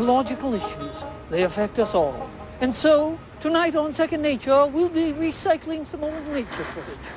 theological issues. They affect us all. And so, tonight on Second Nature, we'll be recycling some old nature footage.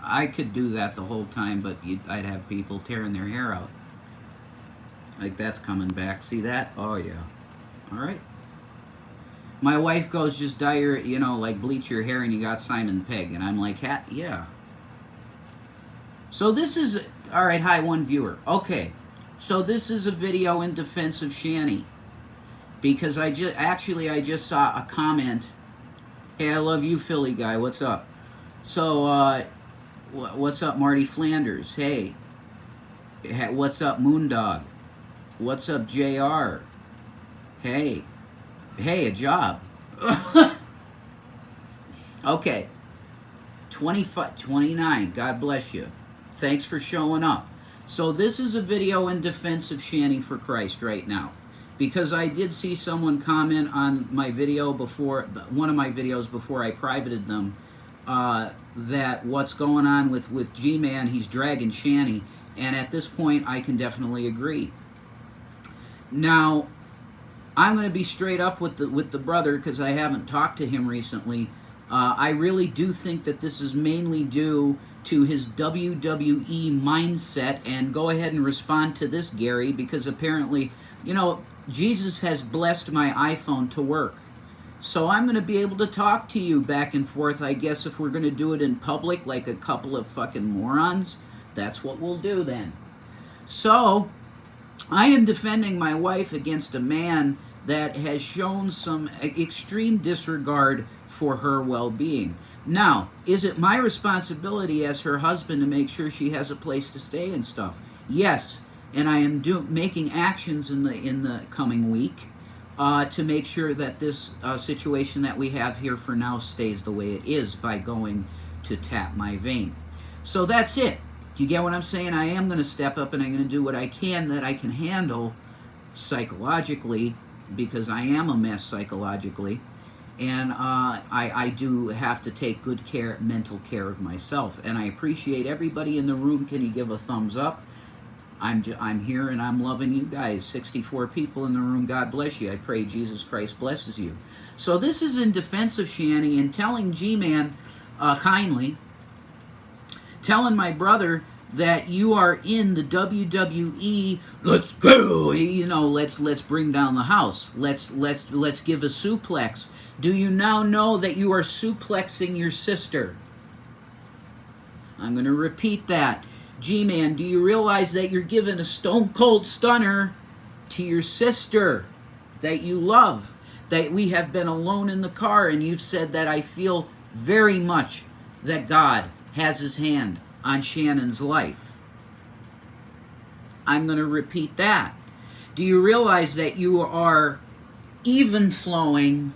I could do that the whole time, but I'd have people tearing their hair out. Like, that's coming back. See that? Oh, yeah. All right. My wife goes, just dye your, you know, like bleach your hair and you got Simon Pegg. And I'm like, yeah. So this is, all right, hi, one viewer. Okay. So this is a video in defense of Shanny. Because I just saw a comment. Hey, I love you, Philly guy. What's up? So, what's up, Marty Flanders? Hey. What's up, Moondog? What's up, JR? Hey, a job. Okay. 29, God bless you. Thanks for showing up. So this is a video in defense of Shanny for Christ right now. Because I did see someone comment on my video before, one of my videos before I privated them, that what's going on with GMAN, he's dragging Shanny. And at this point, I can definitely agree. Now, I'm going to be straight up with the brother because I haven't talked to him recently. I really do think that this is mainly due to his WWE mindset. And go ahead and respond to this, Gary, because apparently, you know, Jesus has blessed my iPhone to work. So I'm going to be able to talk to you back and forth, I guess, if we're going to do it in public like a couple of fucking morons. That's what we'll do then. So, I am defending my wife against a man that has shown some extreme disregard for her well-being. Now, is it my responsibility as her husband to make sure she has a place to stay and stuff? Yes, and I am making actions in the coming week to make sure that this situation that we have here for now stays the way it is by going to tap my vein. So that's it. Do you get what I'm saying? I am going to step up and I'm going to do what I can that I can handle psychologically, because I am a mess psychologically, and I do have to take good mental care of myself. And I appreciate everybody in the room. Can you give a thumbs up? I'm here and I'm loving you guys. 64 people in the room. God bless you. I pray Jesus Christ blesses you. So this is in defense of Shanny and telling G-Man kindly, telling my brother that you are in the WWE. Let's go. You know, let's bring down the house. Let's give a suplex. Do you now know that you are suplexing your sister? I'm going to repeat that. G-Man, do you realize that you're giving a stone cold stunner to your sister that you love? That we have been alone in the car and you've said that I feel very much that God has his hand on Shannon's life. I'm going to repeat that. Do you realize that you are even flowing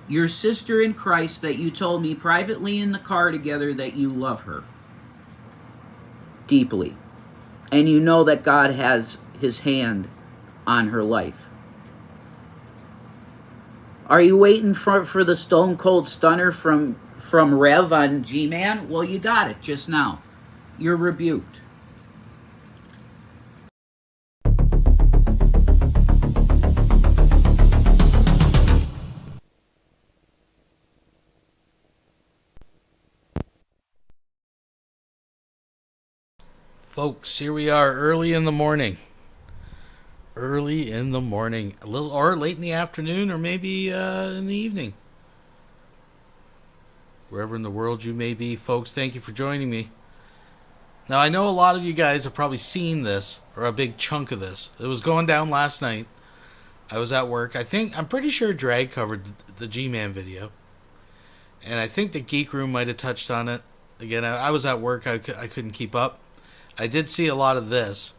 your sister in Christ that you told me privately in the car together that you love her deeply, and you know that God has his hand on her life? Are you waiting for the stone cold stunner from Rev on G-Man? Well, you got it just now. You're rebuked. Folks, here we are early in the morning. Early in the morning. A little, or late in the afternoon, or maybe in the evening. Wherever in the world you may be, folks, thank you for joining me. Now, I know a lot of you guys have probably seen this, or a big chunk of this. It was going down last night. I was at work. I'm pretty sure Drag covered the G-Man video. And I think the Geek Room might have touched on it. Again, I was at work. I couldn't keep up. I did see a lot of this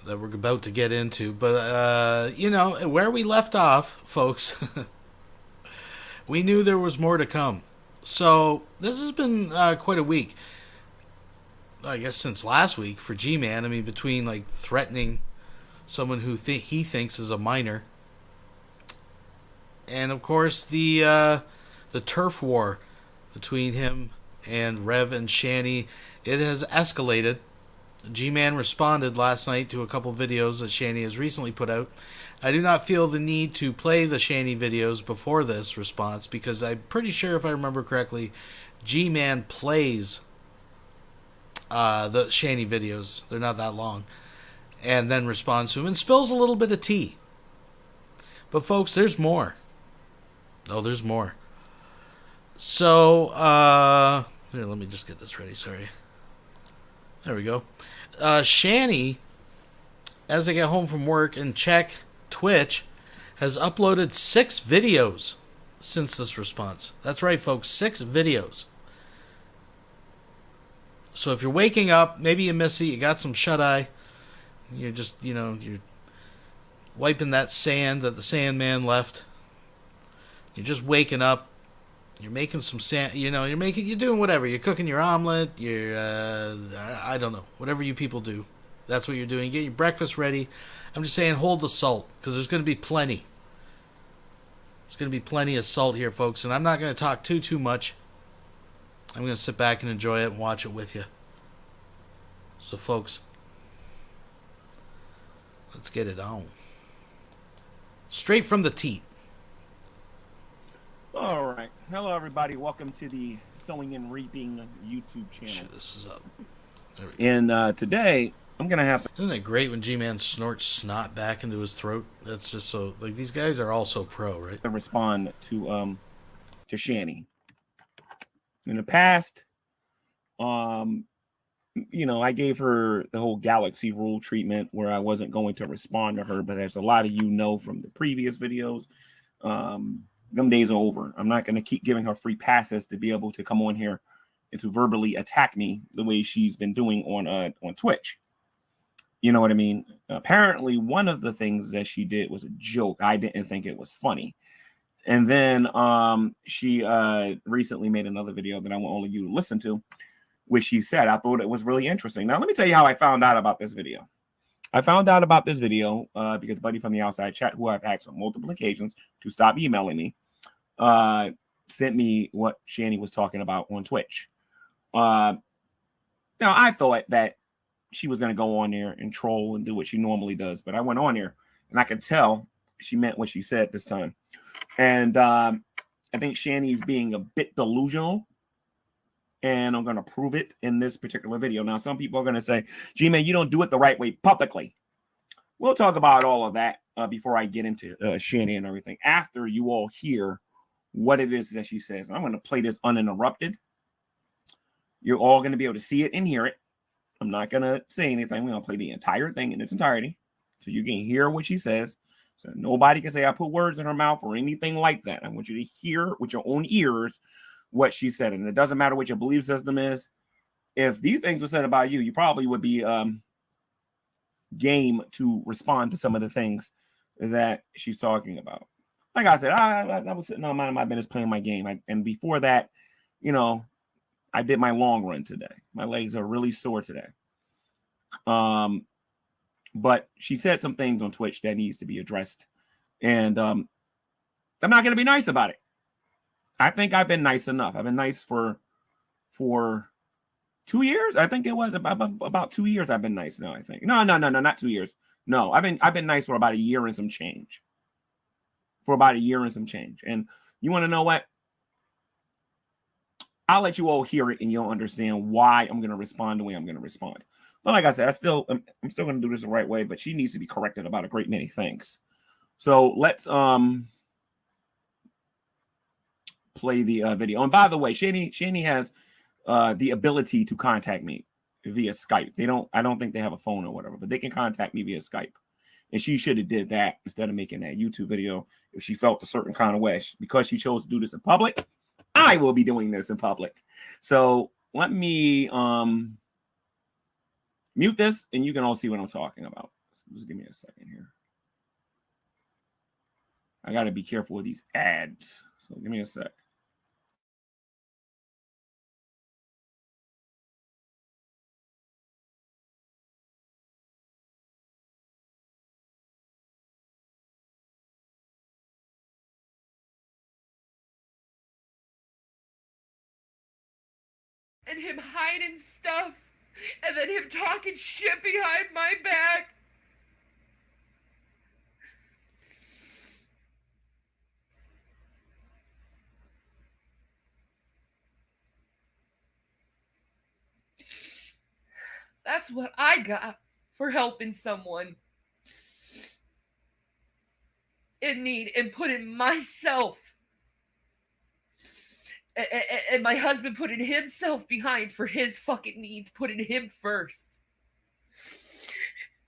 that we're about to get into. But, you know, where we left off, folks, we knew there was more to come. So, this has been quite a week. I guess since last week for G-Man. I mean, between, like, threatening someone who he thinks is a minor. And, of course, the turf war between him and Rev and Shanny. It has escalated. GMAN responded last night to a couple videos that Shanny has recently put out. I do not feel the need to play the Shanny videos before this response because I'm pretty sure, if I remember correctly, GMAN plays the Shanny videos. They're not that long. And then responds to him and spills a little bit of tea. But folks, there's more. Oh, there's more. So, here, let me just get this ready, sorry. There we go. Shanny, as I get home from work and check Twitch, has uploaded 6 videos since this response. That's right, folks, 6 videos. So if you're waking up, maybe you miss it, you got some shut-eye, you're just, you're wiping that sand that the Sandman left. You're just waking up. You're making some sand, you're doing whatever. You're cooking your omelet, I don't know, whatever you people do. That's what you're doing. Get your breakfast ready. I'm just saying hold the salt, because there's going to be plenty. There's going to be plenty of salt here, folks, and I'm not going to talk too much. I'm going to sit back and enjoy it and watch it with you. So, folks, let's get it on. Straight from the teat. All right. Hello, everybody. Welcome to the Sowing and Reaping YouTube channel. Sure, this is up. There we go. And today, I'm going to have to... Isn't that great when G-Man snorts snot back into his throat? That's just so... Like, these guys are all so pro, right? Respond to Shanny. In the past, I gave her the whole galaxy rule treatment where I wasn't going to respond to her, but as a lot of you know from the previous videos, them days are over. I'm not going to keep giving her free passes to be able to come on here and to verbally attack me the way she's been doing on Twitch. You know what I mean? Apparently, one of the things that she did was a joke. I didn't think it was funny. And then she recently made another video that I want all of you to listen to, which she said, I thought it was really interesting. Now, let me tell you how I found out about this video. I found out about this video because a buddy from the outside chat, who I've asked on multiple occasions to stop emailing me, sent me what Shanny was talking about on Twitch. Now, I thought that she was going to go on there and troll and do what she normally does, but I went on there and I could tell she meant what she said this time. And I think Shanny's being a bit delusional, and I'm going to prove it in this particular video. Now, some people are going to say, G-Man, you don't do it the right way publicly. We'll talk about all of that before I get into Shanny and everything, after you all hear what it is that she says. And I'm going to play this uninterrupted. You're all going to be able to see it and hear it. I'm not going to say anything. We're going to play the entire thing in its entirety so you can hear what she says. So nobody can say I put words in her mouth or anything like that. I want you to hear with your own ears what she said. And it doesn't matter what your belief system is. If these things were said about you, you probably would be game to respond to some of the things that she's talking about. Like I said, I was sitting on my business playing my game. And before that, I did my long run today. My legs are really sore today. But she said some things on Twitch that needs to be addressed. And I'm not going to be nice about it. I think I've been nice enough. I've been nice for 2 years. I think it was about 2 years. I've been nice now. I think no, not 2 years. No, I've been nice for about a year and some change. And you want to know what? I'll let you all hear it, and you'll understand why I'm going to respond the way I'm going to respond. But like I said, I'm still going to do this the right way. But she needs to be corrected about a great many things. So let's play the video. And by the way, Shanny has the ability to contact me via Skype. I don't think they have a phone or whatever, but they can contact me via Skype. And she should have did that instead of making that YouTube video if she felt a certain kind of way. Because she chose to do this in public, I will be doing this in public. So let me mute this, and you can all see what I'm talking about. So just give me a second here. I got to be careful with these ads. So give me a sec. And him hiding stuff And then him talking shit behind my back. That's what I got for helping someone in need and putting myself and my husband putting himself behind for his fucking needs, putting him first.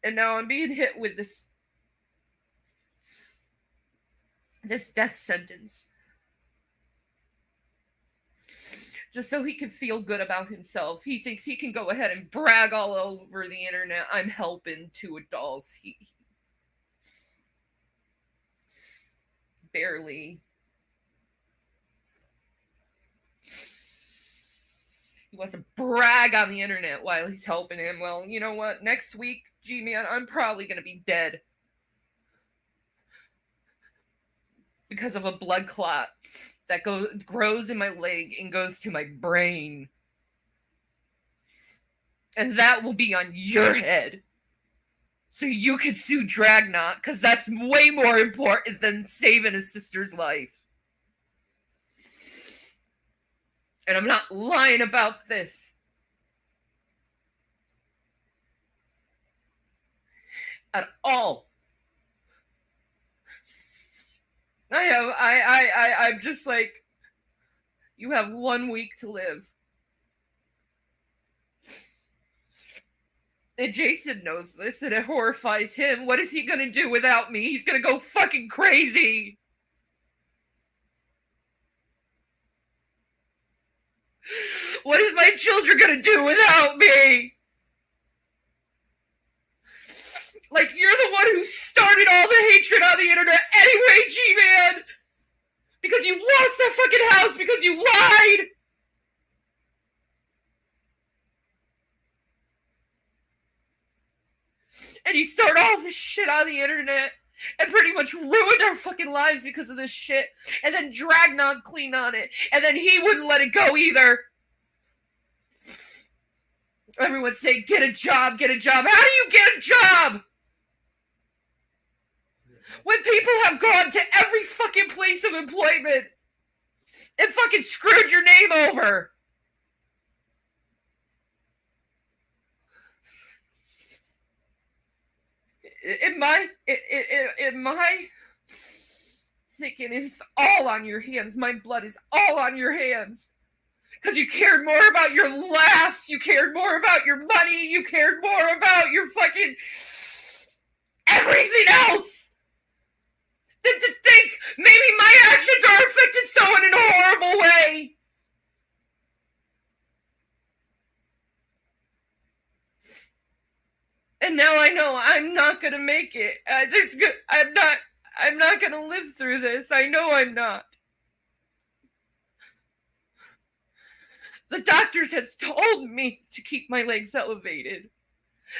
And now I'm being hit with this death sentence. Just so he can feel good about himself. He thinks he can go ahead and brag all over the internet. I'm helping 2 adults. He barely. He wants to brag on the internet while he's helping him. Well, you know what? Next week, GMAN, I'm probably going to be dead. Because of a blood clot that grows in my leg and goes to my brain. And that will be on your head. So you can sue Dragnot, because that's way more important than saving his sister's life. And I'm not lying about this. At all. I'm just like, you have 1 week to live. And Jason knows this, and it horrifies him. What is he gonna do without me? He's gonna go fucking crazy. What is my children gonna do without me? Like, you're the one who started all the hatred on the internet anyway, G-Man! Because you lost that fucking house because you lied! And you start all this shit on the internet and pretty much ruined our fucking lives because of this shit. And then Dragnot cleaned on it. And then he wouldn't let it go either. Everyone's saying, get a job, get a job. How do you get a job? When people have gone to every fucking place of employment and fucking screwed your name over. In my thinking, it's all on your hands. My blood is all on your hands. Because you cared more about your laughs. You cared more about your money. You cared more about your fucking everything else. Than to think maybe my actions are affecting someone in a horrible way. And now I know I'm not gonna make it. I'm not gonna live through this. I know I'm not. The doctors has told me to keep my legs elevated.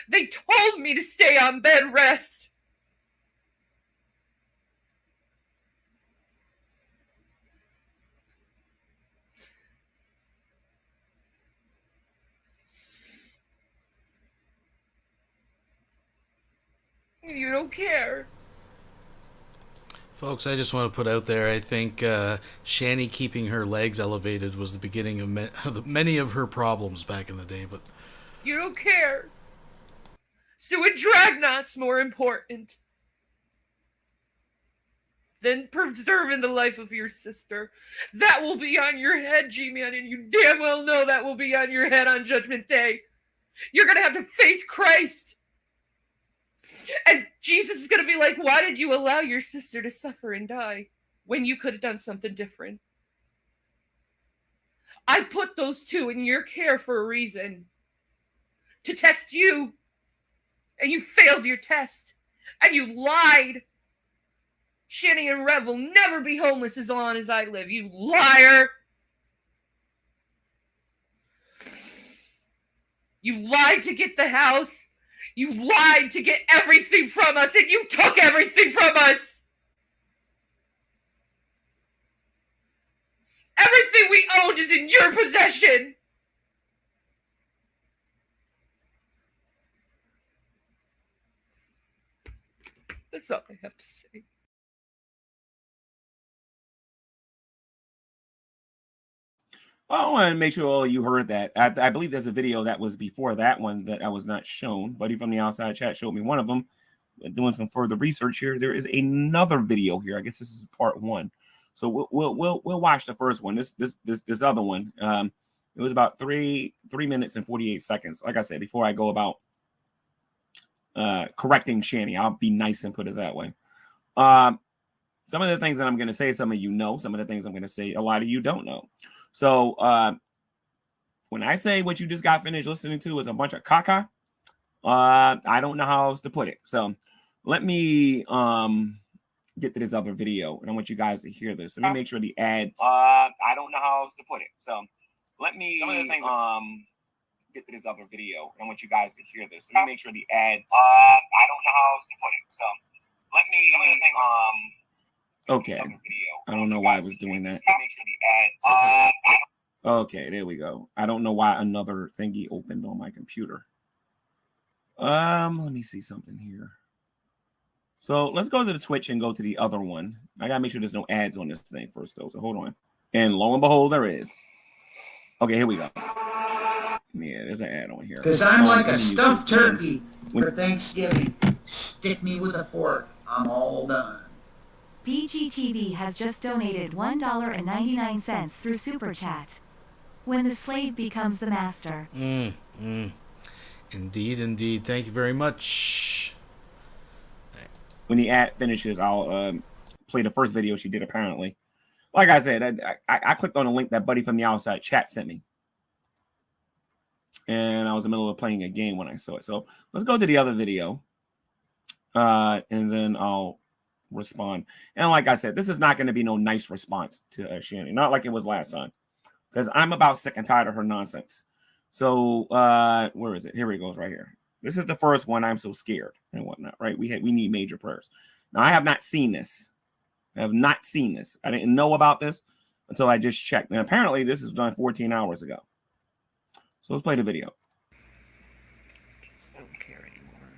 They told me to stay on bed rest. You don't care. Folks, I just want to put out there, I think Shanny keeping her legs elevated was the beginning of many of her problems back in the day, but... You don't care. So a Dragnot's more important than preserving the life of your sister. That will be on your head, G-Man, and you damn well know that will be on your head on Judgment Day. You're gonna have to face Christ. And Jesus is going to be like, why did you allow your sister to suffer and die when you could have done something different? I put those 2 in your care for a reason. To test you. And you failed your test. And you lied. Shanny and Rev will never be homeless as long as I live. You liar. You lied to get the house. You lied to get everything from us, and you took everything from us! Everything we owned is in your possession! That's all I have to say. I want to make sure all you heard that. I believe there's a video that was before that one that I was not shown. Buddy from the outside chat showed me one of them. Doing some further research here, there is another video here. I guess this is part one. So we'll watch the first one. This other one. It was about 3 minutes and 48 seconds. Like I said, before I go about correcting Shanny, I'll be nice and put it that way. Some of the things that I'm going to say, some of you know. Some of the things I'm going to say, a lot of you don't know. So when I say what you just got finished listening to is a bunch of caca, I don't know how else to put it. So let me get to this other video, and I want you guys to hear this. Let me make sure the ads. I don't know how else to put it. So let me get to this other video, and I want you guys to hear this. Let me make sure the ads. I don't know how else to put it. So let me. Okay. I don't know why I was doing that. Okay, there we go. I don't know why another thingy opened on my computer. Let me see something here. So let's go to the Twitch and go to the other one. I gotta make sure there's no ads on this thing first, though. So hold on. And lo and behold, there is. Okay, here we go. Yeah, there's an ad on here. Because I'm like a stuffed turkey for Thanksgiving. Stick me with a fork. I'm all done. BGTV has just donated $1.99 through Super Chat. When the slave becomes the master. Indeed, indeed. Thank you very much. When the ad finishes, I'll play the first video she did, apparently. Like I said, I clicked on a link that Buddy from the outside chat sent me. And I was in the middle of playing a game when I saw it. So let's go to the other video. And then I'll respond. And like I said, this is not going to be no nice response to Shannon. Not like it was last time. Because I'm about sick and tired of her nonsense. So where is it? Here it goes right here. This is the first one. I'm so scared and whatnot, right? We need major prayers. Now, I have not seen this. I have not seen this. I didn't know about this until I just checked. And apparently this was done 14 hours ago. So let's play the video. I don't care anymore.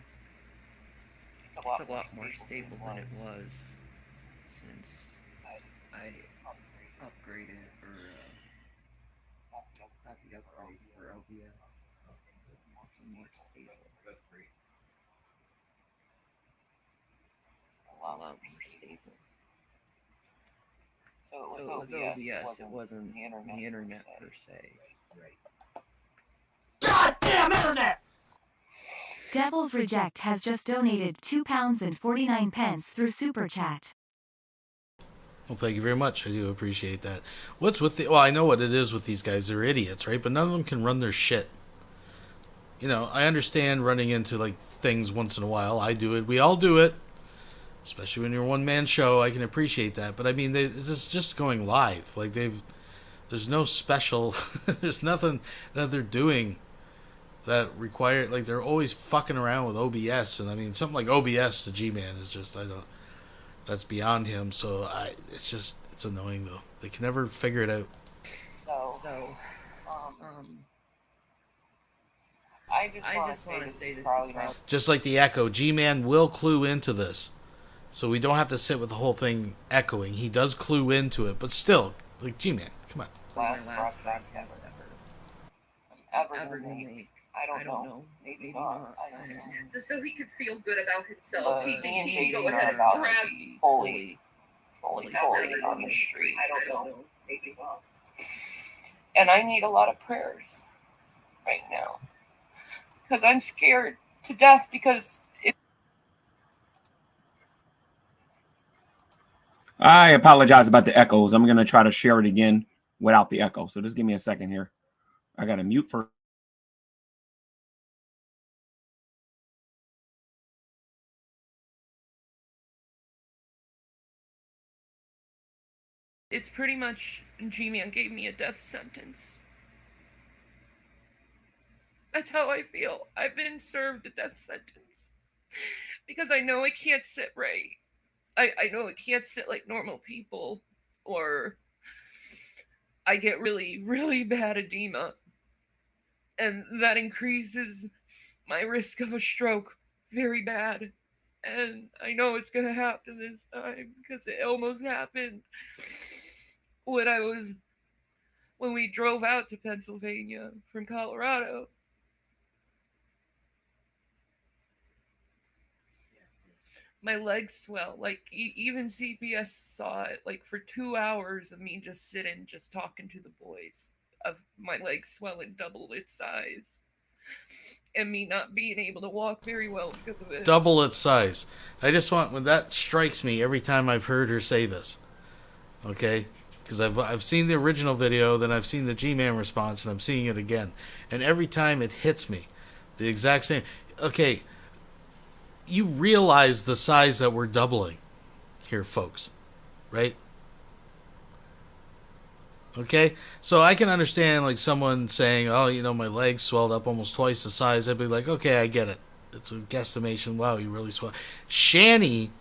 It's a lot more stable than it was since I upgraded for not the upgrade for OBS. More stable. A lot more stable. So it was OBS, it wasn't the internet per se. Goddamn internet! Devil's Reject has just donated £2.49 through Super Chat. Well, thank you very much. I do appreciate that. What's with the... Well, I know what it is with these guys. They're idiots, right? But none of them can run their shit. You know, I understand running into, like, things once in a while. I do it. We all do it. Especially when you're a one-man show. I can appreciate that. But, I mean, it's just going live. Like, there's no special... there's nothing that they're doing that require... Like, they're always fucking around with OBS. And, I mean, something like OBS to GMAN is just... That's beyond him, so it's annoying though. They can never figure it out. I just want to say this is probably not... Just like the echo, G-Man will clue into this. So we don't have to sit with the whole thing echoing. He does clue into it, but still, like G-Man, come on. Last broadcast ever gonna make. I don't know. Maybe not. Just so he could feel good about himself. He can go Jason ahead are and about grab. to be fully on the streets. I don't know. Maybe not. And I need a lot of prayers right now. Because I'm scared to death because I apologize about the echoes. I'm going to try to share it again without the echo. So just give me a second here. I got to mute for... it's pretty much G-Man gave me a death sentence. That's how I feel. I've been served a death sentence. Because I know I can't sit right. I know I can't sit like normal people. Or I get really, really bad edema. And that increases my risk of a stroke very bad. And I know it's gonna happen this time because it almost happened when we drove out to Pennsylvania from Colorado. My legs swell. Like, even CPS saw it, like, for 2 hours of me just sitting, just talking to the boys, of my legs swelling double its size. And me not being able to walk very well because of it. Double its size. I just want, when that strikes me every time I've heard her say this. Okay? Because I've seen the original video, then I've seen the GMAN response, and I'm seeing it again. And every time it hits me, the exact same. Okay, you realize the size that we're doubling here, folks, right? Okay, so I can understand like someone saying, oh, you know, my legs swelled up almost twice the size. I'd be like, okay, I get it. It's a guesstimation. Wow, you really swelled. Shanny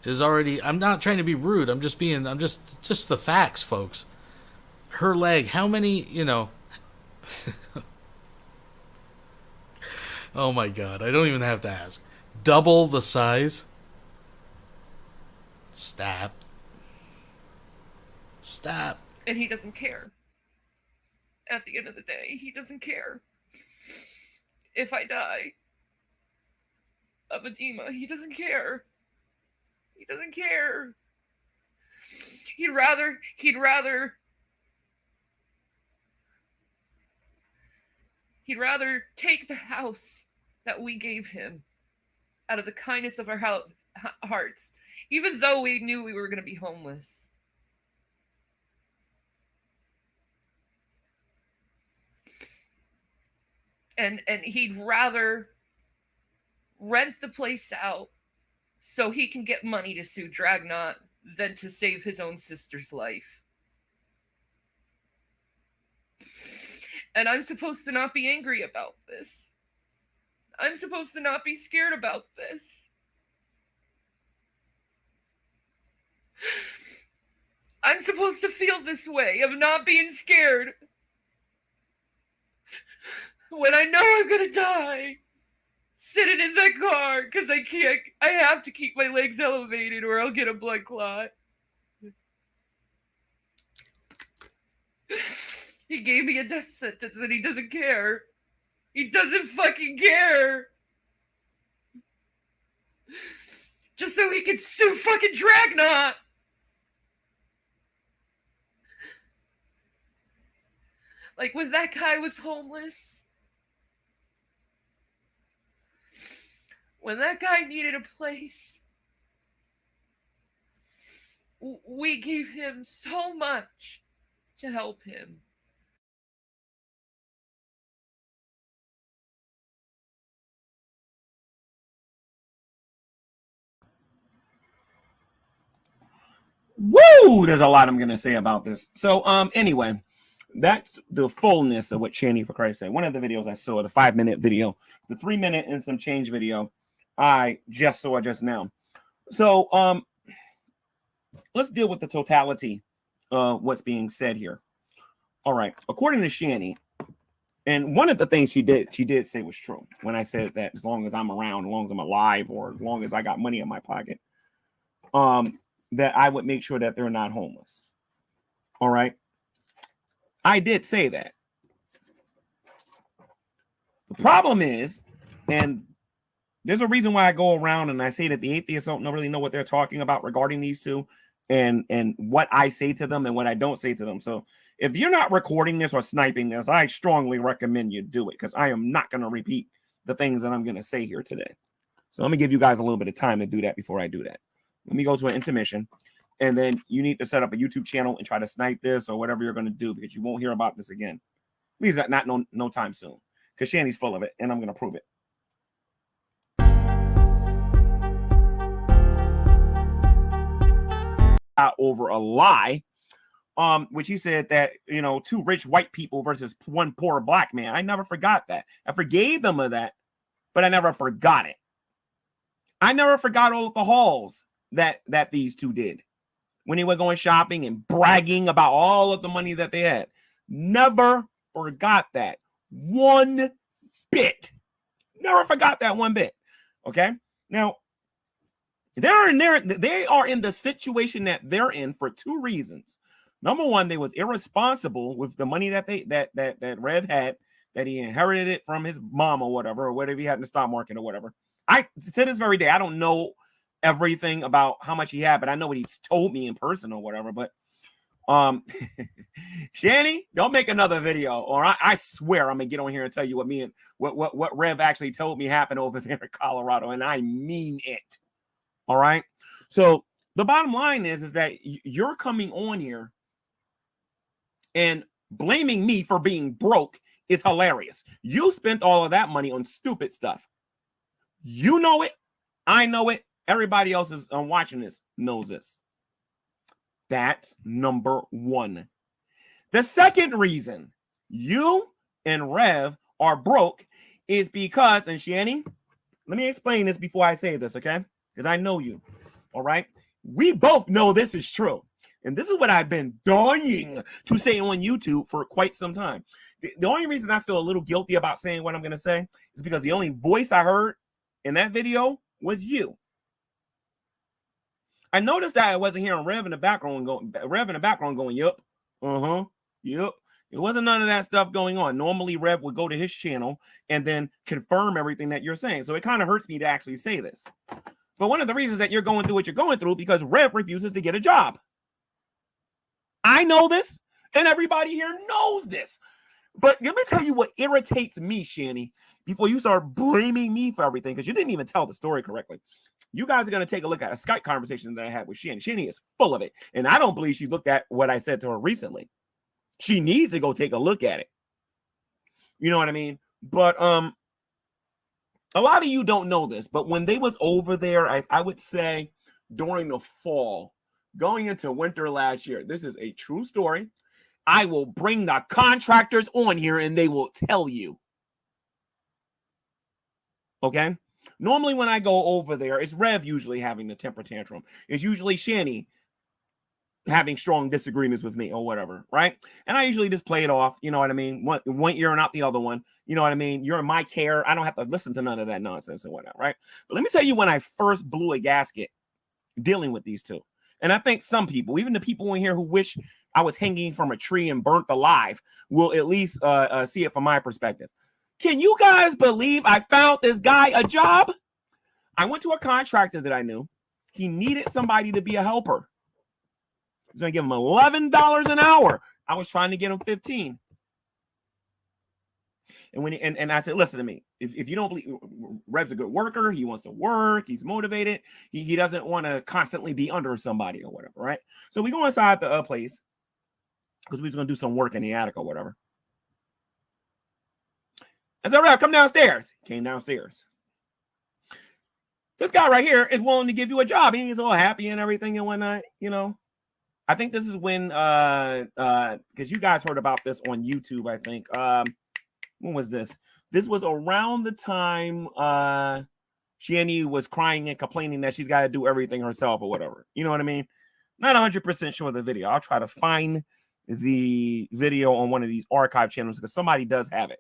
is already, I'm not trying to be rude. I'm just the facts, folks. Her leg, how many, you know. Oh my God, I don't even have to ask. Double the size? Stop. And he doesn't care. At the end of the day, he doesn't care. If I die of edema, he doesn't care. He doesn't care. He'd rather take the house that we gave him out of the kindness of our hearts, even though we knew we were going to be homeless. And he'd rather rent the place out so he can get money to sue Dragnot than to save his own sister's life. And I'm supposed to not be angry about this. I'm supposed to not be scared about this. I'm supposed to feel this way of not being scared when I know I'm gonna die sitting in that car because I have to keep my legs elevated or I'll get a blood clot. He gave me a death sentence and he doesn't care. He doesn't fucking care. Just so he can sue fucking Dragnot. Like, when that guy was homeless, when that guy needed a place, we gave him so much to help him. Woo! There's a lot I'm going to say about this. So, anyway, that's the fullness of what Shanny for Christ said. One of the videos I saw, the 5-minute video, the 3-minute and some change video, I just saw just now. So, let's deal with the totality of what's being said here. All right. According to Shanny, and one of the things she did say was true when I said that as long as I'm around, as long as I'm alive, or as long as I got money in my pocket, that I would make sure that they're not homeless. All right. I did say that. The problem is, and there's a reason why I go around and I say that the atheists don't really know what they're talking about regarding these two, and what I say to them and what I don't say to them. So if you're not recording this or sniping this, I strongly recommend you do it, because I am not going to repeat the things that I'm going to say here today. So let me give you guys a little bit of time to do that before I do that. Let me go to an intermission, and then you need to set up a YouTube channel and try to snipe this or whatever you're going to do, because you won't hear about this again. At least not no time soon, because Shanny's full of it, and I'm going to prove it. Over a lie, which he said that, you know, 2 rich white people versus 1 poor black man. I never forgot that. I forgave them of that, but I never forgot it. I never forgot all of the hauls that these two did when they were going shopping and bragging about all of the money that they had. Never forgot that one bit. Never forgot that one bit. Okay. Now, They are in the situation that they're in for two reasons. Number one, they was irresponsible with the money that that Rev had, that he inherited it from his mom or whatever he had in the stock market or whatever. I, to this very day, I don't know everything about how much he had, but I know what he's told me in person or whatever. But Shanny, don't make another video, or I swear I'm gonna get on here and tell you what Rev actually told me happened over there in Colorado, and I mean it. All right. So the bottom line is that you're coming on here and blaming me for being broke is hilarious. You spent all of that money on stupid stuff. You know it. I know it. Everybody else is watching this knows this. That's number one. The second reason you and Rev are broke is because, and Shanny, let me explain this before I say this, okay? Because I know you. All right. We both know this is true. And this is what I've been dying to say on YouTube for quite some time. The only reason I feel a little guilty about saying what I'm going to say is because the only voice I heard in that video was you. I noticed that I wasn't hearing Rev in the background going, yep, yep. It wasn't none of that stuff going on. Normally, Rev would go to his channel and then confirm everything that you're saying. So it kind of hurts me to actually say this. But one of the reasons that you're going through what you're going through because Rev refuses to get a job. I know this, and everybody here knows this. But let me tell you what irritates me, Shanny, before you start blaming me for everything, because you didn't even tell the story correctly. You guys are going to take a look at a Skype conversation that I had with Shanny. Shanny is full of it, and I don't believe she's looked at what I said to her recently. She needs to go take a look at it. You know what I mean? But a lot of you don't know this, but when they was over there, I would say during the fall, going into winter last year, this is a true story. I will bring the contractors on here and they will tell you. Okay? Normally when I go over there, it's Rev usually having the temper tantrum. It's usually Shanny having strong disagreements with me or whatever, right? And I usually just play it off, you know what I mean? One ear and out the other one, you know what I mean? You're in my care. I don't have to listen to none of that nonsense and whatnot, right? But let me tell you when I first blew a gasket dealing with these two. And I think some people, even the people in here who wish I was hanging from a tree and burnt alive, will at least see it from my perspective. Can you guys believe I found this guy a job? I went to a contractor that I knew. He needed somebody to be a helper. I was going to give him $11 an hour. I was trying to get him 15. And I said, listen to me. If you don't believe Rev's a good worker, he wants to work, he's motivated, he doesn't want to constantly be under somebody or whatever, right? So we go inside the place because we was going to do some work in the attic or whatever. I said, Rev, come downstairs. Came downstairs. This guy right here is willing to give you a job. He's all happy and everything and whatnot, you know. I think this is when because you guys heard about this on YouTube, I think. When was this? This was around the time Shanny was crying and complaining that she's got to do everything herself or whatever. You know what I mean? Not 100% sure of the video. I'll try to find the video on one of these archive channels because somebody does have it.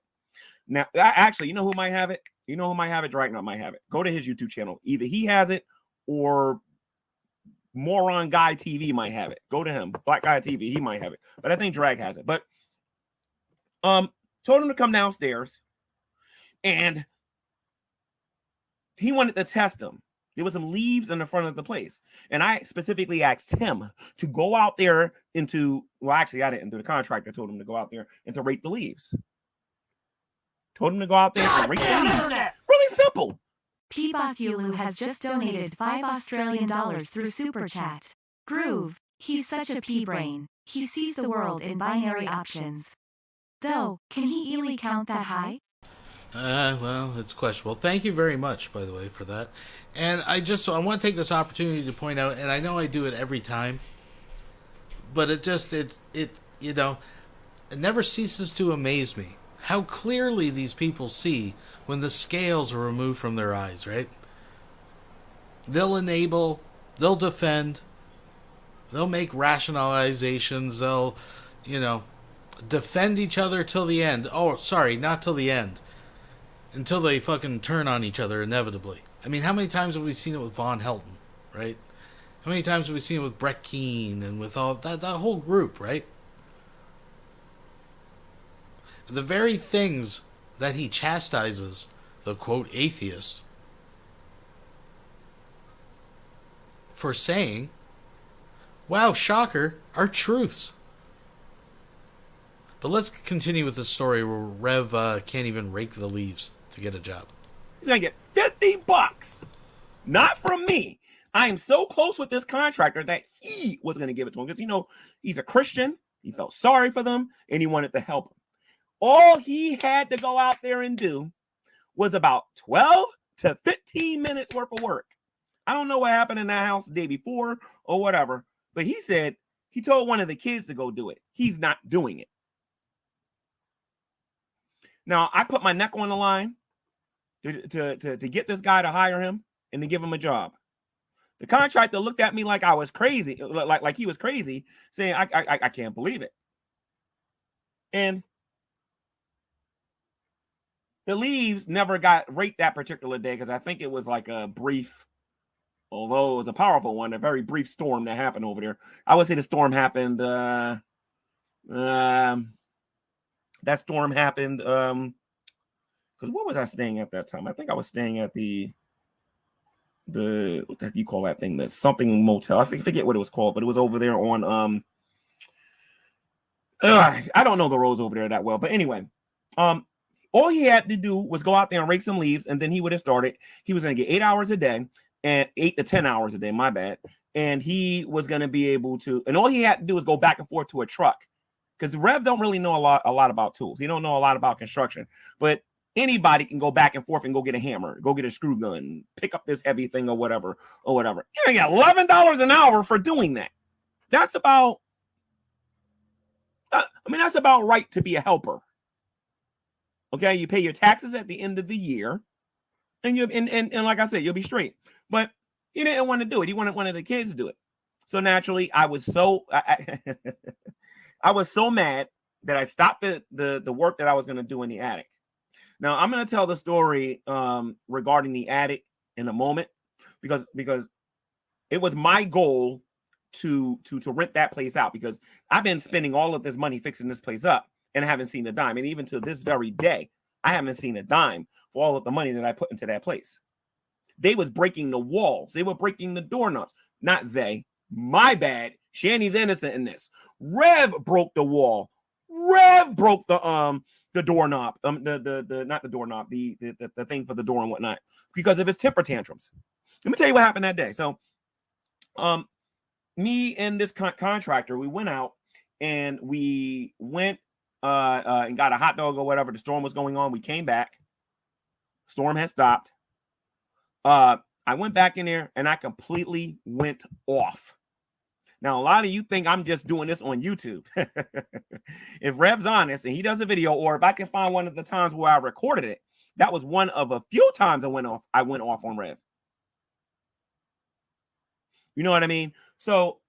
Now, actually, you know who might have it? You know who might have it? Dragnut might have it. Go to his YouTube channel. Either he has it or Moron Guy TV might have it. Go to him. Black Guy TV, he might have it. But I think Drag has it. But told him to come downstairs, and he wanted to test him. There was some leaves in the front of the place, and I specifically asked him to go out there well, actually, I didn't. The contractor told him to go out there and to rake the leaves. Told him to go out there and rake the leaves. Really simple. P-Bothulu has just donated $5 Australian through Super Chat. Groove, he's such a pea-brain. He sees the world in binary options. Though, can he really count that high? Well, it's questionable. Thank you very much, by the way, for that. And I want to take this opportunity to point out, and I know I do it every time, but it never ceases to amaze me how clearly these people see when the scales are removed from their eyes, right? They'll enable, they'll defend, they'll make rationalizations, they'll, defend each other till the end. Oh, sorry, not till the end. Until they fucking turn on each other inevitably. I mean, how many times have we seen it with Von Helton? right? How many times have we seen it with Brett Keane and with all that whole group, right? The very things that he chastises the quote atheists for saying, wow, shocker, are truths. But let's continue with the story where Rev can't even rake the leaves to get a job. He's gonna get $50, not from me. I am so close with this contractor that he was gonna give it to him because, you know, he's a Christian. He felt sorry for them and he wanted to help them. All he had to go out there and do was about 12 to 15 minutes worth of work. I don't know what happened in that house the day before or whatever, but he said he told one of the kids to go do it. He's not doing it. Now, I put my neck on the line to get this guy to hire him and to give him a job. The contractor looked at me like I was crazy, like he was crazy, saying, I can't believe it. And the leaves never got raked that particular day because I think it was like a brief, although it was a powerful one, a very brief storm that happened over there. I would say the storm happened, that storm happened, because where was I staying at that time? I think I was staying at the what the heck you call that thing? The something motel. I forget what it was called, but it was over there on I don't know the roads over there that well, but anyway, all he had to do was go out there and rake some leaves, and then he would have started. He was going to get 8 hours a day, and 8 to 10 hours a day, my bad. And he was going to be able to, and all he had to do was go back and forth to a truck, because Rev don't really know a lot about tools. He don't know a lot about construction, but anybody can go back and forth and go get a hammer, go get a screw gun, pick up this heavy thing or whatever. You get $11 an hour for doing that. That's about, that's about right to be a helper. Okay, you pay your taxes at the end of the year, and you and like I said, you'll be straight. But he didn't want to do it. He wanted one of the kids to do it. So naturally, I was so I was so mad that I stopped the work that I was going to do in the attic. Now I'm going to tell the story regarding the attic in a moment, because it was my goal to rent that place out, because I've been spending all of this money fixing this place up and I haven't seen a dime. And even to this very day, I haven't seen a dime for all of the money that I put into that place. They was breaking the walls. They were breaking the doorknobs. Not they. My bad. Shanny's innocent in this. Rev broke the wall. Rev broke the doorknob. The not the doorknob, the thing for the door and whatnot, because of his temper tantrums. Let me tell you what happened that day. So me and this contractor, we went out and we went and got a hot dog or whatever. The storm was going on. We came back. Storm had stopped. I went back in there and I completely went off. Now, a lot of you think I'm just doing this on YouTube. If Rev's honest and he does a video, or if I can find one of the times where I recorded it, that was one of a few times I went off on Rev. You know what I mean? So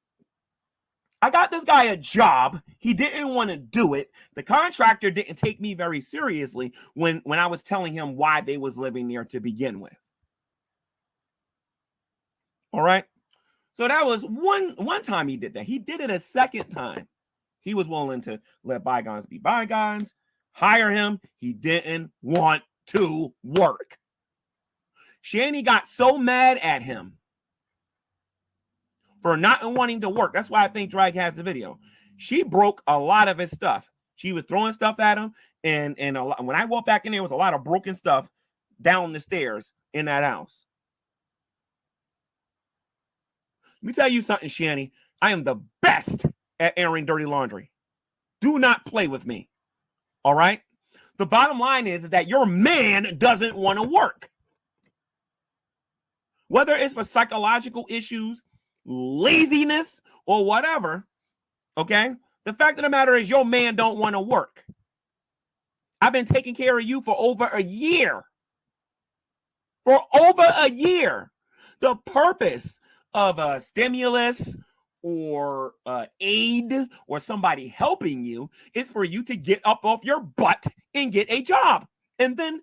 I got this guy a job. He didn't want to do it. The contractor didn't take me very seriously when I was telling him why they was living there to begin with. All right. So that was one time he did that. He did it a second time. He was willing to let bygones be bygones, hire him. He didn't want to work. Shanny got so mad at him for not wanting to work. That's why I think Drag has the video. She broke a lot of his stuff. She was throwing stuff at him, and when I walked back in, there was a lot of broken stuff down the stairs in that house. Let me tell you something, Shanny. I am the best at airing dirty laundry. Do not play with me. All right? The bottom line is that your man doesn't want to work. Whether it's for psychological issues, laziness, or whatever, okay? The fact of the matter is your man don't want to work. I've been taking care of you for over a year. For over a year. The purpose of a stimulus or aid or somebody helping you is for you to get up off your butt and get a job and then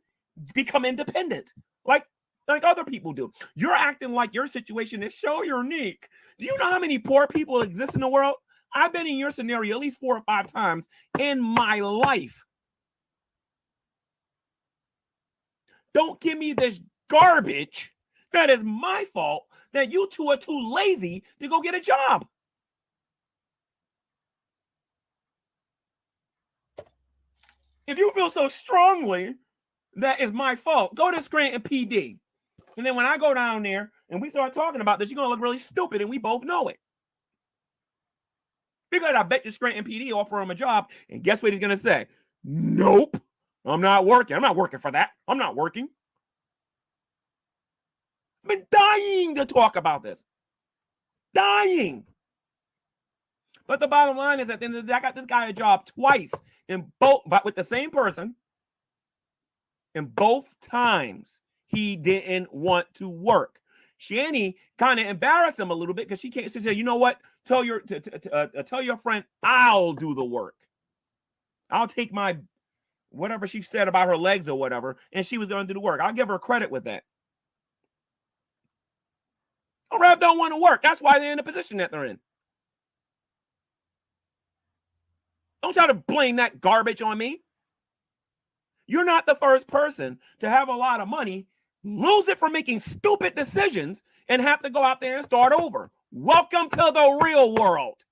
become independent. Like, like other people do. You're acting like your situation is so unique. Do you know how many poor people exist in the world? I've been in your scenario at least 4 or 5 times in my life. Don't give me this garbage that is my fault that you two are too lazy to go get a job. If you feel so strongly that is my fault, go to Scranton PD. And then when I go down there and we start talking about this, you're going to look really stupid, and we both know it. Because I bet you Scranton PD offer him a job, and guess what he's going to say? Nope, I'm not working. I'm not working for that. I'm not working. I've been dying to talk about this. Dying. But the bottom line is, at the end of the day, I got this guy a job twice, but with the same person. And both times he didn't want to work. Shanny kind of embarrassed him a little bit because she said, you know what? Tell your friend I'll do the work. I'll take my whatever she said about her legs or whatever, and she was going to do the work. I'll give her credit with that. Rev don't want to work. That's why they're in the position that they're in. Don't try to blame that garbage on me. You're not the first person to have a lot of money, lose it for making stupid decisions, and have to go out there and start over. Welcome to the real world.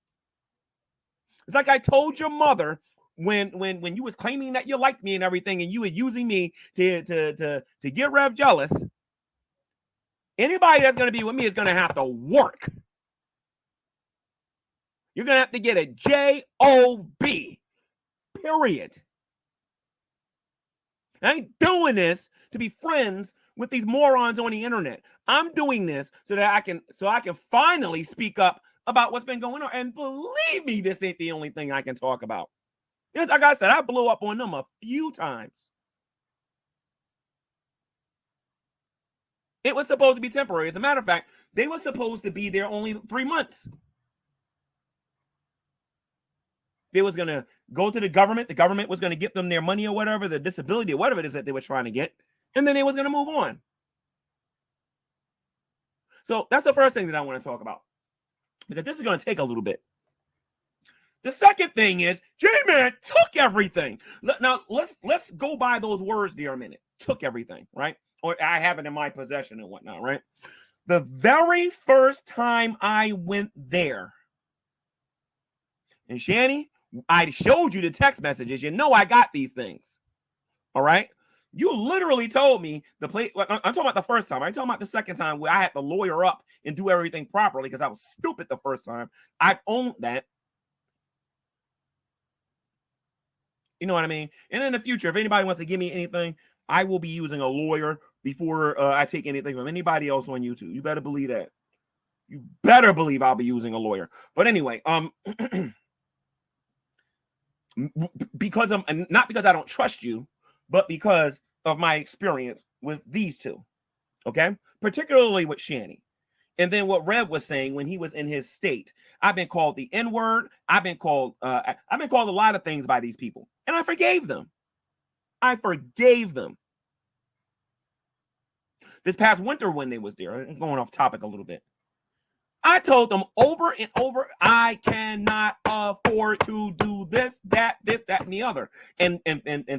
It's like I told your mother when you was claiming that you liked me and everything, and you were using me to get Rev jealous. Anybody that's going to be with me is going to have to work. You're going to have to get a J-O-B, period. I ain't doing this to be friends with these morons on the internet. I'm doing this so that I can finally speak up about what's been going on. And believe me, this ain't the only thing I can talk about. Like I said, I blew up on them a few times. It was supposed to be temporary. As a matter of fact, they were supposed to be there only 3 months. They was going to go to the government. The government was going to get them their money or whatever, the disability or whatever it is that they were trying to get. And then they was going to move on. So that's the first thing that I want to talk about, because this is going to take a little bit. The second thing is GMAN took everything. Now let's go by those words there a minute. Took everything, right? Or I have it in my possession and whatnot, right? The very first time I went there, and Shanny, I showed you the text messages. You know I got these things. All right. You literally told me the place. I'm talking about the first time. I'm talking about the second time where I had to lawyer up and do everything properly because I was stupid the first time. I owned that. You know what I mean? And in the future, if anybody wants to give me anything, I will be using a lawyer before I take anything from anybody else on YouTube. You better believe that. You better believe I'll be using a lawyer. But anyway, because not because I don't trust you, but because of my experience with these two, okay? Particularly with Shanny. And then what Rev was saying when he was in his state. I've been called the N-word. I've been called a lot of things by these people. And I forgave them. I forgave them. This past winter when they was there, I'm going off topic a little bit. I told them over and over, I cannot afford to do this, that, and the other, and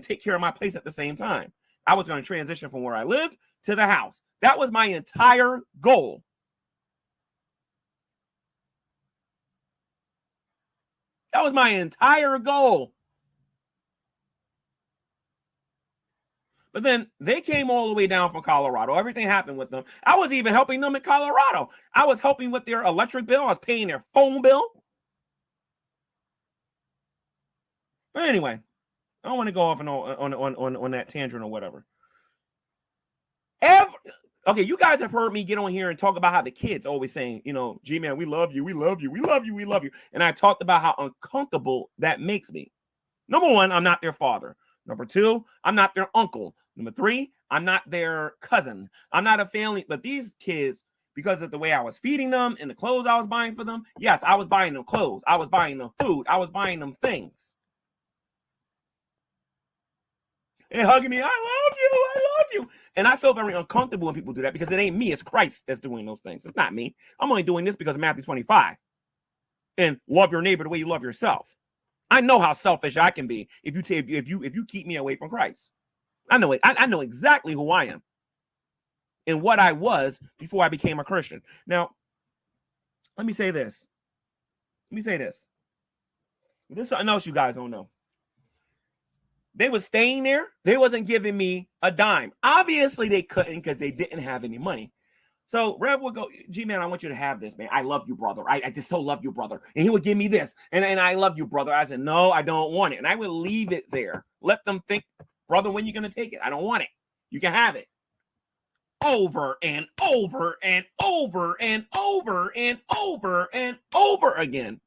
take care of my place at the same time. I was going to transition from where I lived to the house. That was my entire goal. That was my entire goal. But then they came all the way down from Colorado. Everything happened with them. I was even helping them in Colorado. I was helping with their electric bill. I was paying their phone bill. But anyway, I don't want to go off on that tangent or whatever. Okay, you guys have heard me get on here and talk about how the kids always saying, you know, G-Man, we love you, we love you, we love you, we love you. And I talked about how uncomfortable that makes me. Number one, I'm not their father. Number two, I'm not their uncle. Number three, I'm not their cousin. I'm not a family. But these kids, because of the way I was feeding them and the clothes I was buying for them, yes, I was buying them clothes. I was buying them food. I was buying them things. and hugging me. I love you. I love you. And I feel very uncomfortable when people do that because it ain't me. It's Christ that's doing those things. It's not me. I'm only doing this because of Matthew 25. And love your neighbor the way you love yourself. I know how selfish I can be if you keep me away from Christ. I know it. I know exactly who I am and what I was before I became a Christian. Now, let me say this. This is something else you guys don't know. They were staying there. They wasn't giving me a dime. Obviously, they couldn't because they didn't have any money. So Rev would go, G-Man, I want you to have this, man. I love you, brother. I just so love you, brother. And he would give me this. And I love you, brother. I said, no, I don't want it. And I would leave it there. Let them think, brother, when you going to take it? I don't want it. You can have it. Over and over and over and over and over and over again.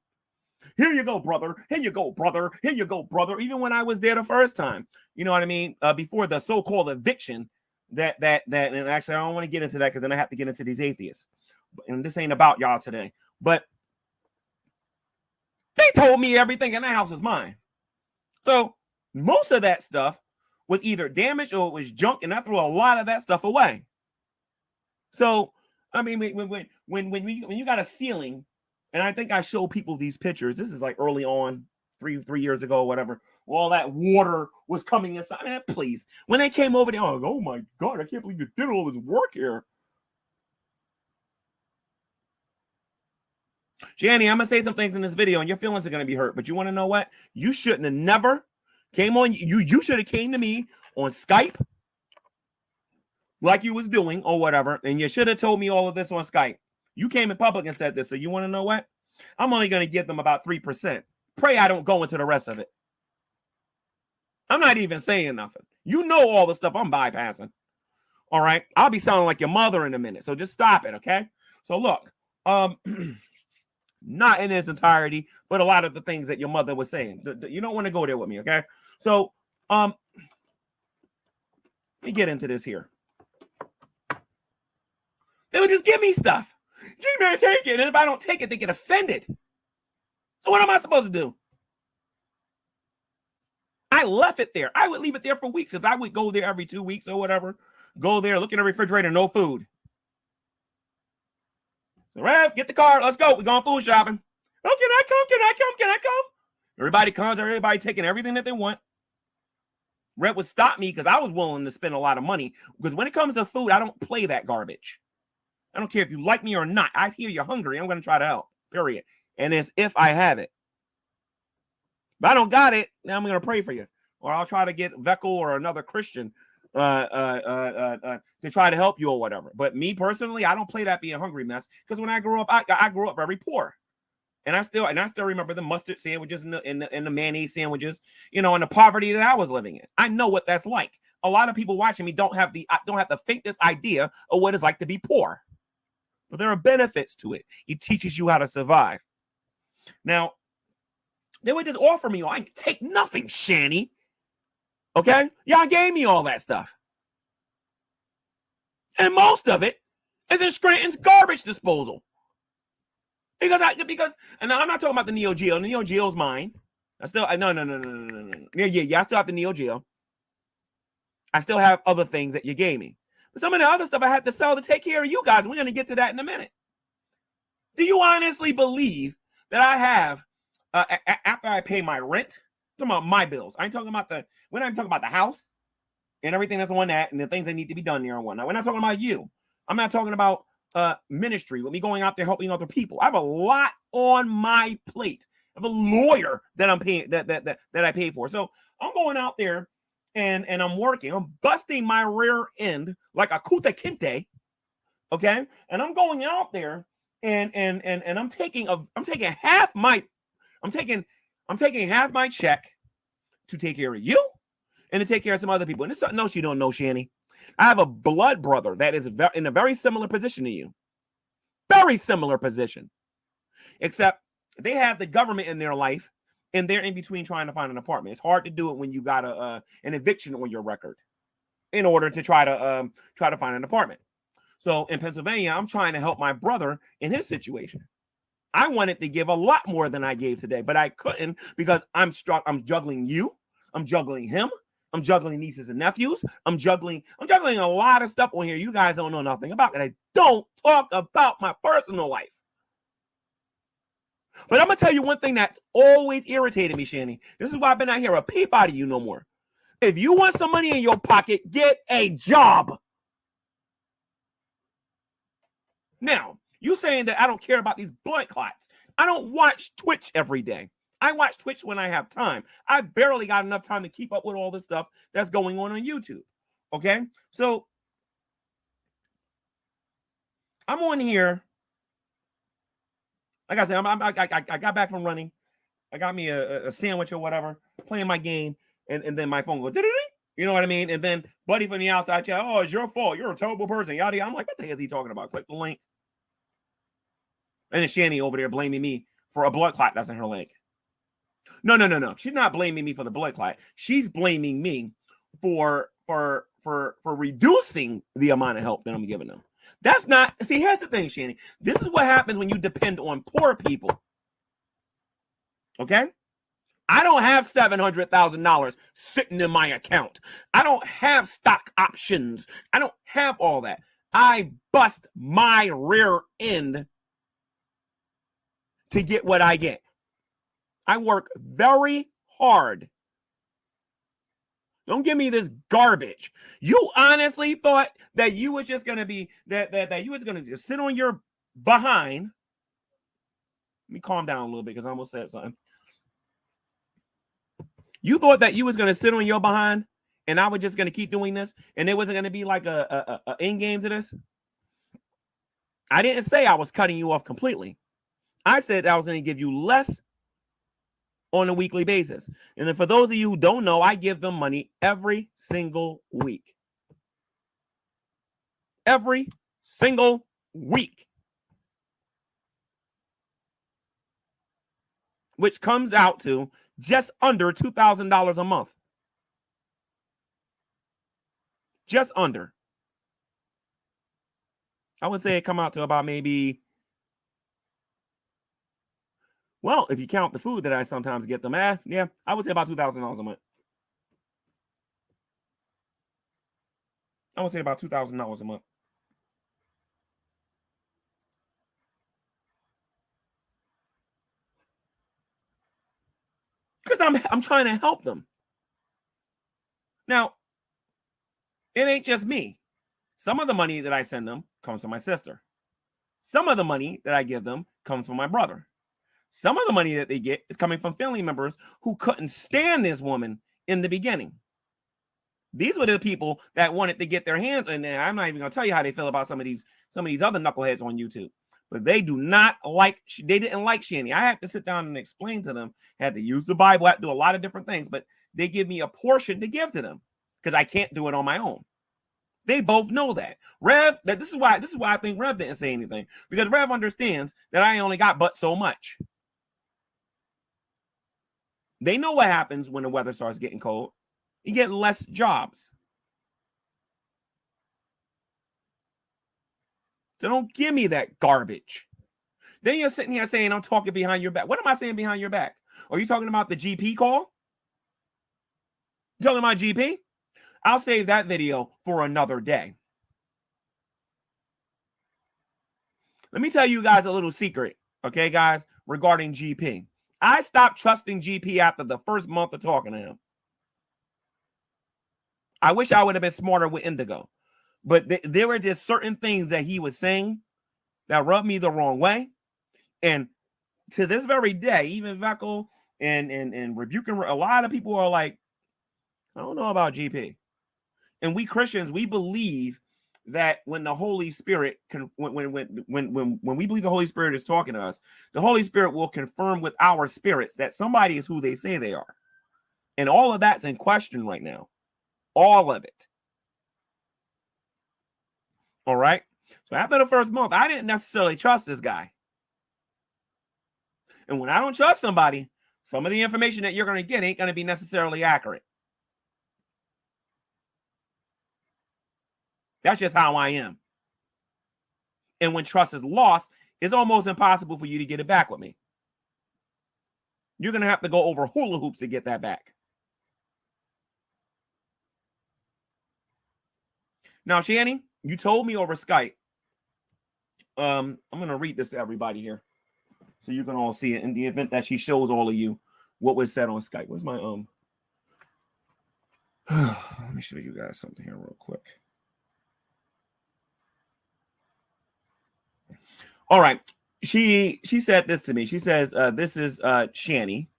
Here you go, brother. Here you go, brother. Here you go, brother. Even when I was there the first time, you know what I mean? Before the so-called eviction, that, and actually, I don't want to get into that because then I have to get into these atheists. And this ain't about y'all today. But they told me everything in that house is mine. So most of that stuff was either damaged or it was junk, and I threw a lot of that stuff away. So, I mean, when you got a ceiling, and I think I show people these pictures. This is like early on, three years ago, or whatever. All that water was coming inside. Man, please. When they came over there, I was like, oh my God, I can't believe you did all this work here. Shanny, I'm going to say some things in this video, and your feelings are going to be hurt. But you want to know what? You shouldn't have never came on. You should have came to me on Skype like you was doing or whatever. And you should have told me all of this on Skype. You came in public and said this, so you want to know what? I'm only going to give them about 3%. Pray I don't go into the rest of it. I'm not even saying nothing. You know all the stuff I'm bypassing. All right? I'll be sounding like your mother in a minute, so just stop it, okay? So look, not in its entirety, but a lot of the things that your mother was saying. You don't want to go there with me, okay? So, let me get into this here. They would just give me stuff. G-Man, take it. And if I don't take it, they get offended. So what am I supposed to do? I left it there. I would leave it there for weeks because I would go there every 2 weeks or whatever. Go there, look in the refrigerator, no food. So, Rev, get the car. Let's go. We're going food shopping. Oh, can I come? Can I come? Can I come? Everybody comes. Everybody taking everything that they want. Rev would stop me because I was willing to spend a lot of money. Because when it comes to food, I don't play that garbage. I don't care if you like me or not. I hear you're hungry. I'm going to try to help, period. And it's if I have it. If I don't got it, then I'm going to pray for you. Or I'll try to get Veckel or another Christian to try to help you or whatever. But me personally, I don't play that being hungry mess. Because when I grew up, I grew up very poor. And I still remember the mustard sandwiches and the mayonnaise sandwiches, you know, and the poverty that I was living in. I know what that's like. A lot of people watching me don't have the faintest idea of what it's like to be poor. But there are benefits to it. It teaches you how to survive. Now, they would just offer me, I take nothing, Shanny. Okay? Y'all gave me all that stuff. And most of it is in Scranton's garbage disposal. Because and I'm not talking about the Neo Geo. The Neo Geo is mine. No. Yeah, I still have the Neo Geo. I still have other things that you gave me. But some of the other stuff I had to sell to take care of you guys. We're going to get to that in a minute. Do you honestly believe that I have, after I pay my rent, I'm talking about my bills. I ain't talking about we're not even talking about the house and everything that's on that and the things that need to be done there and whatnot. We're not talking about you. I'm not talking about ministry with me going out there helping other people. I have a lot on my plate. I have a lawyer that I'm paying that I pay for. So I'm going out there and I'm working. I'm busting my rear end like a kuta kinte. Okay. And I'm going out there and I'm taking half my check to take care of you and to take care of some other people. And this is something else you don't know, Shanny. I have a blood brother that is in a very similar position to you. Very similar position. Except they have the government in their life and they're in between trying to find an apartment. It's hard to do it when you got an eviction on your record in order to try to find an apartment. So in Pennsylvania, I'm trying to help my brother in his situation. I wanted to give a lot more than I gave today, but I couldn't because I'm juggling you. I'm juggling him. I'm juggling nieces and nephews. I'm juggling a lot of stuff on here you guys don't know nothing about, that I don't talk about my personal life. But I'm going to tell you one thing that's always irritated me, Shanny. This is why I've been out here a peep out of you no more. If you want some money in your pocket, get a job. Now, you saying that I don't care about these blood clots. I don't watch Twitch every day. I watch Twitch when I have time. I barely got enough time to keep up with all this stuff that's going on YouTube. Okay? So, I'm on here. Like I said, I got back from running. I got me a sandwich or whatever, playing my game, and then my phone goes, you know what I mean? And then buddy from the outside chat, oh, it's your fault. You're a terrible person. Yada yada. I'm like, what the hell is he talking about? Click the link. And then Shanny over there blaming me for a blood clot that's in her leg. No. She's not blaming me for the blood clot. She's blaming me for reducing the amount of help that I'm giving them. That's not, see, here's the thing, Shanny. This is what happens when you depend on poor people. Okay? I don't have $700,000 sitting in my account. I don't have stock options. I don't have all that. I bust my rear end to get what I get. I work very hard. Don't give me this garbage. You honestly thought that you was just gonna be that you was gonna just sit on your behind. Let me calm down a little bit because I almost said something. You thought that you was gonna sit on your behind and I was just gonna keep doing this, and it wasn't gonna be like a end game to this. I didn't say I was cutting you off completely. I said I was going to give you less on a weekly basis. And then for those of you who don't know, I give them money every single week. Every single week. Which comes out to just under $2,000 a month. Just under. I would say it come out to about maybe, well, if you count the food that I sometimes get them, yeah, I would say about $2,000 a month. I would say about $2,000 a month. Because I'm trying to help them. Now, it ain't just me. Some of the money that I send them comes from my sister. Some of the money that I give them comes from my brother. Some of the money that they get is coming from family members who couldn't stand this woman in the beginning. These were the people that wanted to get their hands on there. I'm not even going to tell you how they feel about some of these other knuckleheads on YouTube. But they do not like, they didn't like Shanny. I had to sit down and explain to them, had to use the Bible, I had to do a lot of different things, but they give me a portion to give to them because I can't do it on my own. They both know that. Rev, this is why I think Rev didn't say anything, because Rev understands that I only got but so much. They know what happens when the weather starts getting cold. You get less jobs. So don't give me that garbage. Then you're sitting here saying I'm talking behind your back. What am I saying behind your back? Are you talking about the GP call? You talking about GP? I'll save that video for another day. Let me tell you guys a little secret, okay, guys, regarding GP. I stopped trusting GP after the first month of talking to him. I wish I would have been smarter with Indigo, but there were just certain things that he was saying that rubbed me the wrong way. And to this very day, even Veckel and rebuking, a lot of people are like, I don't know about GP. And we Christians, we believe that when the Holy Spirit when we believe the Holy Spirit is talking to us, the Holy Spirit will confirm with our spirits that somebody is who they say they are. And all of that's in question right now. All of it. All right. So after the first month, I didn't necessarily trust this guy. And when I don't trust somebody, some of the information that you're going to get ain't going to be necessarily accurate. That's just how I am. And when trust is lost, it's almost impossible for you to get it back with me. You're going to have to go over hula hoops to get that back. Now, Shanny, you told me over Skype. I'm gonna read this to everybody here, so you can all see it in the event that she shows all of you what was said on Skype. Where's my let me show you guys something here real quick. All right. She said this to me. She says, this is Shanny.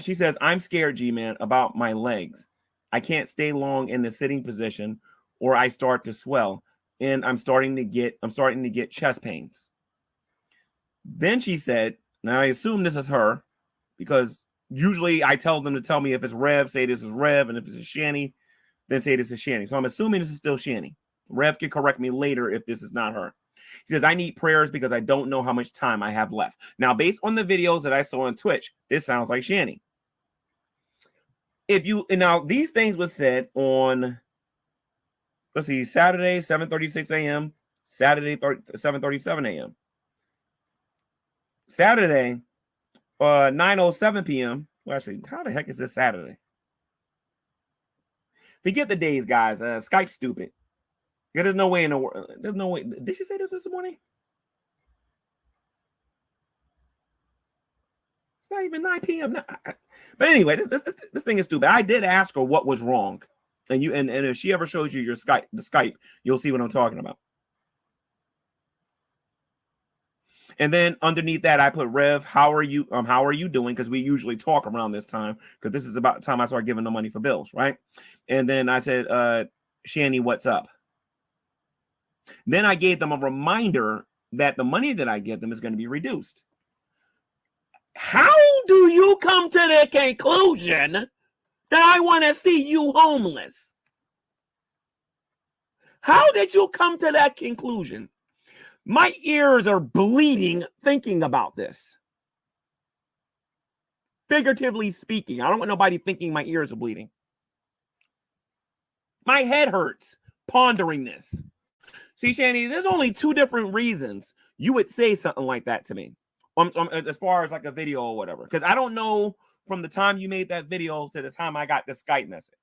She says, I'm scared, G-Man, about my legs. I can't stay long in the sitting position or I start to swell. And I'm starting to get chest pains. Then she said, now I assume this is her, because usually I tell them to tell me if it's Rev, say this is Rev, and if it's Shanny, then say this is Shanny. So I'm assuming this is still Shanny. Rev can correct me later if this is not her. He says, I need prayers because I don't know how much time I have left. Now, based on the videos that I saw on Twitch, this sounds like Shanny. Now these things were said on, let's see, Saturday, 7:36 a.m., Saturday, 7:37 a.m. Saturday, 9:07 p.m. Well, actually, how the heck is this Saturday? Forget the days, guys. Skype's stupid. There's no way in the world. There's no way. Did she say this morning? It's not even 9 p.m. But anyway, this thing is stupid. I did ask her what was wrong, and if she ever shows you the Skype, you'll see what I'm talking about. And then underneath that, I put, Rev, how are you doing? Because we usually talk around this time, because this is about the time I start giving the money for bills, right? And then I said, Shanny, what's up? Then I gave them a reminder that the money that I give them is going to be reduced. How do you come to the conclusion that I want to see you homeless? How did you come to that conclusion? My ears are bleeding thinking about this. Figuratively speaking, I don't want nobody thinking my ears are bleeding. My head hurts pondering this. See, Shanny, there's only two different reasons you would say something like that to me, as far as like a video or whatever. Because I don't know from the time you made that video to the time I got the Skype message.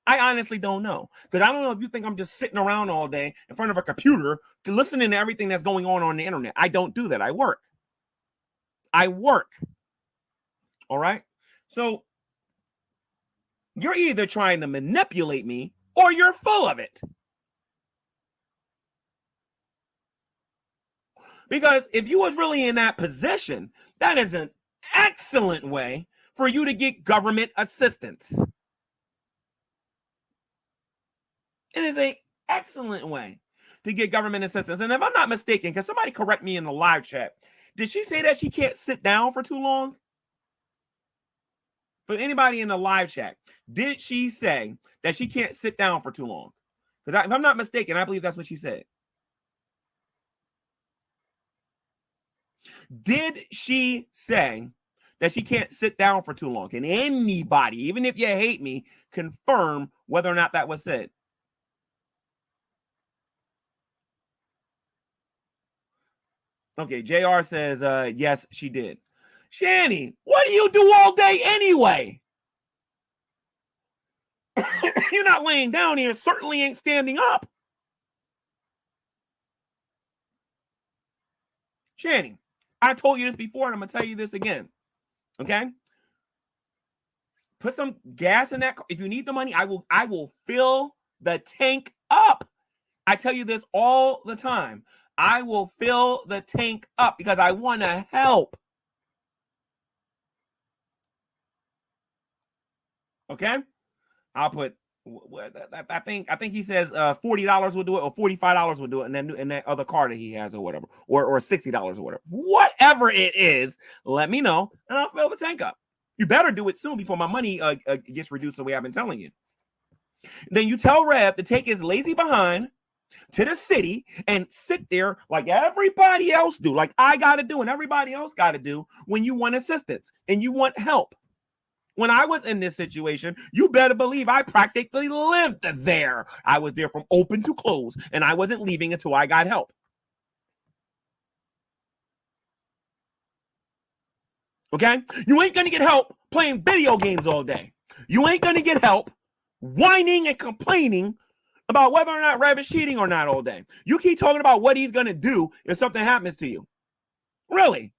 I honestly don't know. Because I don't know if you think I'm just sitting around all day in front of a computer listening to everything that's going on the internet. I don't do that. I work. All right? So you're either trying to manipulate me or you're full of it. Because if you was really in that position, that is an excellent way for you to get government assistance. It is an excellent way to get government assistance. And if I'm not mistaken, can somebody correct me in the live chat? Did she say that she can't sit down for too long? For anybody in the live chat, did she say that she can't sit down for too long? Because if I'm not mistaken, I believe that's what she said. Did she say that she can't sit down for too long? Can anybody, even if you hate me, confirm whether or not that was said? Okay, JR says, yes, she did. Shanny, what do you do all day anyway? You're not laying down here, certainly ain't standing up. Shanny, I told you this before, and I'm going to tell you this again. Okay? Put some gas in that. If you need the money, I will fill the tank up. I tell you this all the time. I will fill the tank up because I want to help. Okay? I'll put, I think he says $40 will do it, or $45 will do it, and then in that other car that he has, or whatever, or $60 or whatever. Whatever it is, let me know, and I'll fill the tank up. You better do it soon before my money gets reduced the way I've been telling you. Then you tell Rev to take his lazy behind to the city and sit there like everybody else do, like I got to do and everybody else got to do when you want assistance and you want help. When I was in this situation, you better believe I practically lived there. I was there from open to close, and I wasn't leaving until I got help. Okay? You ain't going to get help playing video games all day. You ain't going to get help whining and complaining about whether or not Rev is cheating or not all day. You keep talking about what he's going to do if something happens to you. Really?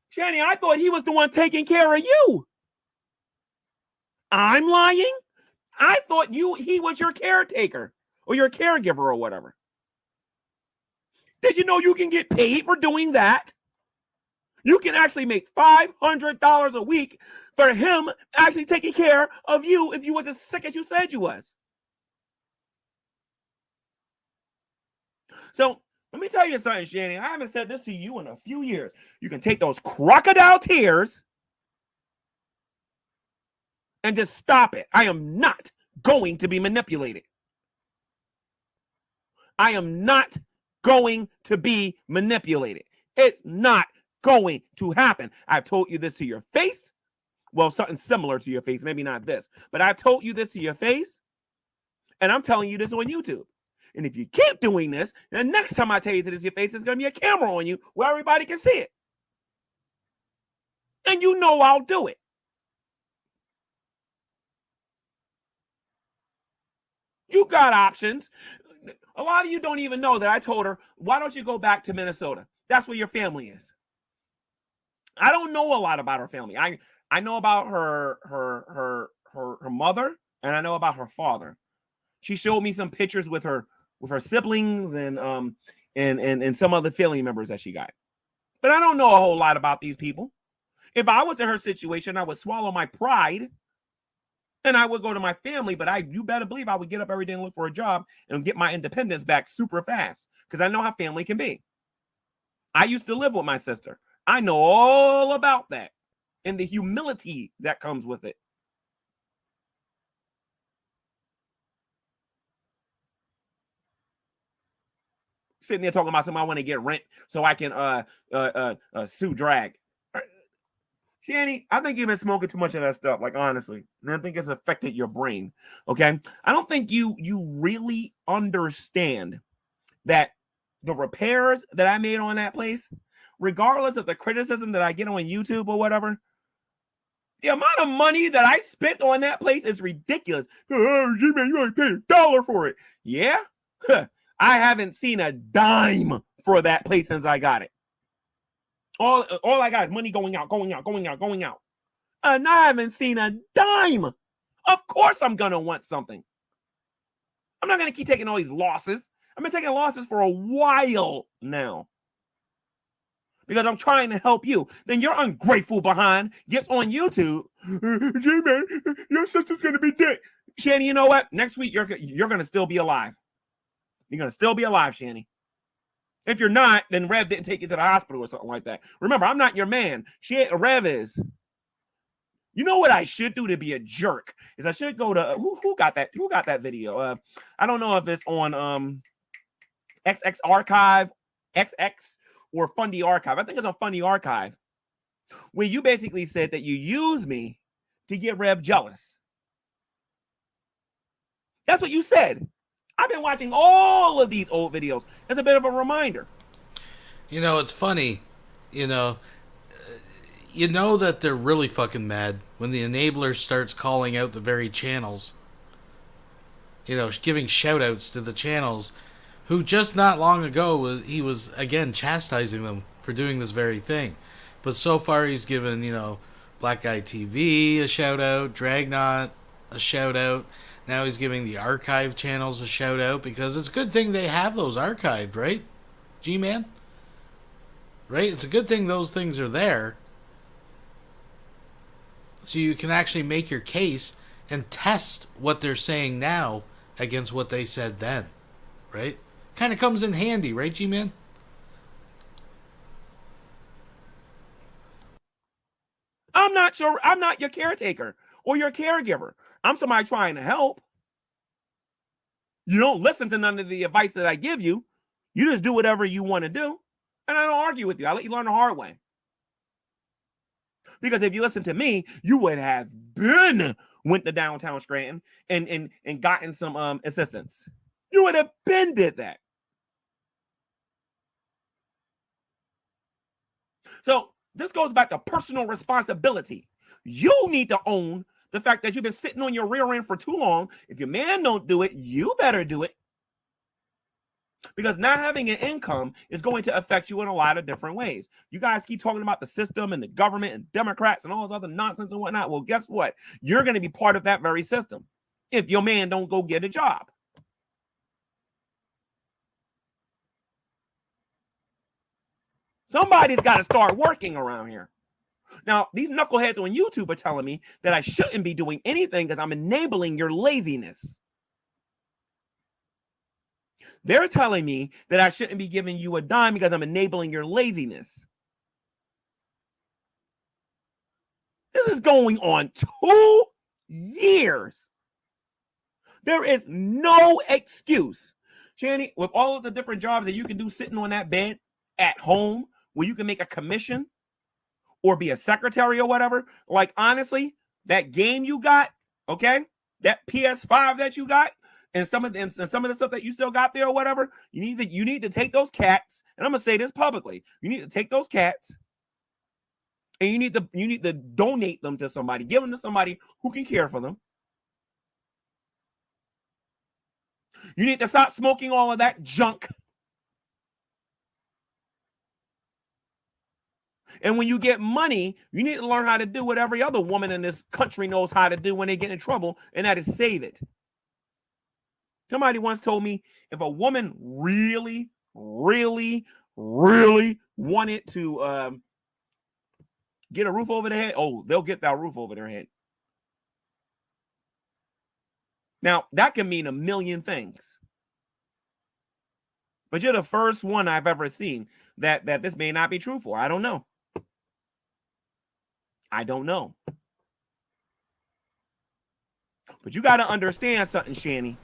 Shanny, I thought he was the one taking care of you. I'm lying? I thought he was your caretaker or your caregiver or whatever. Did you know you can get paid for doing that? You can actually make $500 a week for him actually taking care of you if you was as sick as you said you was. So let me tell you something, Shannon. I haven't said this to you in a few years. You can take those crocodile tears and just stop it. I am not going to be manipulated. I am not going to be manipulated. It's not going to happen. I've told you this to your face. Well, something similar to your face. Maybe not this, but I've told you this to your face. And I'm telling you this on YouTube. And if you keep doing this, the next time I tell you this to your face, there's going to be a camera on you where everybody can see it. And you know I'll do it. You got options. A lot of you don't even know that I told her, why don't you go back to Minnesota? That's where your family is. I don't know a lot about her family. I know about her mother, and I know about her father. She showed me some pictures with her siblings and some other family members that she got. But I don't know a whole lot about these people. If I was in her situation, I would swallow my pride and I would go to my family, but you better believe I would get up every day and look for a job and get my independence back super fast because I know how family can be. I used to live with my sister. I know all about that and the humility that comes with it. Sitting there talking about something I want to get rent so I can sue drag. Shanny, I think you've been smoking too much of that stuff, like honestly. And I think it's affected your brain. Okay. I don't think you really understand that the repairs that I made on that place, regardless of the criticism that I get on YouTube or whatever, the amount of money that I spent on that place is ridiculous. Oh, G-Man, you only paid $1 for it. Yeah? I haven't seen a dime for that place since I got it. All I got is money going out. And I haven't seen a dime. Of course I'm going to want something. I'm not going to keep taking all these losses. I've been taking losses for a while now. Because I'm trying to help you. Then your ungrateful behind gets on YouTube. G-Man, your sister's going to be dead. Shanny, you know what? Next week, you're going to still be alive. You're going to still be alive, Shanny. If you're not, then Rev didn't take you to the hospital or something like that. Remember, I'm not your man. Rev is. You know what I should do to be a jerk? Is I should go to who got that video? I don't know if it's on XX Archive, XX, or Fundy Archive. I think it's on Fundy Archive, where you basically said that you use me to get Rev jealous. That's what you said. I've been watching all of these old videos as a bit of a reminder. You know, it's funny, you know that they're really fucking mad when the enabler starts calling out the very channels, giving shout outs to the channels who just not long ago he was again chastising them for doing this very thing. But so far he's given, Black Guy TV a shout out, Dragnot a shout out. Now he's giving the archive channels a shout out because it's a good thing they have those archived, right? G-Man? Right? It's a good thing those things are there. So you can actually make your case and test what they're saying now against what they said then. Right? Kind of comes in handy, right, G-Man? I'm not your caretaker or your caregiver. I'm somebody trying to help. You don't listen to none of the advice that I give you. You just do whatever you want to do. And I don't argue with you. I let you learn the hard way. Because if you listen to me, you would have went to downtown Scranton and gotten some assistance. You would have did that. So this goes back to personal responsibility. You need to own the fact that you've been sitting on your rear end for too long. If your man don't do it, you better do it. Because not having an income is going to affect you in a lot of different ways. You guys keep talking about the system and the government and Democrats and all this other nonsense and whatnot. Well, guess what? You're going to be part of that very system if your man don't go get a job. Somebody's got to start working around here. Now, these knuckleheads on YouTube are telling me that I shouldn't be doing anything because I'm enabling your laziness. They're telling me that I shouldn't be giving you a dime because I'm enabling your laziness. This is going on 2 years. There is no excuse. Shanny, with all of the different jobs that you can do sitting on that bed at home, where you can make a commission or be a secretary or whatever, like honestly, that game you got, okay, that PS5 that you got, and some of the stuff that you still got there or whatever, you need to take those cats, and I'm gonna say this publicly, you need to take those cats and you need to donate them to somebody, give them to somebody who can care for them. You need to stop smoking all of that junk. And when you get money, you need to learn how to do what every other woman in this country knows how to do when they get in trouble, and that is save it. Somebody once told me if a woman really, really, really wanted to get a roof over their head, oh, they'll get that roof over their head. Now, that can mean a million things. But you're the first one I've ever seen that this may not be true for. I don't know. I don't know. But you got to understand something, Shanny.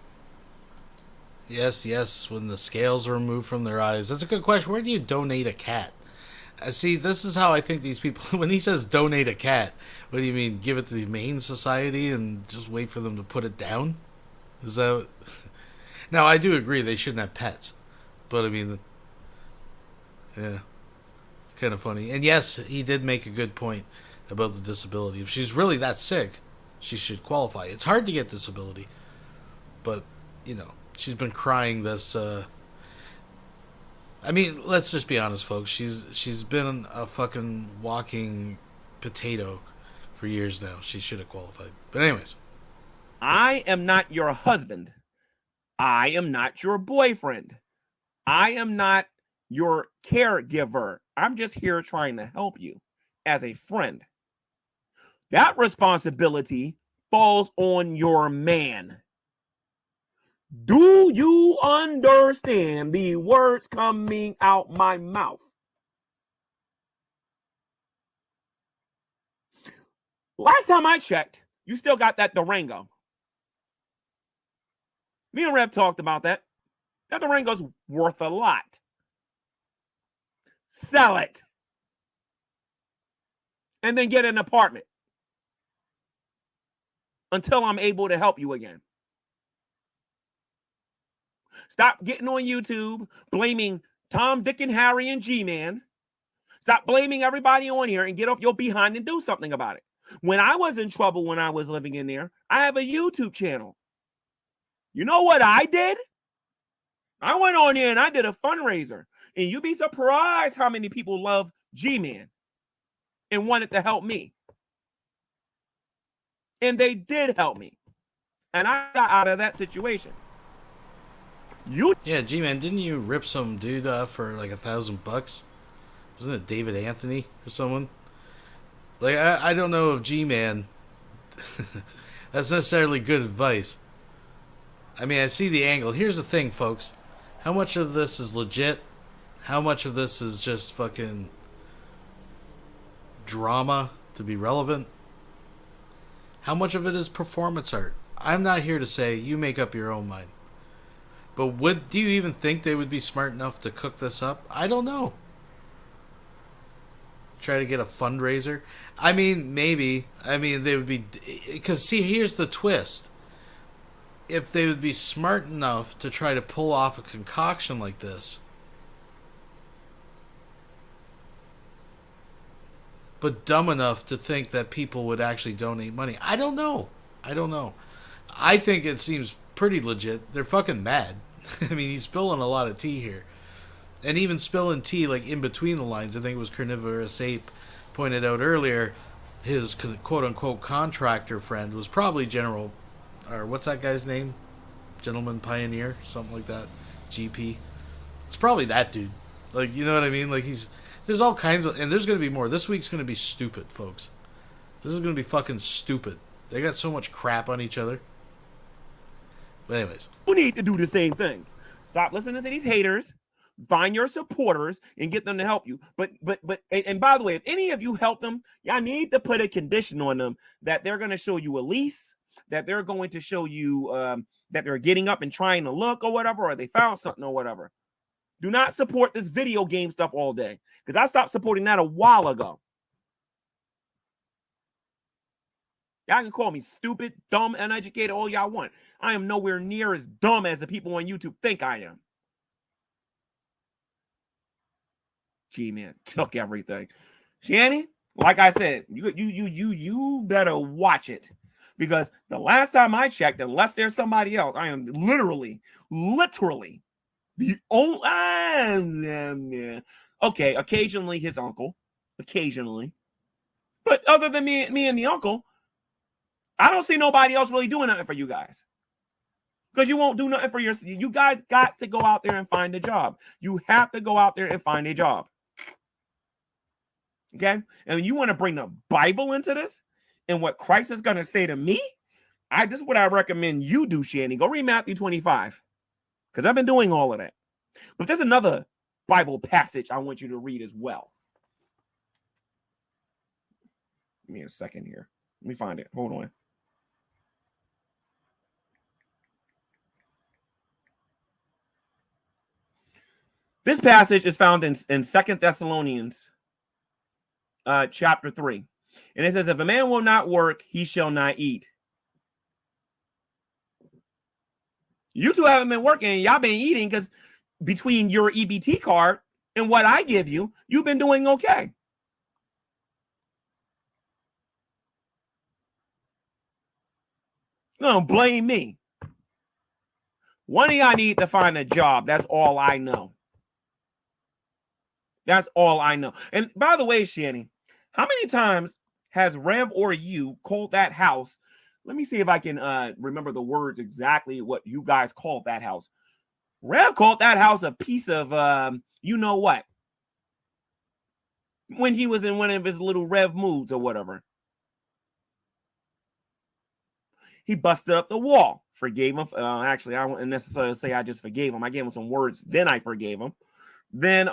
Yes, when the scales are removed from their eyes. That's a good question. Where do you donate a cat? See, this is how I think these people, when he says donate a cat, what do you mean? Give it to the Humane Society and just wait for them to put it down? Is that... Now, I do agree they shouldn't have pets. But, I mean, yeah, it's kind of funny. And yes, he did make a good point about the disability. If she's really that sick, she should qualify. It's hard to get disability. But, you know, she's been crying this... I mean, let's just be honest, folks. She's been a fucking walking potato for years now. She should have qualified. But anyways. I am not your husband. I am not your boyfriend. I am not your caregiver. I'm just here trying to help you as a friend. That responsibility falls on your man. Do you understand the words coming out my mouth? Last time I checked, you still got that Durango. Me and Rev talked about that. That Durango's worth a lot. Sell it. And then get an apartment. Until I'm able to help you again. Stop getting on YouTube, blaming Tom, Dick, and Harry and G-Man. Stop blaming everybody on here and get off your behind and do something about it. When I was in trouble when I was living in there, I have a YouTube channel. You know what I did? I went on there and I did a fundraiser. And you'd be surprised how many people love G-Man and wanted to help me. And they did help me. And I got out of that situation. Yeah, G-Man, didn't you rip some dude off for like $1,000? Wasn't it David Anthony or someone? Like, I don't know if G-Man... that's necessarily good advice. I mean, I see the angle. Here's the thing, folks. How much of this is legit? How much of this is just fucking drama to be relevant? How much of it is performance art? I'm not here to say you make up your own mind. But do you even think they would be smart enough to cook this up? I don't know. Try to get a fundraiser? I mean, maybe. I mean, they would be... Because, see, here's the twist. If they would be smart enough to try to pull off a concoction like this, but dumb enough to think that people would actually donate money, I don't know. I think it seems pretty legit. They're fucking mad. I mean, he's spilling a lot of tea here. And even spilling tea, like, in between the lines. I think it was Carnivorous Ape pointed out earlier, his quote-unquote contractor friend was probably General, or what's that guy's name? Gentleman Pioneer? Something like that. GP. It's probably that dude. Like, you know what I mean? Like, there's all kinds of, and there's going to be more. This week's going to be stupid, folks. This is going to be fucking stupid. They got so much crap on each other. But anyways. You need to do the same thing. Stop listening to these haters. Find your supporters and get them to help you. But by the way, if any of you help them, y'all need to put a condition on them that they're going to show you a lease, that they're going to show you that they're getting up and trying to look or whatever, or they found something or whatever. Do not support this video game stuff all day, because I stopped supporting that a while ago. Y'all can call me stupid, dumb, uneducated, all y'all want. I am nowhere near as dumb as the people on YouTube think I am. GMAN took everything. Shanny, like I said, you better watch it, because the last time I checked, unless there's somebody else, I am literally the only. Okay, occasionally his uncle, occasionally, but other than me and the uncle, I don't see nobody else really doing nothing for you guys. Because you won't do nothing for yourself. You guys got to go out there and find a job. You have to go out there and find a job. Okay? And you want to bring the Bible into this and what Christ is going to say to me? This is what I recommend you do, Shanny. Go read Matthew 25. Because I've been doing all of that. But there's another Bible passage I want you to read as well. Give me a second here. Let me find it. Hold on. This passage is found in 2 Thessalonians chapter 3. And it says, if a man will not work, he shall not eat. You two haven't been working, and y'all been eating, because between your EBT card and what I give you, you've been doing okay. Don't blame me. One of y'all need to find a job. That's all I know. That's all I know. And by the way, Shanny, how many times has Rev or you called that house? Let me see if I can remember the words exactly what you guys called that house. Rev called that house a piece of you know what? When he was in one of his little Rev moods or whatever. He busted up the wall. Forgave him. Actually, I wouldn't necessarily say I just forgave him. I gave him some words, then I forgave him. Then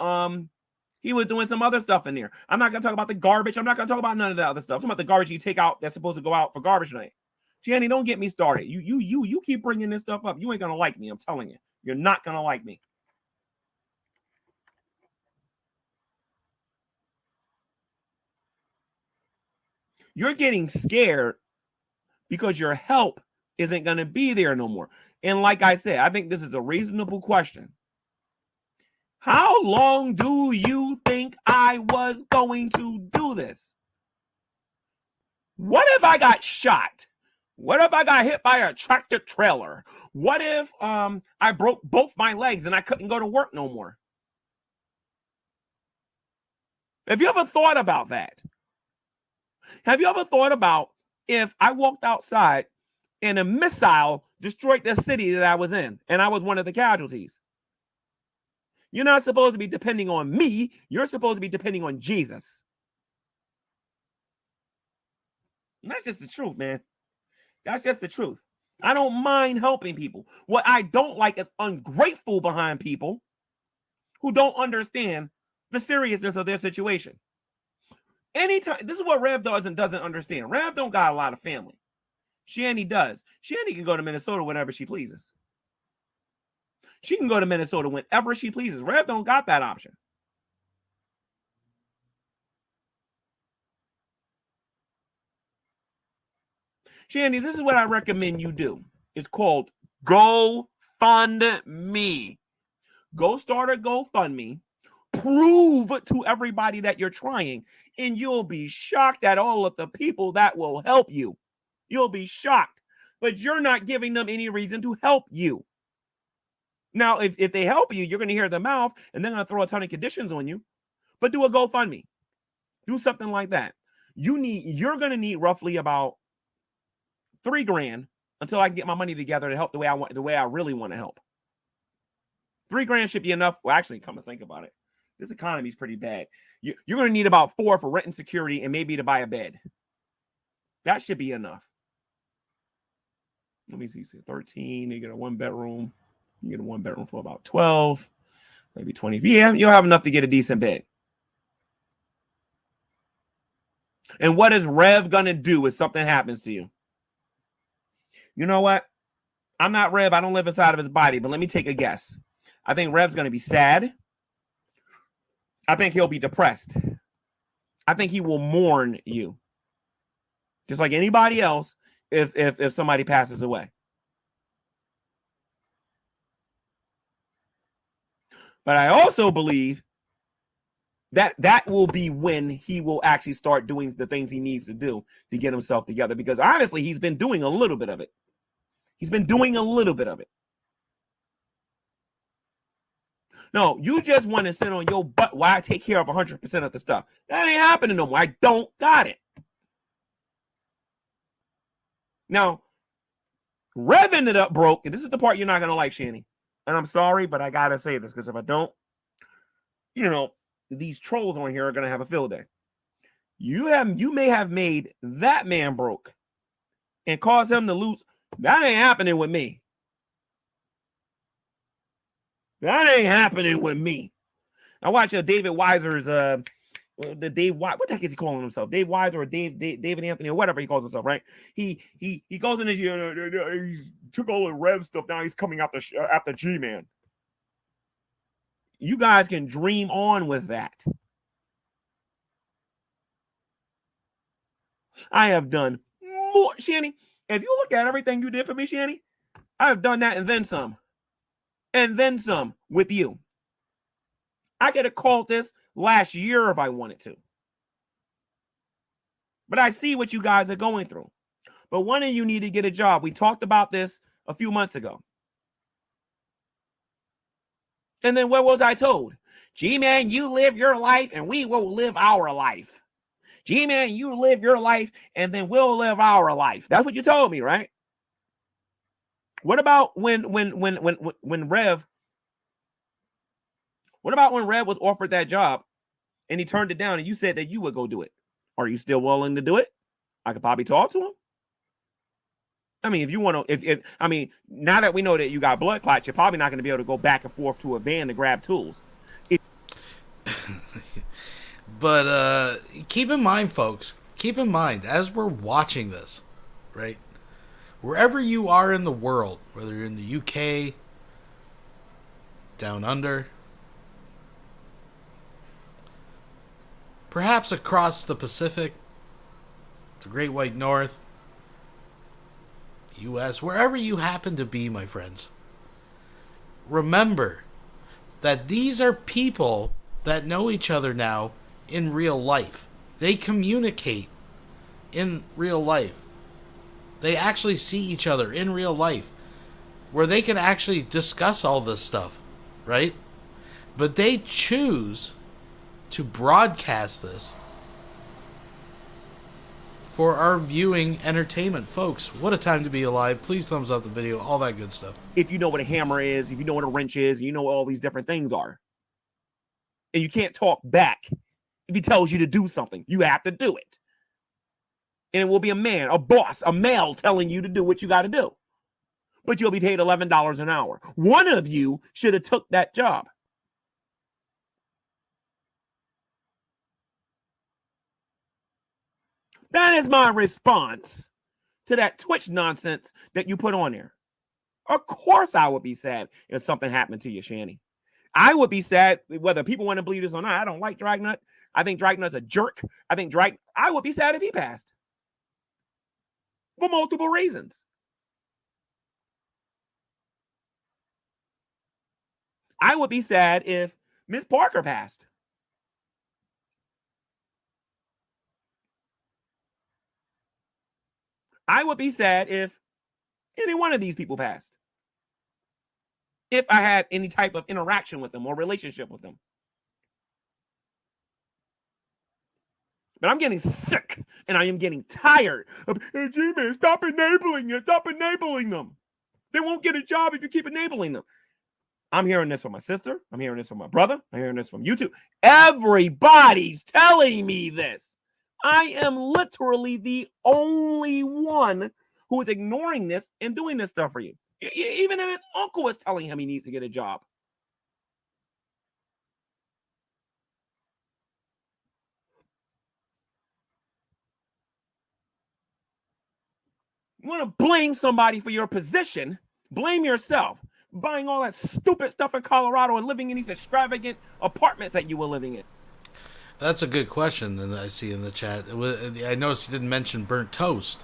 he was doing some other stuff in there. I'm not going to talk about the garbage. I'm not going to talk about none of that other stuff. I'm talking about the garbage you take out that's supposed to go out for garbage night. Shanny, don't get me started. You keep bringing this stuff up. You ain't going to like me. I'm telling you. You're not going to like me. You're getting scared because your help isn't going to be there no more. And like I said, I think this is a reasonable question. How long do you think I was going to do this? What if I got shot? What if I got hit by a tractor trailer? What if I broke both my legs and I couldn't go to work no more? Have you ever thought about that? Have you ever thought about if I walked outside and a missile destroyed the city that I was in and I was one of the casualties? You're not supposed to be depending on me. You're supposed to be depending on Jesus. And that's just the truth, man. That's just the truth. I don't mind helping people. What I don't like is ungrateful behind people who don't understand the seriousness of their situation. Anytime, this is what Rev doesn't understand. Rev don't got a lot of family. Shanny does. Shanny can go to Minnesota whenever she pleases. She can go to Minnesota whenever she pleases. Rev don't got that option. Shanny, this is what I recommend you do. It's called GoFundMe. Go start a GoFundMe. Prove to everybody that you're trying, and you'll be shocked at all of the people that will help you. You'll be shocked, but you're not giving them any reason to help you. Now, if they help you, you're going to hear their mouth, and they're going to throw a ton of conditions on you. But do a GoFundMe. Do something like that. You're going to need roughly about $3,000 until I can get my money together to help the way I really want to help. $3,000 should be enough. Well, actually, come to think about it, this economy is pretty bad. You're going to need about $4,000 for rent and security, and maybe to buy a bed. That should be enough. Let me see. 13. You get a 1-bedroom. You get a 1-bedroom for about 12, maybe 20. Yeah, you'll have enough to get a decent bed. And what is Rev gonna do if something happens to you? You know what? I'm not Rev. I don't live inside of his body, but let me take a guess. I think Rev's gonna be sad. I think he'll be depressed. I think he will mourn you, just like anybody else. If somebody passes away. But I also believe that will be when he will actually start doing the things he needs to do to get himself together. Because honestly, he's been doing a little bit of it. He's been doing a little bit of it. No, you just want to sit on your butt while I take care of 100% of the stuff. That ain't happening no more. I don't got it. Now, Rev ended up broke, and this is the part you're not going to like, Shanny. And I'm sorry, but I got to say this, because if I don't, these trolls on here are going to have a field day. You may have made that man broke and caused him to lose. That ain't happening with me. That ain't happening with me. I watch David Weiser's what the heck is he calling himself? Dave Weiser or David Anthony or whatever he calls himself, right? He goes in his he took all the Rev stuff. Now he's coming after GMAN. You guys can dream on with that. I have done more, Shanny. If you look at everything you did for me, Shanny, I have done that and then some. And then some with you. I could have called this last year if I wanted to. But I see what you guys are going through. But one of you need to get a job. We talked about this a few months ago. And then what was I told? G-Man, you live your life and we will live our life. G-Man, you live your life and then we'll live our life. That's what you told me, right? What about when Rev? What about when Rev was offered that job and he turned it down and you said that you would go do it? Are you still willing to do it? I could probably talk to him. I mean, if you want to, I mean, now that we know that you got blood clots, you're probably not going to be able to go back and forth to a van to grab tools. But keep in mind, folks, keep in mind, as we're watching this, right, wherever you are in the world, whether you're in the UK, down under, perhaps across the Pacific, the Great White North, US, wherever you happen to be, my friends, remember that these are people that know each other now in real life. They communicate in real life. They actually see each other in real life, where they can actually discuss all this stuff, right? But they choose to broadcast this for our viewing entertainment. Folks, what a time to be alive. Please thumbs up the video, all that good stuff. If you know what a hammer is, if you know what a wrench is, you know what all these different things are. And you can't talk back. If he tells you to do something, you have to do it. And it will be a man, a boss, a male telling you to do what you got to do. But you'll be paid $11 an hour. One of you should have took that job. That is my response to that Twitch nonsense that you put on there. Of course I would be sad if something happened to you, Shanny. I would be sad whether people want to believe this or not. I don't like Dragnut. I think Dragnut's a jerk. I would be sad if he passed. For multiple reasons. I would be sad if Miss Parker passed. I would be sad if any one of these people passed. if I had any type of interaction with them or relationship with them. But I'm getting sick and I am getting tired of, hey, G-Man, stop enabling it. Stop enabling them. They won't get a job if you keep enabling them. I'm hearing this from my sister. I'm hearing this from my brother. I'm hearing this from YouTube. Everybody's telling me this. I am literally the only one who is ignoring this and doing this stuff for you. Even if his uncle is telling him he needs to get a job. You want to blame somebody for your position, blame yourself. Buying all that stupid stuff in Colorado and living in these extravagant apartments that you were living in. That's a good question that I see in the chat. I noticed you didn't mention burnt toast.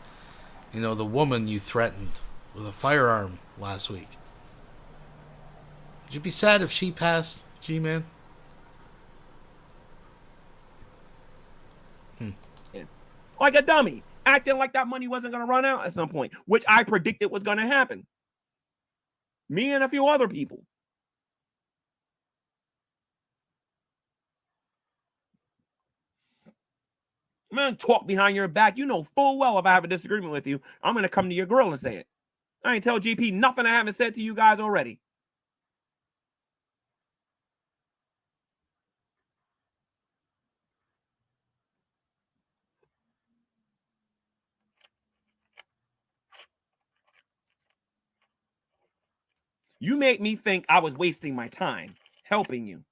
You know, the woman you threatened with a firearm last week. Would you be sad if she passed, G-Man? Like a dummy, acting like that money wasn't going to run out at some point, which I predicted was going to happen. Me and a few other people. I'm going to talk behind your back. You know full well if I have a disagreement with you, I'm going to come to your girl and say it. I ain't tell GP nothing I haven't said to you guys already. You made me think I was wasting my time helping you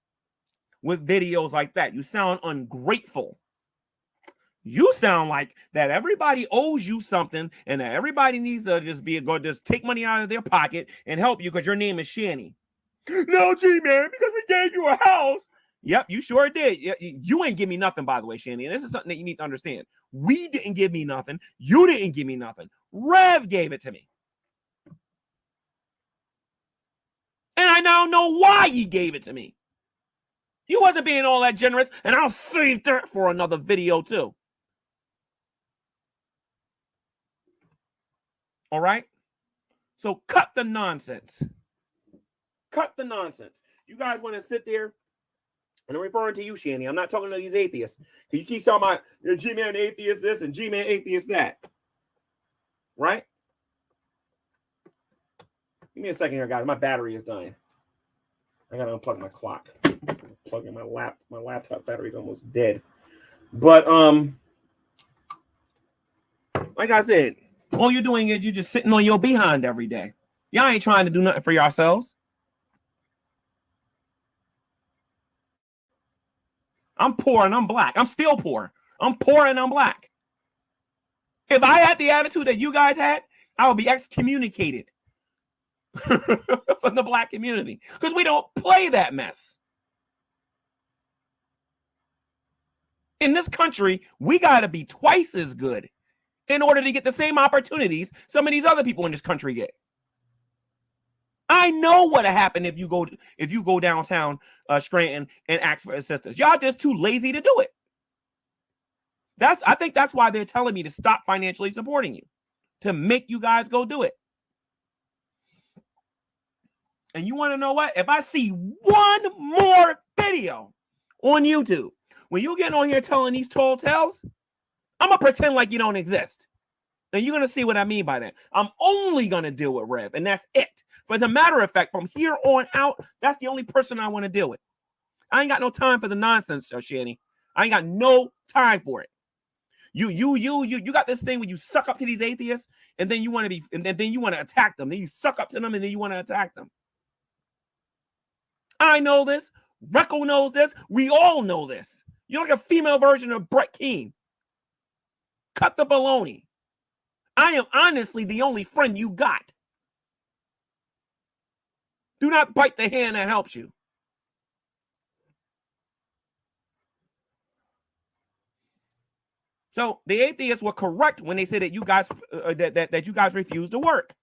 with videos like that. You sound ungrateful. You sound like that everybody owes you something and that everybody needs to just take money out of their pocket and help you because your name is Shanny. No, G-Man, because we gave you a house. Yep, you sure did. You ain't give me nothing, by the way, Shanny. And this is something that you need to understand. We didn't give me nothing. You didn't give me nothing. Rev gave it to me. And I now know why he gave it to me. He wasn't being all that generous, and I'll save that for another video too. All right? So cut the nonsense. Cut the nonsense. You guys want to sit there, and I'm referring to you, Shanny. I'm not talking to these atheists. You keep talking about G-Man atheist this and G-Man atheist that. Right? Give me a second here, guys. My battery is dying. I gotta unplug my clock. Plug in my laptop battery's almost dead. But like I said, all you're doing is you're just sitting on your behind every day. Y'all ain't trying to do nothing for yourselves. I'm poor and I'm black. I'm still poor. I'm poor and I'm black. If I had the attitude that you guys had, I would be excommunicated from the black community because we don't play that mess. In this country, we got to be twice as good in order to get the same opportunities some of these other people in this country get. I know what'll happen if you go downtown Scranton and ask for assistance. Y'all just too lazy to do it. I think that's why they're telling me to stop financially supporting you, to make you guys go do it. And you want to know what? If I see one more video on YouTube, when you get on here telling these tall tales, I'm going to pretend like you don't exist. And you're going to see what I mean by that. I'm only going to deal with Rev, and that's it. But as a matter of fact, from here on out, that's the only person I want to deal with. I ain't got no time for the nonsense, Shanny. I ain't got no time for it. You got this thing where you suck up to these atheists, and then you want to be, and then you want to attack them. Then you suck up to them, and then you want to attack them. I know this. Recco knows this. We all know this. You're like a female version of Brett Keane. Cut the baloney. I am honestly the only friend you got. Do not bite the hand that helps you. So the atheists were correct when they said that you guys that you guys refused to work.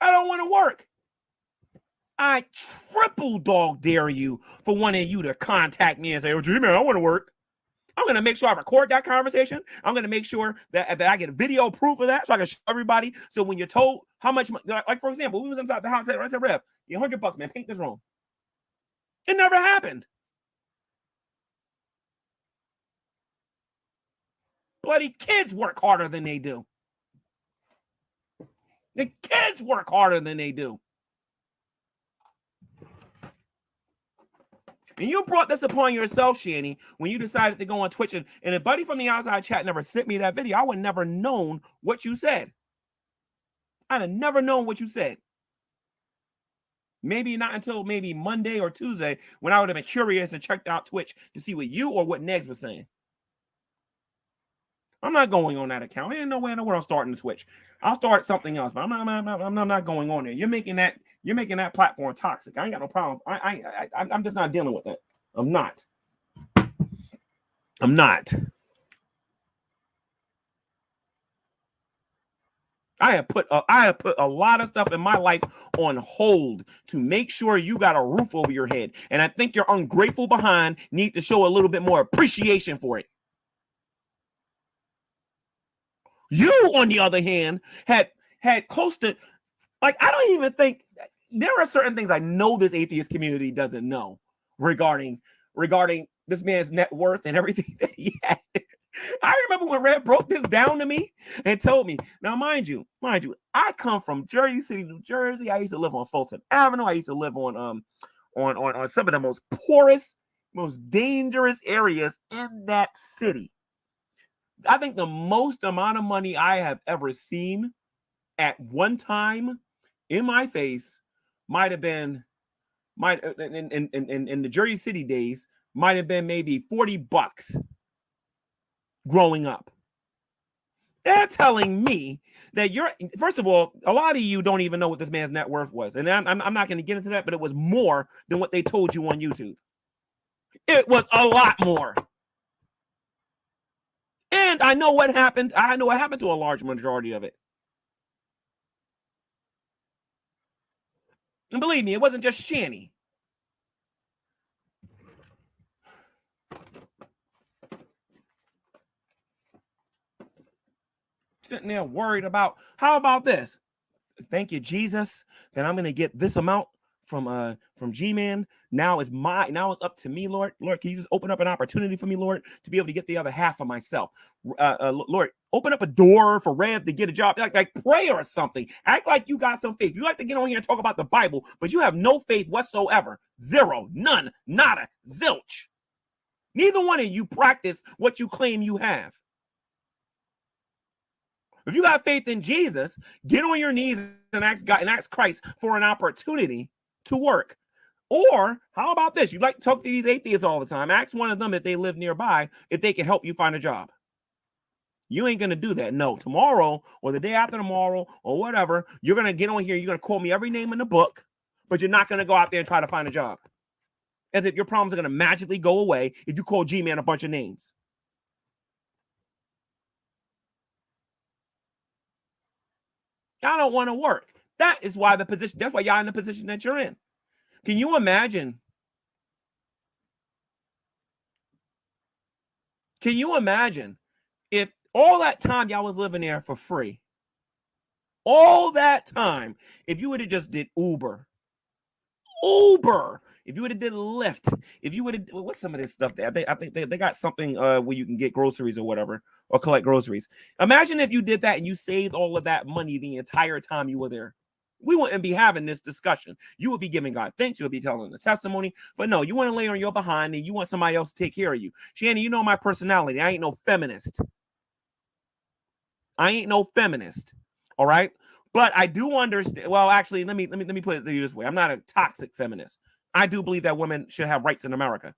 I don't want to work. I triple dog dare you for one of you to contact me and say, oh, G-Man, I want to work. I'm going to make sure I record that conversation. I'm going to make sure that I get video proof of that so I can show everybody. So when you're told how much, like for example, we was inside the house. I said, Rev, $100, man, paint this room. It never happened. Bloody kids work harder than they do. The kids work harder than they do. And you brought this upon yourself, Shanny, when you decided to go on Twitch. And a buddy from the outside chat never sent me that video. I would never known what you said. I'd have never known what you said. Maybe not until maybe Monday or Tuesday when I would have been curious and checked out Twitch to see what you or what Negs was saying. I'm not going on that account. Ain't nowhere in the world I'm starting to Twitch. I'll start something else, but I'm not going on there. You're making that platform toxic. I ain't got no problem. I'm just not dealing with it. I'm not. I have put a lot of stuff in my life on hold to make sure you got a roof over your head. And I think your ungrateful behind need to show a little bit more appreciation for it. You, on the other hand, had close to, like, I don't even think, there are certain things I know this atheist community doesn't know regarding this man's net worth and everything that he had. I remember when Red broke this down to me and told me, now mind you, I come from Jersey City, New Jersey. I used to live on Fulton Avenue. I used to live on some of the most poorest, most dangerous areas in that city. I think the most amount of money I have ever seen at one time in my face might have been in the Jersey City days, might have been maybe $40 growing up. They're telling me that first of all, a lot of you don't even know what this man's net worth was. And I'm not going to get into that, but it was more than what they told you on YouTube. It was a lot more. And I know what happened. I know what happened to a large majority of it. And believe me, it wasn't just Shanny. Sitting there worried about, how about this? Thank you, Jesus, that I'm going to get this amount from GMAN. Now it's up to me, Lord. Lord, can you just open up an opportunity for me, Lord, to be able to get the other half of myself? Lord, open up a door for Rev to get a job. Like pray or something. Act like you got some faith. You like to get on here and talk about the Bible, but you have no faith whatsoever. Zero, none, nada, zilch. Neither one of you practice what you claim you have. If you got faith in Jesus, get on your knees and ask God and ask Christ for an opportunity to work. Or how about this? You like to talk to these atheists all the time. Ask one of them if they live nearby, if they can help you find a job. You ain't going to do that. No, tomorrow or the day after tomorrow or whatever, you're going to get on here. You're going to call me every name in the book, but you're not going to go out there and try to find a job. As if your problems are going to magically go away if you call G-Man a bunch of names. Y'all don't want to work. That is why that's why y'all in the position that you're in. Can you imagine? Can you imagine if all that time y'all was living there for free? All that time, if you would have just did Uber, if you would have did Lyft, if you would have, what's some of this stuff there? I think they got something where you can get groceries or whatever, or collect groceries. Imagine if you did that and you saved all of that money the entire time you were there. We wouldn't be having this discussion. You would be giving God thanks. You would be telling the testimony. But no, you want to lay on your behind and you want somebody else to take care of you. Shannon, you know my personality. I ain't no feminist. All right. But I do understand. Well, actually, let me put it this way. I'm not a toxic feminist. I do believe that women should have rights in America.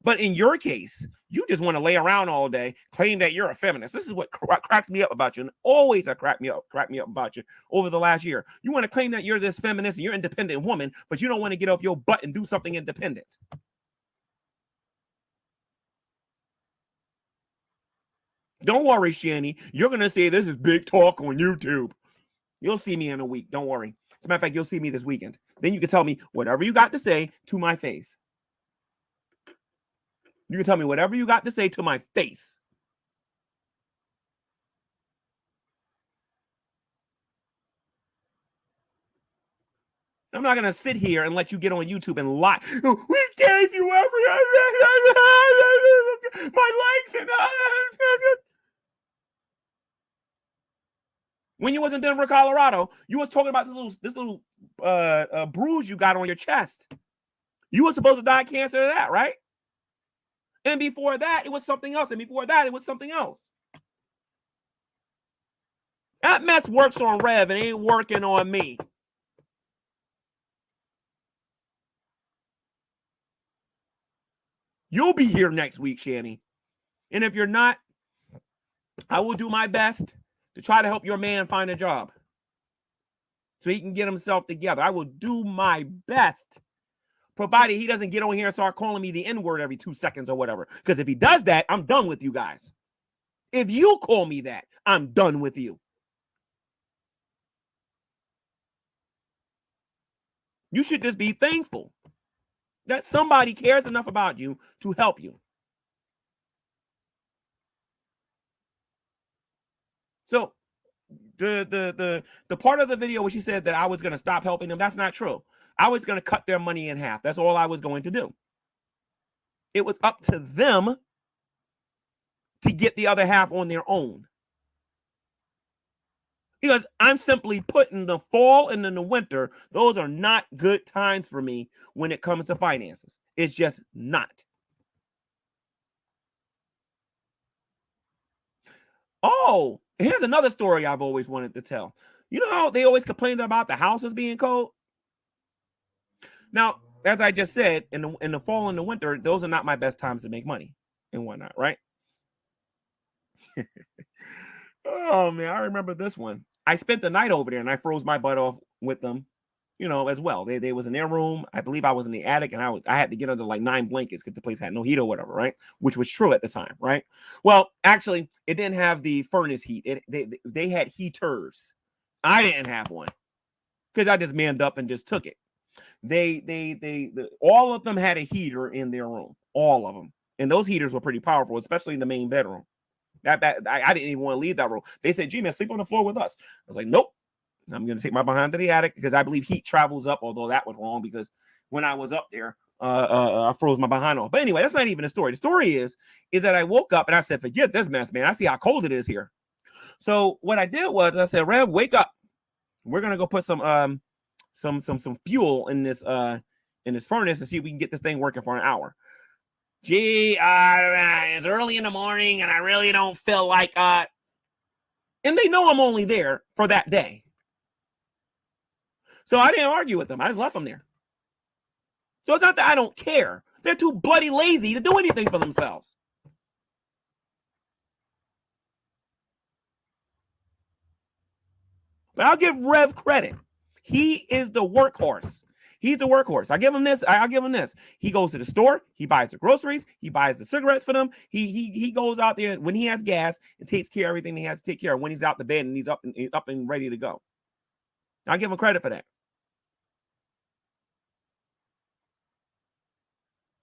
But in your case, you just want to lay around all day, claim that you're a feminist. This is what cracks me up about you, and always have cracked me up about you over the last year. You want to claim that you're this feminist and you're an independent woman, but you don't want to get off your butt and do something independent. Don't worry, Shanny. You're going to say this is big talk on YouTube. You'll see me in a week. Don't worry. As a matter of fact, you'll see me this weekend. Then you can tell me whatever you got to say to my face. You can tell me whatever you got to say to my face. I'm not going to sit here and let you get on YouTube and lie. We gave you my legs and when you was in Denver, Colorado, you was talking about this little bruise you got on your chest. You were supposed to die of cancer of that, right? And before that, it was something else. And before that, it was something else. That mess works on Rev and ain't working on me. You'll be here next week, Shanny. And if you're not, I will do my best to try to help your man find a job so he can get himself together. I will do my best, provided he doesn't get on here and start calling me the N-word every 2 seconds or whatever. Because if he does that, I'm done with you guys. If you call me that, I'm done with you. You should just be thankful that somebody cares enough about you to help you. So the part of the video where she said that I was going to stop helping them, that's not true. I was going to cut their money in half. That's all I was going to do. It was up to them to get the other half on their own. Because I'm simply putting the fall and then the winter, those are not good times for me when it comes to finances. It's just not. Oh, here's another story I've always wanted to tell. You know how they always complain about the houses being cold? Now, as I just said, in the fall and the winter, those are not my best times to make money and whatnot, right? Oh, man, I remember this one. I spent the night over there, and I froze my butt off with them, you know, as well. They was in their room. I believe I was in the attic, and I had to get under like 9 blankets because the place had no heat or whatever, right? Which was true at the time, right? Well, actually, it didn't have the furnace heat. They had heaters. I didn't have one because I just manned up and just took it. All of them had a heater in their room, all of them, and those heaters were pretty powerful, especially in the main bedroom. I didn't even want to leave that room. They said, "G-Man, sleep on the floor with us." I was like, "Nope, I'm going to take my behind to the attic," because I believe heat travels up, although that was wrong because when I was up there, I froze my behind off. But anyway, that's not even the story. The story is that I woke up and I said, "Forget this mess, man. I see how cold it is here." So what I did was I said, "Rev, wake up. We're going to go put some fuel in this furnace and see if we can get this thing working for an hour." Gee, it's early in the morning and I really don't feel like and they know I'm only there for that day. So I didn't argue with them. I just left them there. So it's not that I don't care. They're too bloody lazy to do anything for themselves. But I'll give Rev credit. He is the workhorse. He's the workhorse. I give him this. I'll give him this. He goes to the store. He buys the groceries. He buys the cigarettes for them. He goes out there when he has gas and takes care of everything he has to take care of when he's out the bed and he's up and ready to go. I'll give him credit for that.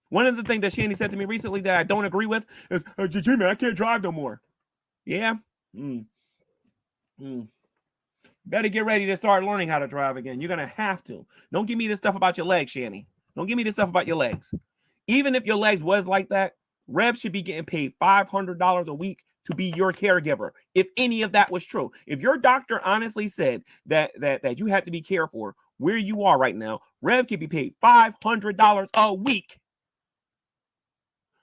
One of the things that Shanny said to me recently that I don't agree with is, "Jimmy, I can't drive no more." Yeah. Better get ready to start learning how to drive again. You're going to have to. Don't give me this stuff about your legs, Shanny. Don't give me this stuff about your legs. Even if your legs was like that, Rev should be getting paid $500 a week to be your caregiver. If any of that was true. If your doctor honestly said that you had to be cared for where you are right now, Rev can be paid $500 a week.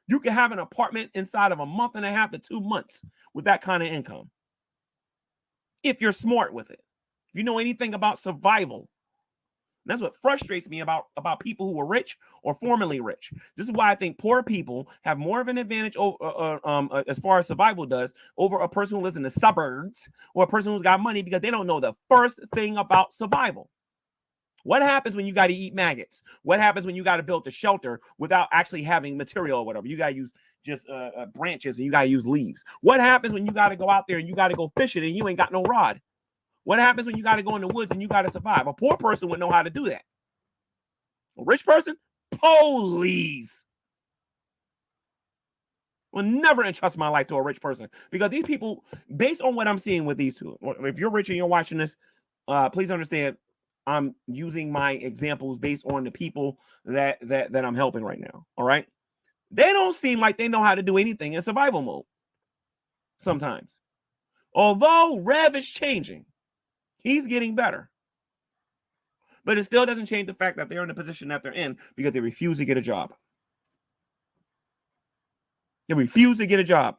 You can have an apartment inside of a month and a half to 2 months with that kind of income. If you're smart with it. If you know anything about survival. That's what frustrates me about people who are rich or formerly rich. This is why I think poor people have more of an advantage as far as survival does over a person who lives in the suburbs or a person who's got money, because they don't know the first thing about survival. What happens when you got to eat maggots? What happens when you got to build a shelter without actually having material or whatever? You got to use just branches and you got to use leaves. What happens when you got to go out there and you got to go fishing and you ain't got no rod? What happens when you got to go in the woods and you got to survive? A poor person would know how to do that. A rich person? Police. Will never entrust my life to a rich person, because these people, based on what I'm seeing with these two, if you're rich and you're watching this, please understand I'm using my examples based on the people that I'm helping right now. All right. They don't seem like they know how to do anything in survival mode sometimes. Although Rev is changing, he's getting better. But it still doesn't change the fact that they're in the position that they're in because they refuse to get a job. They refuse to get a job.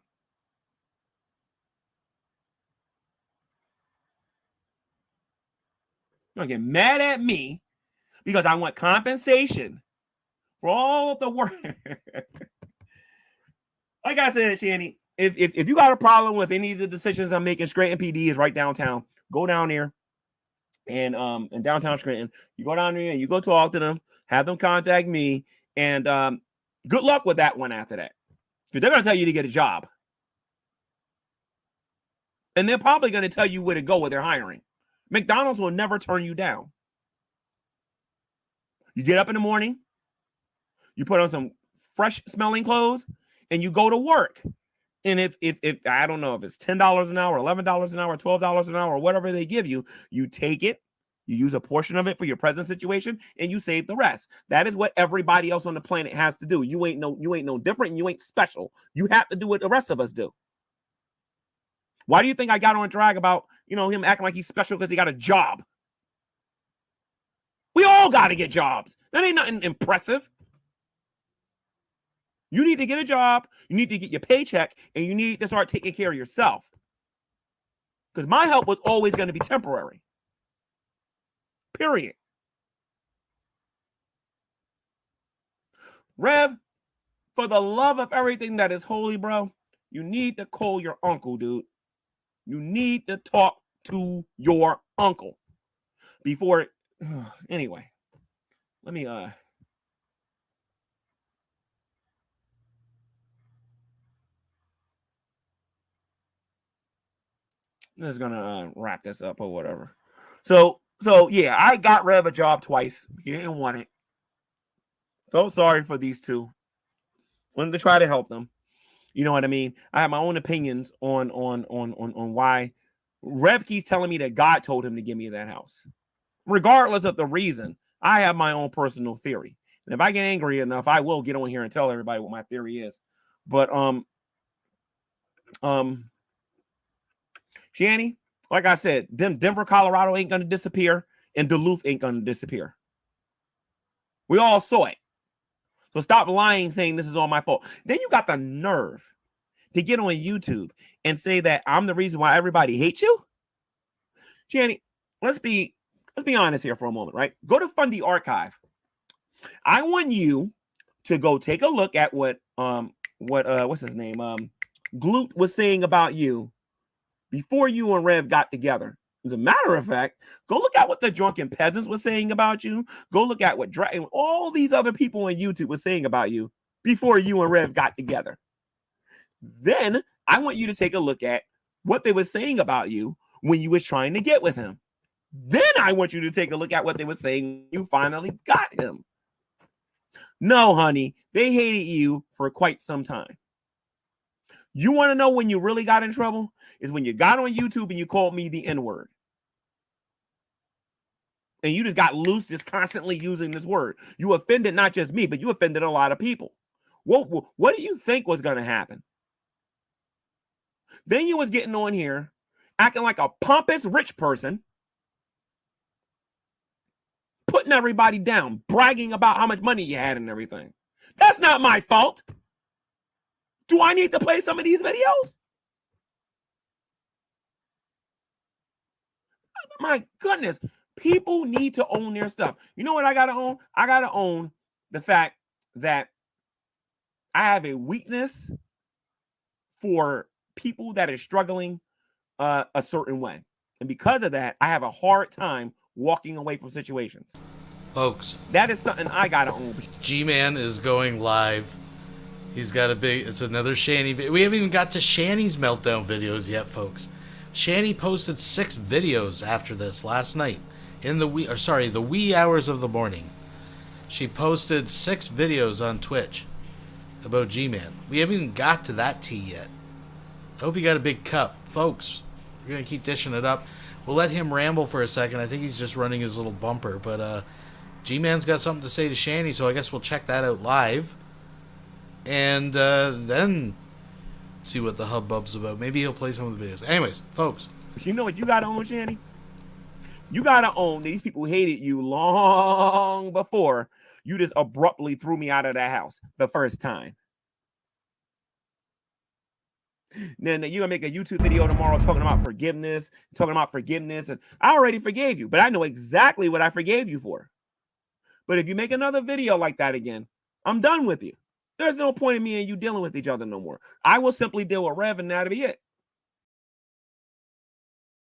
You're gonna get mad at me because I want compensation for all of the work. Like I said, Shanny, if you got a problem with any of the decisions I'm making, Scranton PD is right downtown. Go down there and in downtown Scranton. You go down there and you go talk to them, have them contact me, and good luck with that one after that. Because they're gonna tell you to get a job. And they're probably gonna tell you where to go with their hiring. McDonald's will never turn you down. You get up in the morning, you put on some fresh smelling clothes, and you go to work. And if I don't know if it's $10 an hour, $11 an hour, $12 an hour, or whatever they give you, you take it, you use a portion of it for your present situation, and you save the rest. That is what everybody else on the planet has to do. You ain't no different, and you ain't special. You have to do what the rest of us do. Why do you think I got on drag about, him acting like he's special because he got a job? We all got to get jobs. That ain't nothing impressive. You need to get a job, you need to get your paycheck, and you need to start taking care of yourself. Because my help was always going to be temporary. Period. Rev, for the love of everything that is holy, bro, you need to call your uncle, dude. You need to talk to your uncle before. Anyway, let me I'm just gonna wrap this up or whatever. So yeah, I got Rev a job twice. He didn't want it. So sorry for these two. Wanted to try to help them. You know what I mean? I have my own opinions on why Rev keeps telling me that God told him to give me that house. Regardless of the reason, I have my own personal theory. And if I get angry enough, I will get on here and tell everybody what my theory is. But Shanny, like I said, Denver, Colorado ain't gonna disappear, and Duluth ain't gonna disappear. We all saw it. So stop lying, saying this is all my fault. Then you got the nerve to get on YouTube and say that I'm the reason why everybody hates you. Shanny, let's be honest here for a moment, right? Go to Fundy Archive. I want you to go take a look at what what's his name? Glute was saying about you before you and Rev got together. As a matter of fact, go look at what the Drunken Peasants was saying about you. Go look at what all these other people on YouTube were saying about you before you and Rev got together. Then I want you to take a look at what they were saying about you when you was trying to get with him. Then I want you to take a look at what they were saying when you finally got him. No, honey, they hated you for quite some time. You want to know when you really got in trouble? Is when you got on YouTube and you called me the N-word. And you just got loose just constantly using this word. You offended not just me, but you offended a lot of people. What do you think was going to happen? Then you was getting on here, acting like a pompous rich person, putting everybody down, bragging about how much money you had and everything. That's not my fault. Do I need to play some of these videos? My goodness. People need to own their stuff. You know what I got to own? I got to own the fact that I have a weakness for people that are struggling a certain way. And because of that, I have a hard time walking away from situations. Folks, that is something I got to own. GMAN is going live. He's got it's another Shanny. We haven't even got to Shanny's meltdown videos yet, folks. Shanny posted 6 videos after this last night in the wee hours of the morning. She posted 6 videos on Twitch. about G-Man. We haven't even got to that tea yet. I hope you got a big cup. Folks, we're going to keep dishing it up. We'll let him ramble for a second. I think he's just running his little bumper. But G-Man's got something to say to Shanny, so I guess we'll check that out live. And then see what the hubbub's about. Maybe he'll play some of the videos. Anyways, folks. You know what you got to own, Shanny? You got to own these people hated you long before you just abruptly threw me out of that house the first time. Then you're going to make a YouTube video tomorrow talking about forgiveness, and I already forgave you, but I know exactly what I forgave you for. But if you make another video like that again, I'm done with you. There's no point in me and you dealing with each other no more. I will simply deal with Rev and that'll be it.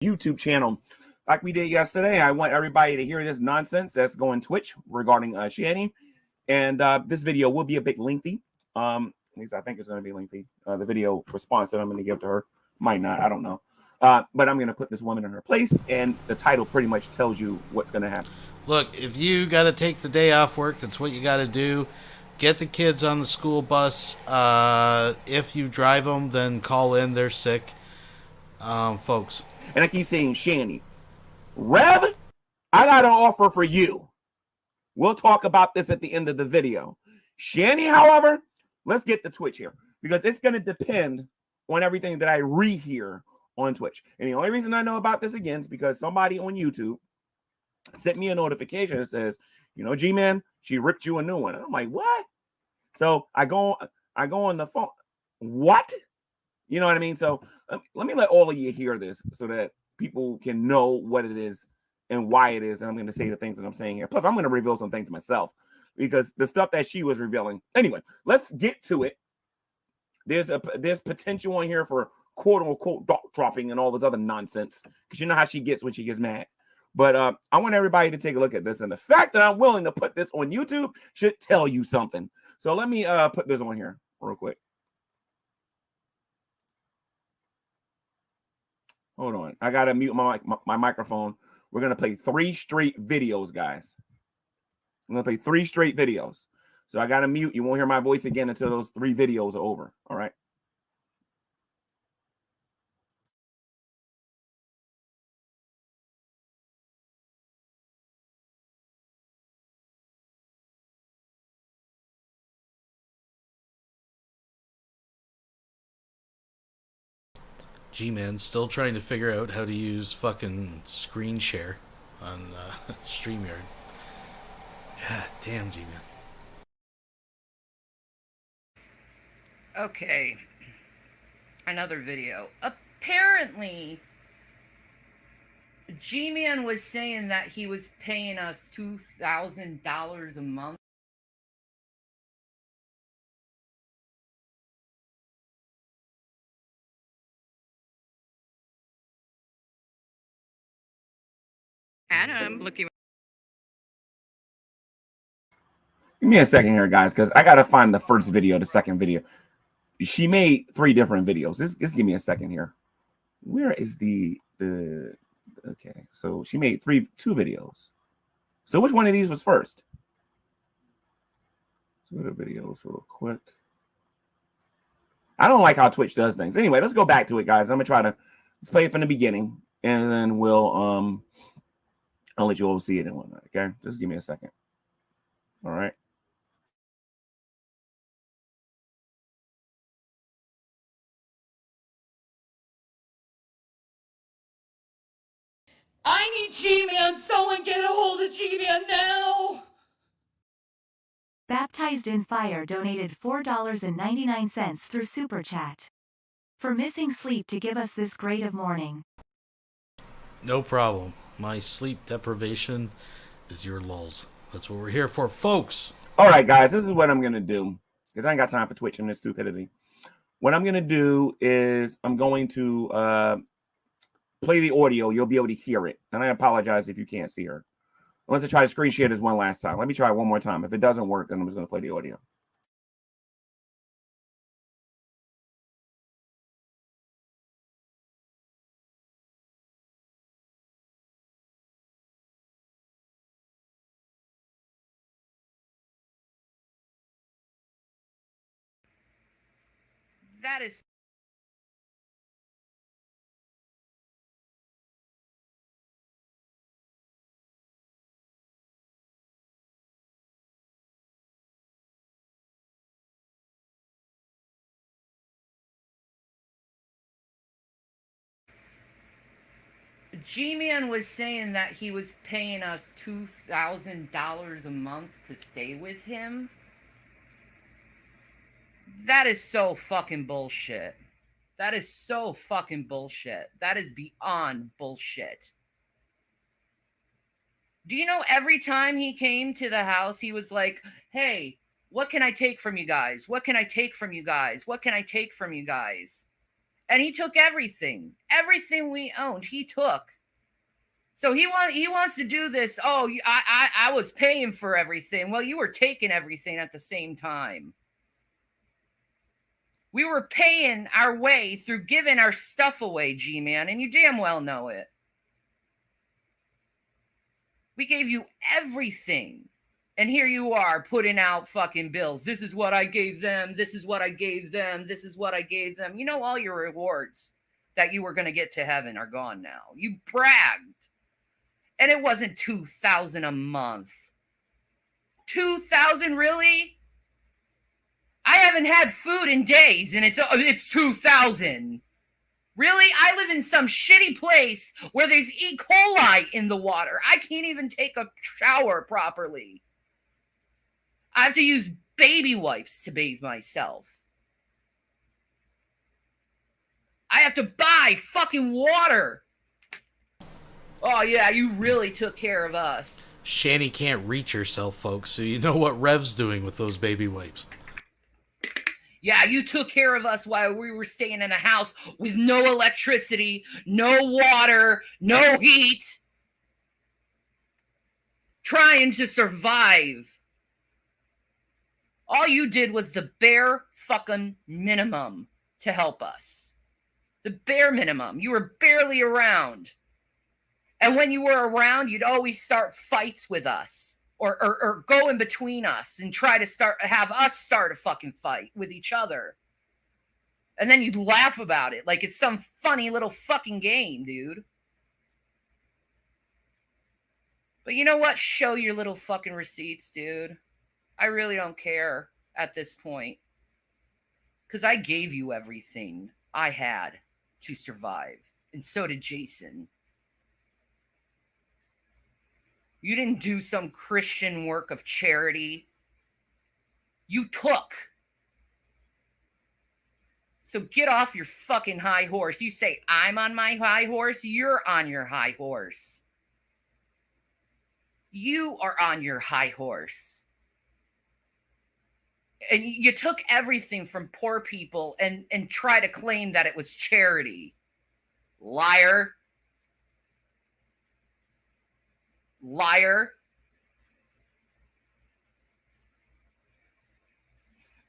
YouTube channel, like we did yesterday, I want everybody to hear this nonsense that's going Twitch regarding Shanny. And this video will be a bit lengthy. At least I think it's going to be lengthy. The video response that I'm going to give to her might not. I don't know. But I'm going to put this woman in her place. And the title pretty much tells you what's going to happen. Look, if you got to take the day off work, that's what you got to do. Get the kids on the school bus. If you drive them, then call in. They're sick. Folks. And I keep saying, Shanny, Rev, I got an offer for you. We'll talk about this at the end of the video. Shanny, however, let's get to Twitch here, because it's going to depend on everything that I rehear on Twitch. And the only reason I know about this again is because somebody on YouTube sent me a notification that says, you know, G-Man, she ripped you a new one. And I'm like, what? So I go on the phone. What? You know what I mean? So let me let all of you hear this so that people can know what it is and why it is. And I'm going to say the things that I'm saying here. Plus, I'm going to reveal some things myself because the stuff that she was revealing. Anyway, let's get to it. There's potential on here for quote unquote dog dropping and all this other nonsense because you know how she gets when she gets mad. But I want everybody to take a look at this. And the fact that I'm willing to put this on YouTube should tell you something. So let me put this on here real quick. Hold on. I got to mute my microphone. We're going to play 3 straight videos, guys. I'm going to play 3 straight videos. So I got to mute. You won't hear my voice again until those 3 videos are over. All right. G-Man still trying to figure out how to use fucking screen share on StreamYard. God damn, G-Man. Okay. Another video. Apparently, G-Man was saying that he was paying us $2,000 a month. Adam, looking. Give me a second here, guys, because I got to find the first video, the second video. She made 3 different videos. Just give me a second here. Where is the okay? So she made 2 videos. So which one of these was first? So the videos real quick. I don't like how Twitch does things. Anyway, let's go back to it, guys. I'm gonna let's play it from the beginning, and then we'll I'll let you all see it and whatnot. Okay, just give me a second. All right. I need G-Man. Someone get a hold of G-Man now. Baptized in Fire donated $4.99 through Super Chat. For missing sleep to give us this grade of morning. No problem. My sleep deprivation is your lulls. That's what we're here for, folks. All right, guys, this is what I'm going to do because I ain't got time for Twitch and this stupidity. What I'm going to do is I'm going to play the audio. You'll be able to hear it. And I apologize if you can't see her. Unless I try to screen share this one last time. Let me try it one more time. If it doesn't work, then I'm just going to play the audio. That is G-Man was saying that he was paying us $2,000 a month to stay with him. That is so fucking bullshit. That is so fucking bullshit. That is beyond bullshit. Do you know every time he came to the house, he was like, hey, what can I take from you guys? What can I take from you guys? What can I take from you guys? And he took everything. Everything we owned, he took. So he wants to do this. Oh, I was paying for everything. Well, you were taking everything at the same time. We were paying our way through giving our stuff away, G-Man, and you damn well know it. We gave you everything. And here you are putting out fucking bills. This is what I gave them. This is what I gave them. This is what I gave them. You know, all your rewards that you were going to get to heaven are gone now. You bragged. And it wasn't $2,000 a month. $2,000, really? I haven't had food in days, and it's $2,000. Really? I live in some shitty place where there's E. coli in the water. I can't even take a shower properly. I have to use baby wipes to bathe myself. I have to buy fucking water. Oh, yeah, you really took care of us. Shanny can't reach herself, folks, so you know what Rev's doing with those baby wipes. Yeah, you took care of us while we were staying in the house with no electricity, no water, no heat. Trying to survive. All you did was the bare fucking minimum to help us. The bare minimum. You were barely around. And when you were around, you'd always start fights with us or go in between us and try to have us start a fucking fight with each other. And then you'd laugh about it like it's some funny little fucking game, dude. But you know what? Show your little fucking receipts, dude. I really don't care at this point. Because I gave you everything I had to survive. And so did Jason. You didn't do some Christian work of charity. You took. So get off your fucking high horse. You say, I'm on my high horse. You're on your high horse. You are on your high horse. And you took everything from poor people and try to claim that it was charity. Liar. Liar.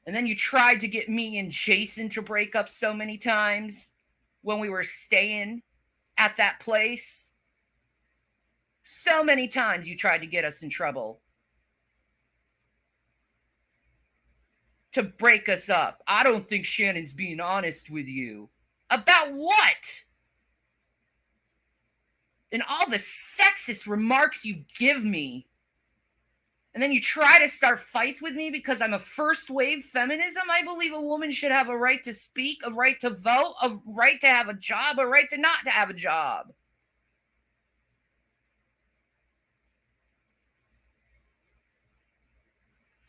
And then you tried to get me and Jason to break up so many times when we were staying at that place. So many times you tried to get us in trouble. To break us up. I don't think Shannon's being honest with you. About what? And all the sexist remarks you give me. And then you try to start fights with me because I'm a first wave feminism. I believe a woman should have a right to speak, a right to vote, a right to have a job, a right to not to have a job.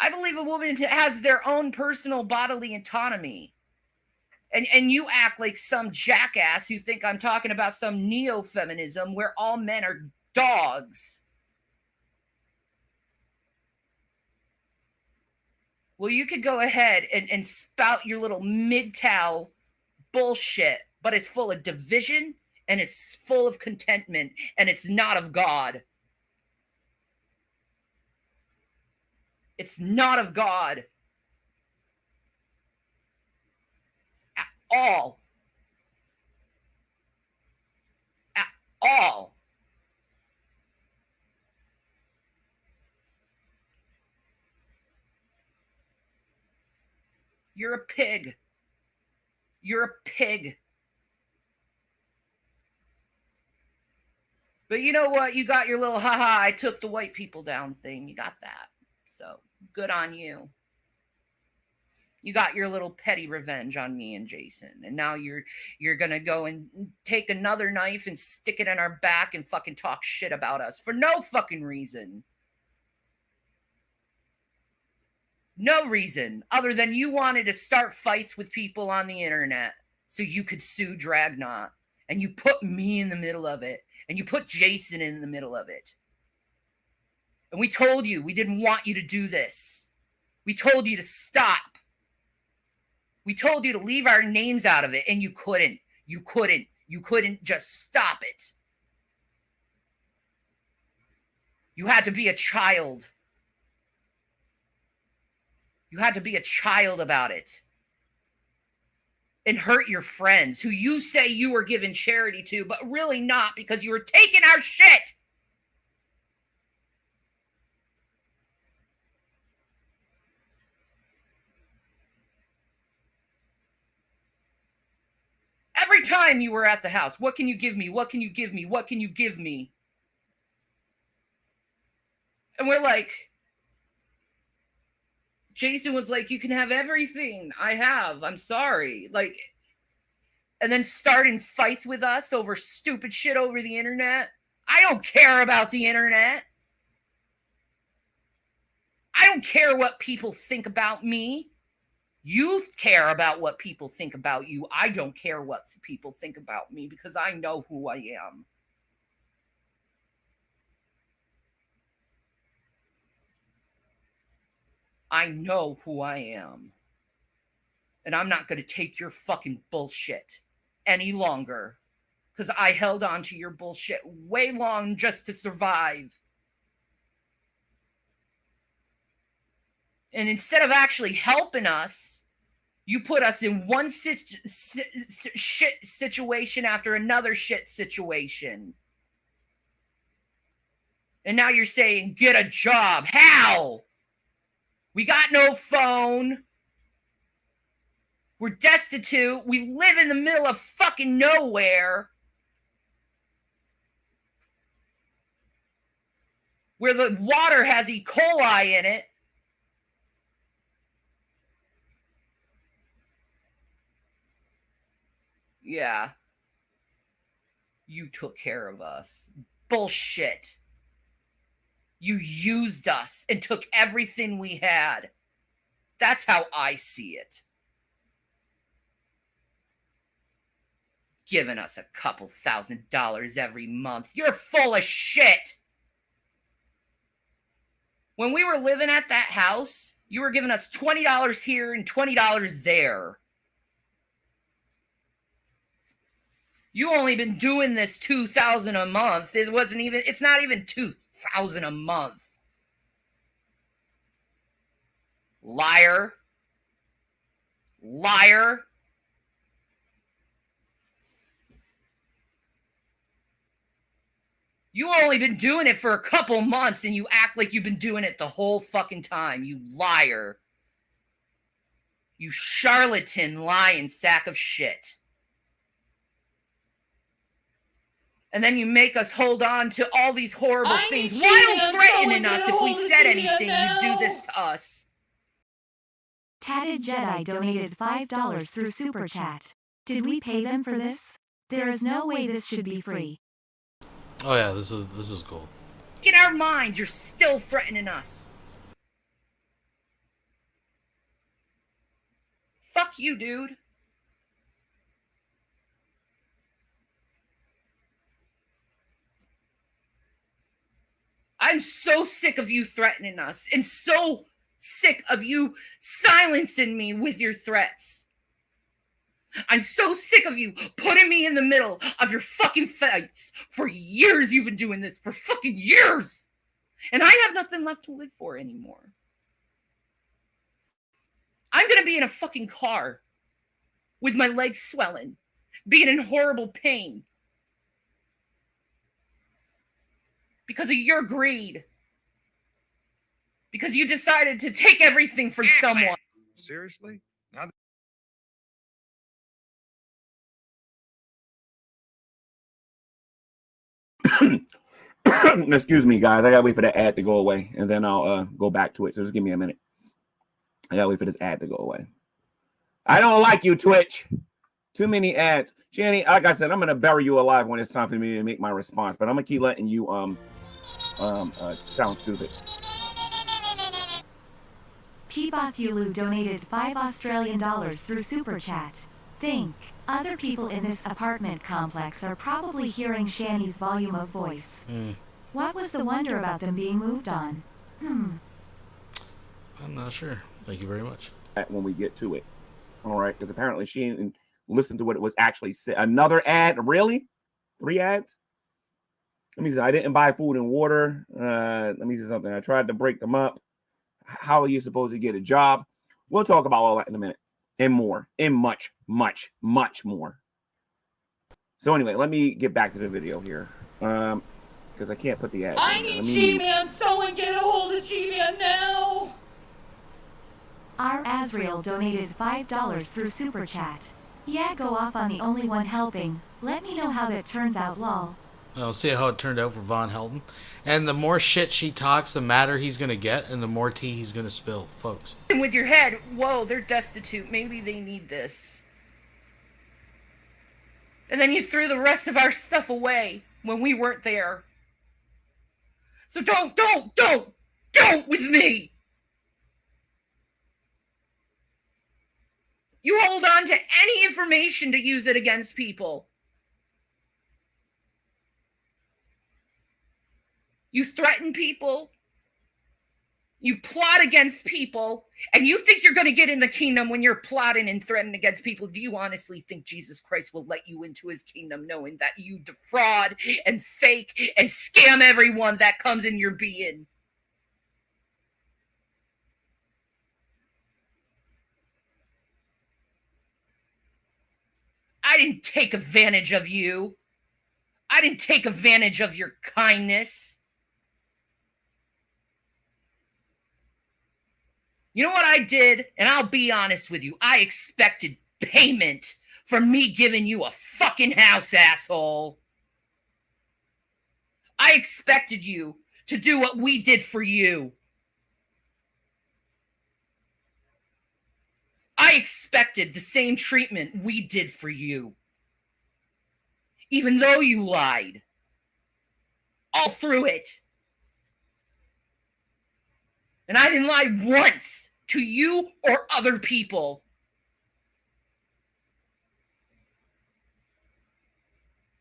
I believe a woman has their own personal bodily autonomy. And you act like some jackass who think I'm talking about some neo-feminism where all men are dogs. Well, you could go ahead and spout your little MGTOW bullshit, but it's full of division and it's full of contentment and it's not of God. It's not of God. At all. At all. You're a pig. You're a pig. But you know what? You got your little haha, I took the white people down thing. You got that. So good on you. You got your little petty revenge on me and Jason. And now you're going to go and take another knife and stick it in our back and fucking talk shit about us for no fucking reason. No reason other than you wanted to start fights with people on the internet so you could sue Dragnot. And you put me in the middle of it. And you put Jason in the middle of it. And we told you we didn't want you to do this. We told you to stop. We told you to leave our names out of it, and you couldn't. You couldn't. You couldn't just stop it. You had to be a child. You had to be a child about it. And hurt your friends who you say you were giving charity to, but really not because you were taking our shit. Every time you were at the house, what can you give me? What can you give me? What can you give me? And we're like, Jason was like, you can have everything I have. I'm sorry. Like, and then starting fights with us over stupid shit over the internet. I don't care about the internet. I don't care what people think about me. You care about what people think about you. I don't care what people think about me because I know who I am. I know who I am. And I'm not going to take your fucking bullshit any longer because I held on to your bullshit way long just to survive. And instead of actually helping us, you put us in one shit situation after another shit situation. And now you're saying, get a job. How? We got no phone. We're destitute. We live in the middle of fucking nowhere. Where the water has E. coli in it. Yeah. You took care of us. Bullshit. You used us and took everything we had. That's how I see it. Giving us a couple $1,000s every month. You're full of shit. When we were living at that house, you were giving us $20 here and $20 there. You only been doing this $2,000 a month. It's not even $2,000 a month. Liar. Liar. You only been doing it for a couple months and you act like you've been doing it the whole fucking time. You liar. You charlatan, lying sack of shit. And then you make us hold on to all these horrible things while threatening us if we said anything, you do this to us. Tatted Jedi donated $5 through Super Chat. Did we pay them for this? There is no way this should be free. Oh yeah, this is cool. In our minds, you're still threatening us. Fuck you, dude. I'm so sick of you threatening us and so sick of you silencing me with your threats. I'm so sick of you putting me in the middle of your fucking fights. For years you've been doing this. For fucking years. And I have nothing left to live for anymore. I'm going to be in a fucking car with my legs swelling, being in horrible pain. Because of your greed. Because you decided to take everything from someone. Seriously? Excuse me, guys. I gotta wait for the ad to go away, and then I'll go back to it. So just give me a minute. I gotta wait for this ad to go away. I don't like you, Twitch. Too many ads. Shanny, like I said, I'm gonna bury you alive when it's time for me to make my response, but I'm gonna keep letting you sound stupid. Peebothulu donated $5 through Super Chat. Think. Other people in this apartment complex are probably hearing Shanny's volume of voice. What was the wonder about them being moved on? I'm not sure. Thank you very much. When we get to it. All right, because apparently she didn't listen to what it was actually said. Another ad? Really? 3 ads? Let me see. I didn't buy food and water. Let me see something. I tried to break them up. How are you supposed to get a job? We'll talk about all that in a minute. And more. And much, much, much more. So anyway, let me get back to the video here. Because I can't put the ads I in there. need GMAN. Someone get a hold of GMAN now. R. Azrael donated $5 through Super Chat. Yeah, go off on the only one helping. Let me know how that turns out, lol. I'll see how it turned out for Von Helden. And the more shit she talks, the madder he's going to get, and the more tea he's going to spill, folks. With your head, whoa, they're destitute. Maybe they need this. And then you threw the rest of our stuff away when we weren't there. So don't with me. You hold on to any information to use it against people. You threaten people. You plot against people. And you think you're going to get in the kingdom when you're plotting and threatening against people. Do you honestly think Jesus Christ will let you into his kingdom knowing that you defraud and fake and scam everyone that comes in your being? I didn't take advantage of you. I didn't take advantage of your kindness. You know what I did? And I'll be honest with you. I expected payment for me giving you a fucking house, asshole. I expected you to do what we did for you. I expected the same treatment we did for you. Even though you lied. All through it. And I didn't lie once to you or other people.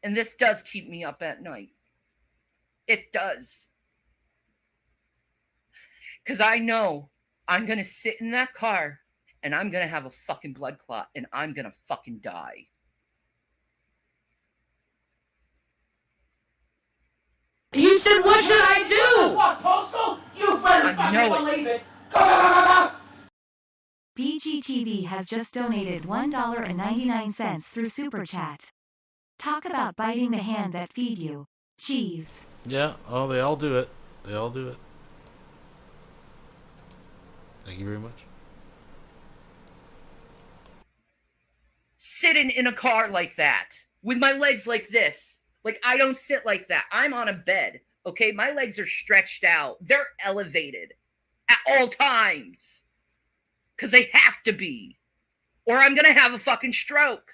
And this does keep me up at night. It does. Because I know I'm going to sit in that car and I'm going to have a fucking blood clot and I'm going to fucking die. You said, what should I do? What, Postal? You better fucking believe it. BGTV has just donated $1.99 through Super Chat. Talk about biting the hand that feed you. Jeez. Yeah, oh, they all do it. They all do it. Thank you very much. Sitting in a car like that, with my legs like this. Like, I don't sit like that. I'm on a bed, okay? My legs are stretched out. They're elevated at all times. Because they have to be. Or I'm going to have a fucking stroke.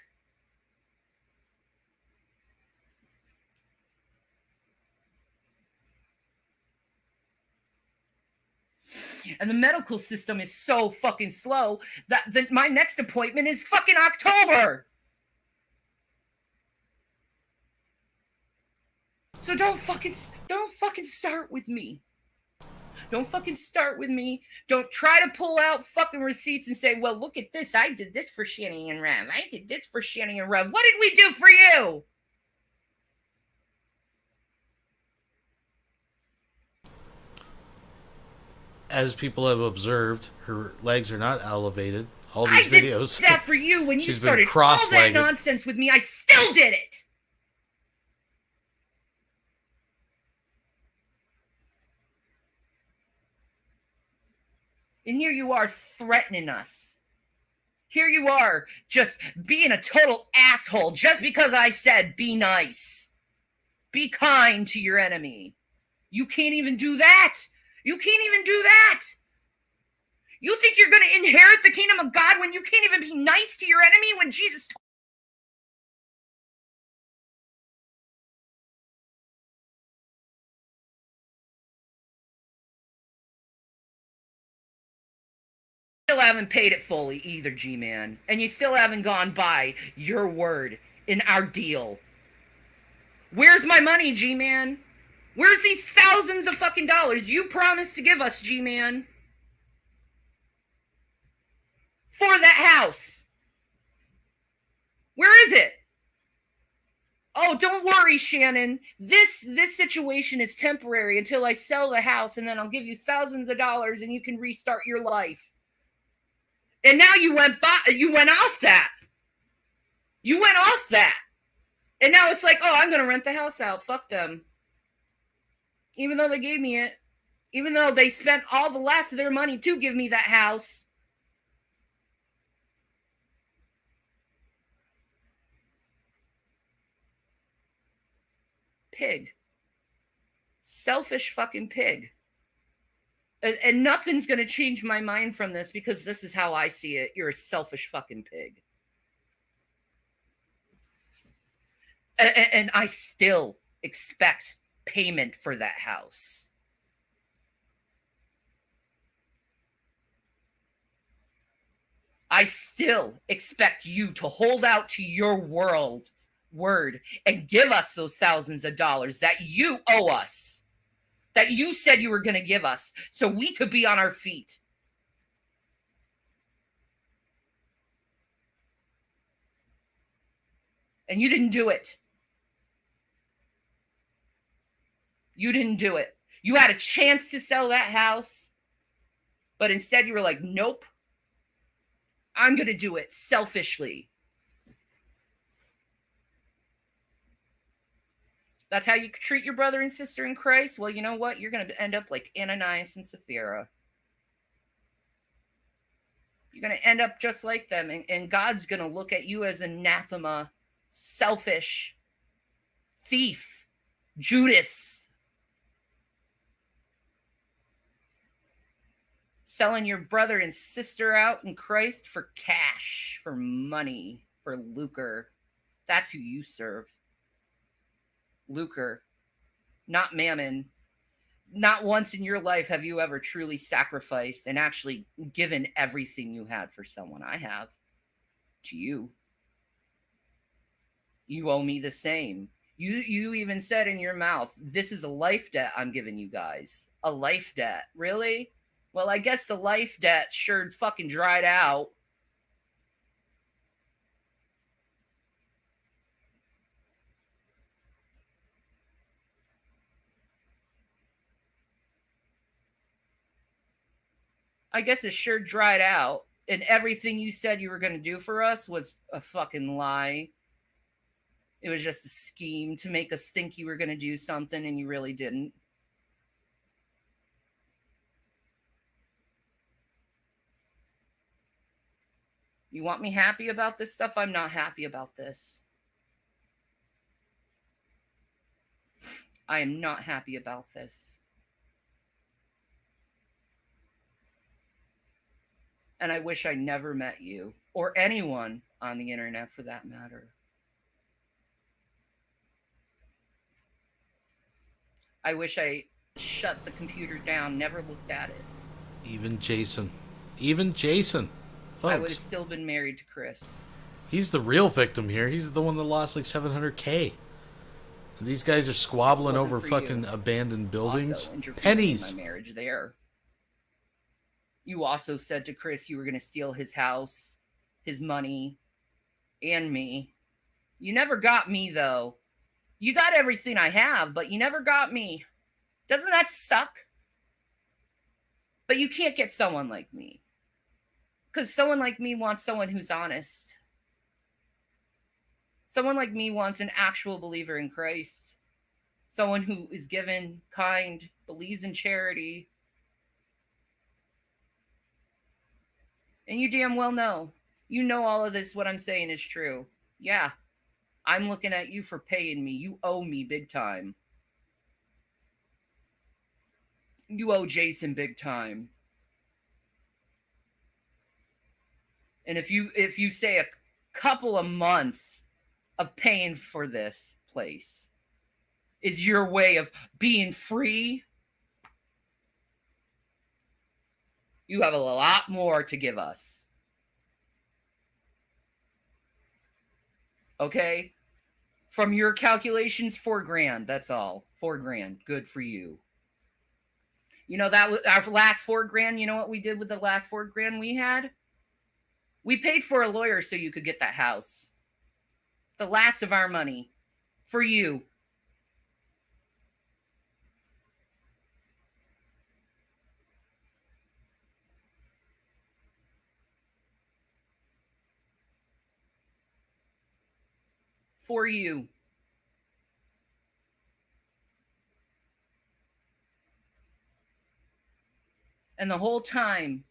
And the medical system is so fucking slow that my next appointment is fucking October. So don't fucking start with me. Don't fucking start with me. Don't try to pull out fucking receipts and say, well, look at this. I did this for Shanny and Rev. I did this for Shanny and Rev. What did we do for you? As people have observed, her legs are not elevated. All these I videos. did that for you when you She's started been all that cross-legged. nonsense with me. I still did it. And here you are threatening us. Here you are just being a total asshole just because I said be nice. Be kind to your enemy. You can't even do that. You can't even do that. You think you're going to inherit the kingdom of God when you can't even be nice to your enemy when Jesus still haven't paid it fully either, G-Man. And you still haven't gone by your word in our deal. Where's my money, G-Man? Where's these thousands of fucking dollars you promised to give us, G-Man? For that house. Where is it? Oh, don't worry, Shannon. This situation is temporary until I sell the house, and then I'll give you thousands of dollars and you can restart your life. And now you went off that. You went off that. And now it's like, oh, I'm going to rent the house out. Fuck them. Even though they gave me it. Even though they spent all the last of their money to give me that house. Pig. Selfish fucking pig. And nothing's going to change my mind from this because this is how I see it. You're a selfish fucking pig. And I still expect payment for that house. I still expect you to hold out to your word and give us those thousands of dollars that you owe us. That you said you were going to give us so we could be on our feet. And you didn't do it. You didn't do it. You had a chance to sell that house, but instead you were like, nope, I'm going to do it selfishly. That's how you treat your brother and sister in Christ? Well, you know what? You're going to end up like Ananias and Sapphira. You're going to end up just like them. And God's going to look at you as anathema, selfish, thief, Judas. Selling your brother and sister out in Christ for cash, for money, for lucre. That's who you serve. Lucre, not mammon. Not once in your life have you ever truly sacrificed and actually given everything you had for someone. I have. To you. You owe me the same. You even said in your mouth, this is a life debt I'm giving you guys. A life debt. Really? Well, I guess the life debt sure fucking dried out. I guess it sure dried out. And everything you said you were going to do for us was a fucking lie. It was just a scheme to make us think you were going to do something and you really didn't. You want me happy about this stuff? I'm not happy about this. I am not happy about this. And I wish I never met you or anyone on the internet for that matter. I wish I shut the computer down, never looked at it. Even Jason. Folks. I would have still been married to Chris. He's the real victim here. He's the one that lost like $700K. And these guys are squabbling over fucking abandoned buildings. Pennies. My marriage there. You also said to Chris you were going to steal his house, his money, and me. You never got me, though. You got everything I have, but you never got me. Doesn't that suck? But you can't get someone like me. Because someone like me wants someone who's honest. Someone like me wants an actual believer in Christ. Someone who is given, kind, believes in charity. And you damn well know. You know all of this, what I'm saying is true. Yeah. I'm looking at you for paying me. You owe me big time. You owe Jason big time. And if you say a couple of months of paying for this place is your way of being free, you have a lot more to give us. Okay? From your calculations, $4,000. That's all. $4,000. Good for you. You know, that was our last $4,000. You know what we did with the last $4,000 we had? We paid for a lawyer so you could get that house. The last of our money. For you. For you. And the whole time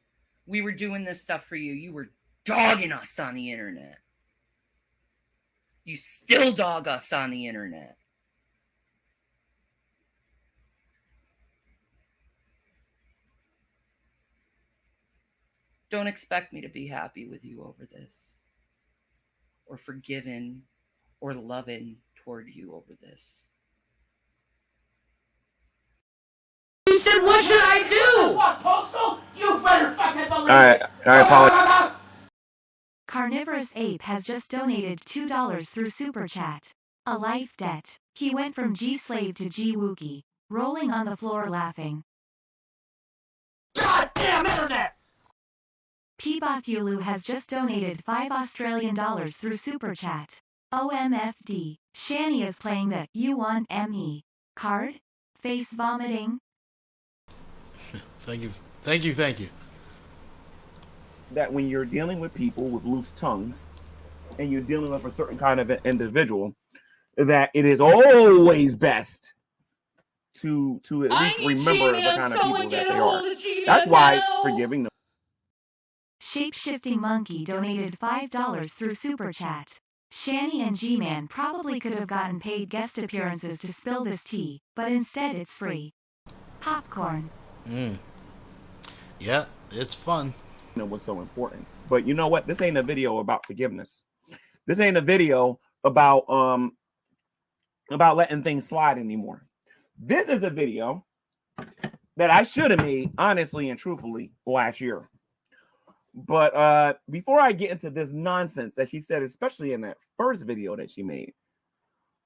we were doing this stuff for you, you were dogging us on the internet. You still dog us on the internet. Don't expect me to be happy with you over this, or forgiven, or loving toward you over this. He said, what should I do? What, Postal? You better fucking believe Alright, I apologize. Carnivorous Ape has just donated $2 through Super Chat. A life debt. He went from G-Slave to G-Wookie, rolling on the floor laughing. Goddamn internet! Peebothulu has just donated $5 through Super Chat. OMFD. Shanny is playing the You Want ME card? Face vomiting? Thank you. That when you're dealing with people with loose tongues and you're dealing with a certain kind of an individual, that it is always best to at least remember the kind of people that they are. That's why forgiving them. Shape-shifting Monkey donated $5 through Super Chat. Shanny and GMAN probably could have gotten paid guest appearances to spill this tea, but instead it's free. Popcorn. Yeah, it's fun. Was so important. But you know what? This ain't a video about forgiveness. This ain't a video about letting things slide anymore. This is a video that I should have made honestly and truthfully last year. But before I get into this nonsense that she said, especially in that first video that she made,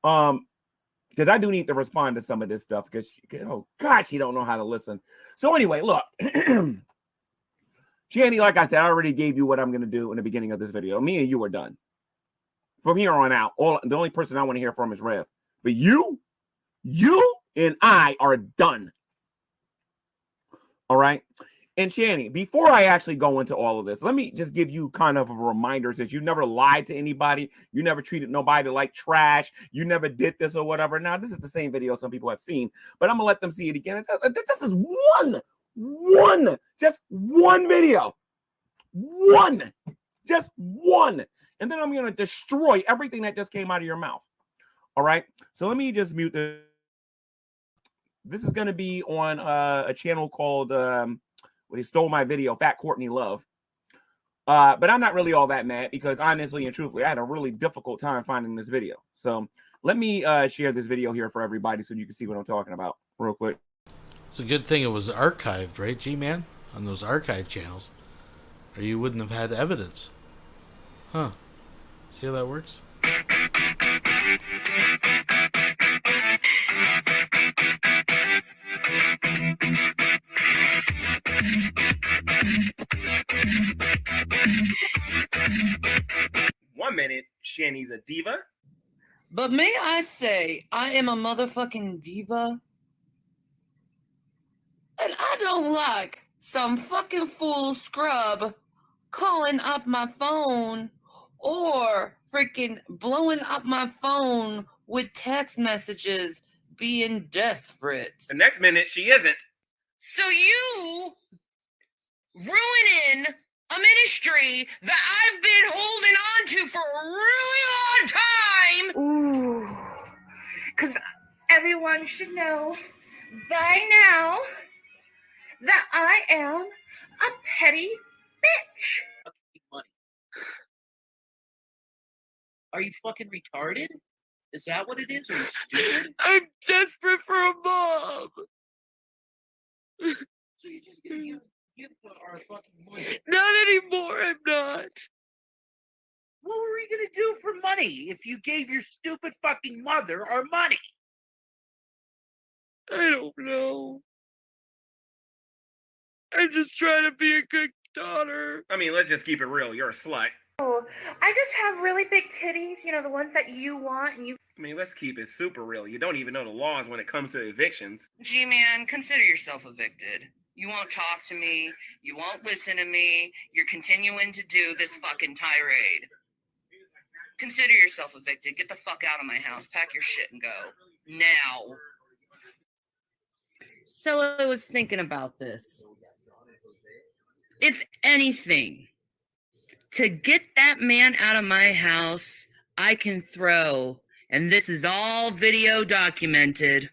because I do need to respond to some of this stuff because oh God, she don't know how to listen. So anyway, look, Shanny, like I said, I already gave you what I'm going to do in the beginning of this video. Me and you are done. From here on out, the only person I want to hear from is Rev. But you and I are done. All right? And Shanny, before I actually go into all of this, let me just give you kind of a reminder, since you never lied to anybody, you never treated nobody like trash, you never did this or whatever. Now, this is the same video some people have seen, but I'm going to let them see it again. This is just one video. Just one. And then I'm going to destroy everything that just came out of your mouth. All right? So let me just mute this. This is going to be on a channel called... when he stole my video, Fat Courtney Love. But I'm not really all that mad because honestly and truthfully, I had a really difficult time finding this video. So let me share this video here for everybody so you can see what I'm talking about real quick. It's a good thing it was archived, right, G-Man? On those archive channels. Or you wouldn't have had evidence. Huh. See how that works? One minute, Shanny's a diva. But may I say, I am a motherfucking diva? And I don't like some fucking fool scrub calling up my phone or freaking blowing up my phone with text messages being desperate. The next minute, she isn't. So you ruining a minute ministry that I've been holding on to for a really long time. Ooh. Because everyone should know by now that I am a petty bitch. Money. Are you fucking retarded? Is that what it is? Are you stupid? I'm desperate for a mom. So you're just gonna give our fucking money? Not anymore, I'm not. What were we gonna do for money if you gave your stupid fucking mother our money? I don't know. I'm just trying to be a good daughter. I mean, let's just keep it real. You're a slut. Oh, I just have really big titties, you know, the ones that you want and you. I mean, let's keep it super real. You don't even know the laws when it comes to evictions. G-Man, consider yourself evicted. You won't talk to me. You won't listen to me. You're continuing to do this fucking tirade. Consider yourself evicted. Get the fuck out of my house. Pack your shit and go. Now. So I was thinking about this. If anything, to get that man out of my house, I can throw, and this is all video documented,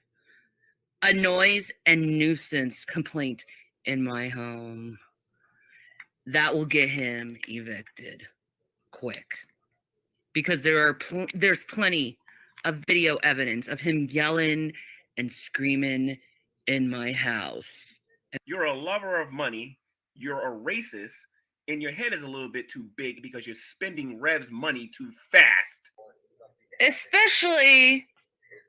a noise and nuisance complaint in my home. That will get him evicted quick. Because there's plenty of video evidence of him yelling and screaming in my house. You're a lover of money. You're a racist. And your head is a little bit too big because you're spending Rev's money too fast. Especially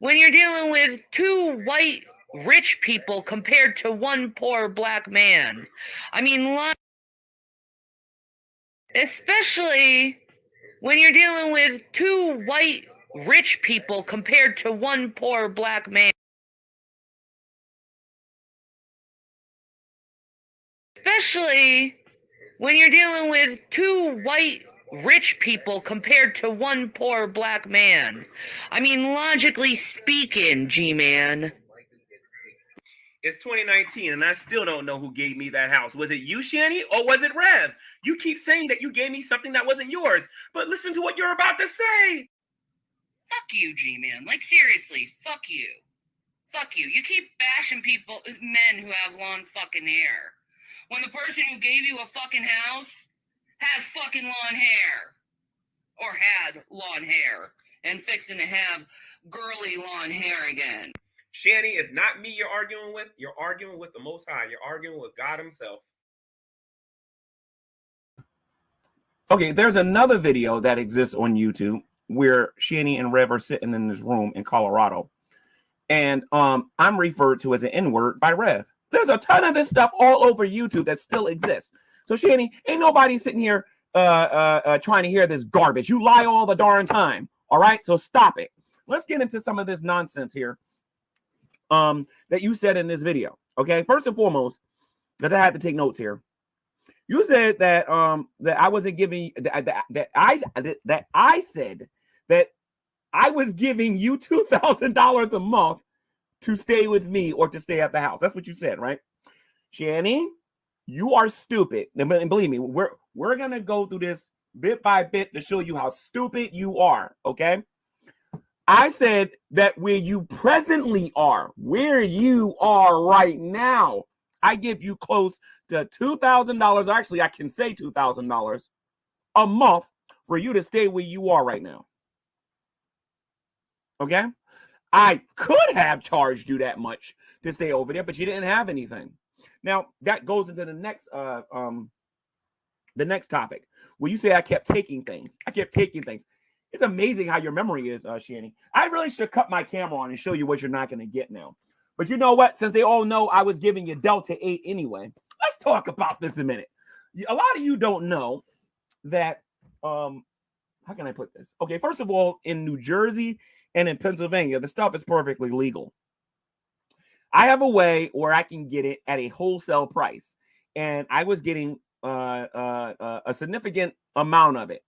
when you're dealing with two white rich people compared to one poor black man. I mean, especially when you're dealing with two white rich people compared to one poor black man. Especially when you're dealing with two white rich people compared to one poor black man. I mean, logically speaking, G-Man. It's 2019 and I still don't know who gave me that house. Was it you, Shanny, or was it Rev? You keep saying that you gave me something that wasn't yours, but listen to what you're about to say. Fuck you, G-Man. Like, seriously, fuck you. Fuck you. You keep bashing people, men who have long fucking hair. When the person who gave you a fucking house has fucking long hair. Or had long hair. And fixing to have girly long hair again. Shanny, is not me you're arguing with. You're arguing with the Most High. You're arguing with God himself. Okay, there's another video that exists on YouTube where Shanny and Rev are sitting in this room in Colorado. And I'm referred to as an N-word by Rev. There's a ton of this stuff all over YouTube that still exists. So Shanny, ain't nobody sitting here trying to hear this garbage. You lie all the darn time. All right, so stop it. Let's get into some of this nonsense here that you said in this video. Okay, first and foremost, because I had to take notes here. You said that that I wasn't giving that I said that I was giving you $2,000 a month to stay with me or to stay at the house. That's what you said, right? Shanny, you are stupid. And believe me, we're gonna go through this bit by bit to show you how stupid you are. Okay. I said that where you presently are, where you are right now, I give you close to $2,000. Actually, I can say $2,000 a month for you to stay where you are right now. Okay? I could have charged you that much to stay over there, but you didn't have anything. Now, that goes into the next topic where you say I kept taking things. I kept taking things. It's amazing how your memory is, Shanny. I really should cut my camera on and show you what you're not going to get now. But you know what? Since they all know I was giving you Delta 8 anyway, let's talk about this a minute. A lot of you don't know that, how can I put this? Okay, first of all, in New Jersey and in Pennsylvania, the stuff is perfectly legal. I have a way where I can get it at a wholesale price. And I was getting a significant amount of it.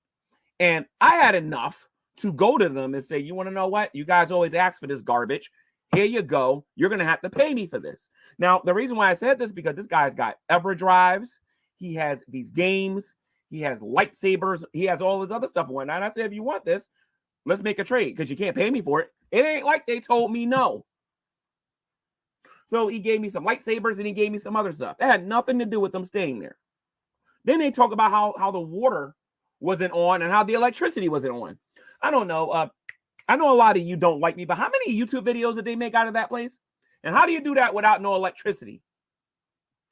And I had enough to go to them and say, you want to know what? You guys always ask for this garbage. Here you go. You're going to have to pay me for this. Now, the reason why I said this, because this guy's got EverDrives. He has these games. He has lightsabers. He has all this other stuff and whatnot. And I said, if you want this, let's make a trade because you can't pay me for it. It ain't like they told me no. So he gave me some lightsabers and he gave me some other stuff. That had nothing to do with them staying there. Then they talk about how the water wasn't on and how the electricity wasn't on. I don't know. I know a lot of you don't like me, but how many YouTube videos did they make out of that place? And how do you do that without no electricity?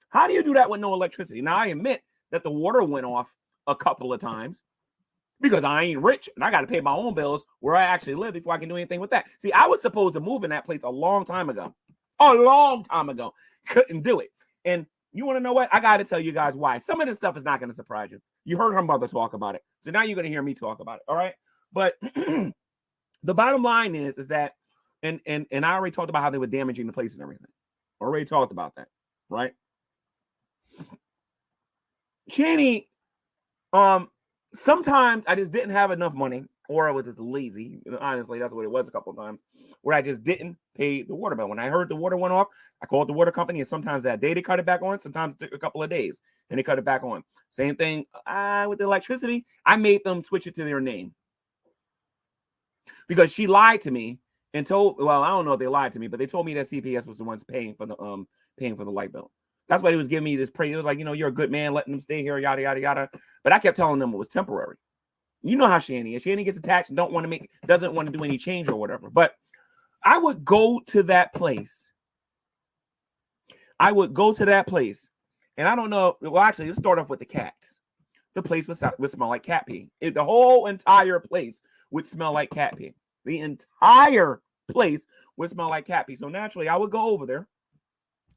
How do you do that with no electricity? Now, I admit that the water went off a couple of times because I ain't rich and I got to pay my own bills where I actually live before I can do anything with that. See, I was supposed to move in that place a long time ago. A long time ago. Couldn't do it. And you want to know what? I got to tell you guys why. Some of this stuff is not going to surprise you. You heard her mother talk about it. So now you're going to hear me talk about it. All right. But the bottom line is that, and I already talked about how they were damaging the place and everything. Already talked about that. Right. Shanny, sometimes I just didn't have enough money, or I was just lazy. Honestly, that's what it was a couple of times, where I just didn't pay the water bill. When I heard the water went off, I called the water company, and sometimes that day they cut it back on, sometimes it took a couple of days, and they cut it back on. Same thing with the electricity. I made them switch it to their name. Because she lied to me and told, well, I don't know if they lied to me, but they told me that CPS was the ones paying for the light bill. That's why he was giving me this praise. It was like, you're a good man, letting them stay here, yada, yada, yada. But I kept telling them it was temporary. You know how Shanny is. Shanny gets attached and doesn't want to do any change or whatever. But I would go to that place. And I don't know. Well, actually, let's start off with the cats. The place would smell like cat pee. The whole entire place would smell like cat pee. The entire place would smell like cat pee. So naturally, I would go over there.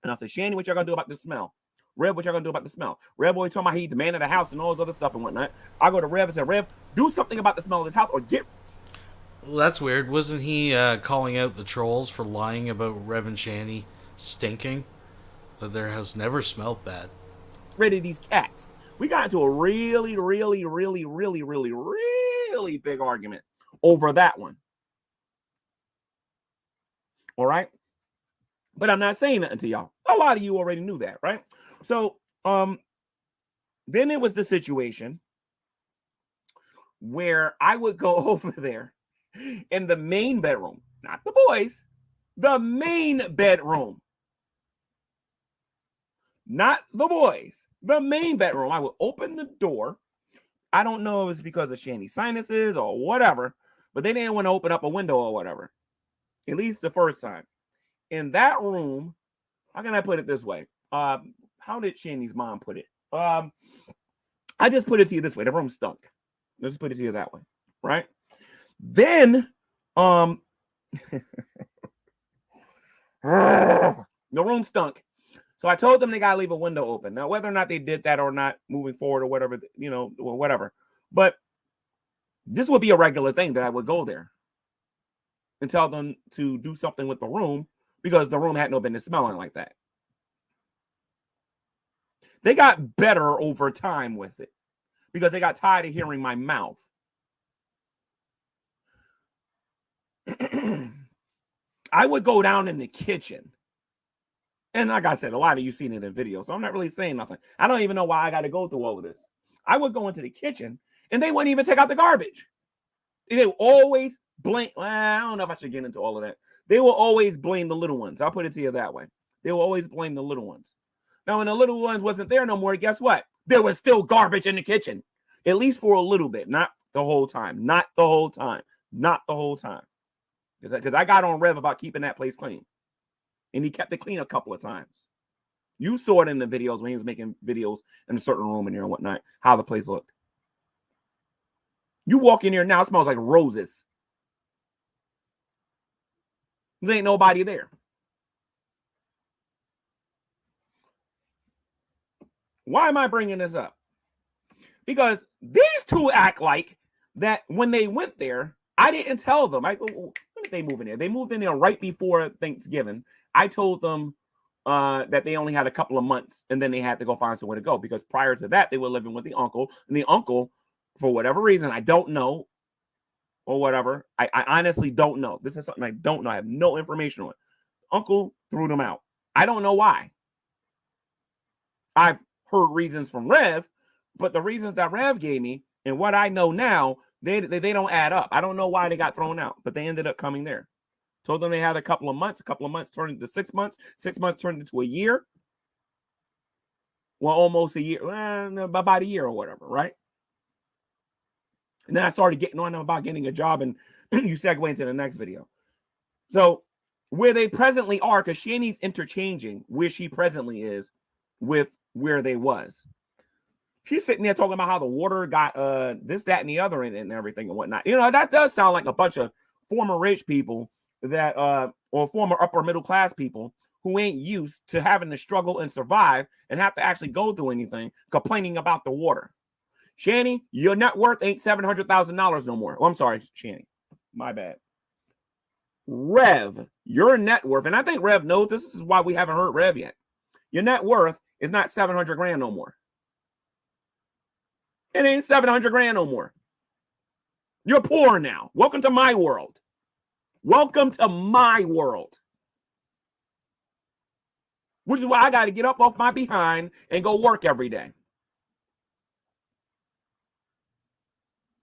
And I'll say, Shanny, what y'all gonna do about this smell? Rev, what y'all gonna do about the smell? Rev always talking about he's the man of the house and all this other stuff and whatnot. I go to Rev and say, Rev, do something about the smell of this house or get. Well, that's weird. Wasn't he calling out the trolls for lying about Rev and Shanny stinking? That their house never smelled bad. Rid of these cats. We got into a really, really, really, really, really, really big argument over that one. All right. But I'm not saying nothing to y'all. A lot of you already knew that, right? So, then it was the situation where I would go over there in the main bedroom, not the boys, the main bedroom, not the boys, the main bedroom. I would open the door. I don't know if it's because of Shanny's sinuses or whatever, but they didn't want to open up a window or whatever, at least the first time. In that room, how can I put it this way? How did Shanny's mom put it? I just put it to you this way. The room stunk. Let's put it to you that way, right? Then, the room stunk. So I told them they got to leave a window open. Now, whether or not they did that or not moving forward or whatever, or whatever. But this would be a regular thing that I would go there and tell them to do something with the room because the room had no business smelling like that. They got better over time with it because they got tired of hearing my mouth. I would go down in the kitchen. And like I said, a lot of you seen it in videos, so I'm not really saying nothing. I don't even know why I got to go through all of this. I would go into the kitchen and they wouldn't even take out the garbage. They would always blame. Well, I don't know if I should get into all of that. They will always blame the little ones. I'll put it to you that way. They will always blame the little ones. Now, when the little ones wasn't there no more, guess what? There was still garbage in the kitchen, at least for a little bit, not the whole time, not the whole time, not the whole time. Because I got on Rev about keeping that place clean. And he kept it clean a couple of times. You saw it in the videos when he was making videos in a certain room in there and whatnot, how the place looked. You walk in here now, it smells like roses. There ain't nobody there. Why am I bringing this up? Because these two act like that when they went there, I didn't tell them. When did they move in there? They moved in there right before Thanksgiving. I told them that they only had a couple of months and then they had to go find somewhere to go because prior to that, they were living with the uncle. And the uncle, for whatever reason, I don't know or whatever. I honestly don't know. This is something I don't know. I have no information on it. Uncle threw them out. I don't know why. I've heard reasons from Rev But the reasons that Rev gave me and what I know now, they don't add up. I don't know why they got thrown out, but they ended up coming there. Told them they had a couple of months turned into 6 months, 6 months turned into a year. Well, almost a year, about a year or whatever, right? And then I started getting on them about getting a job, and you segue into the next video. So where they presently are, because Shanny's interchanging where she presently is with where they was. She's sitting there talking about how the water got this, that, and the other and everything and whatnot. You know, that does sound like a bunch of former rich people that or former upper middle class people who ain't used to having to struggle and survive and have to actually go through anything, complaining about the water. Shanny, your net worth ain't $700,000 no more. Oh, I'm sorry, Shanny. My bad. Rev, your net worth, and I think Rev knows this. This is why we haven't heard Rev yet. Your net worth is not 700 grand no more. It ain't 700 grand no more. You're poor now. Welcome to my world. Welcome to my world. Which is why I got to get up off my behind and go work every day.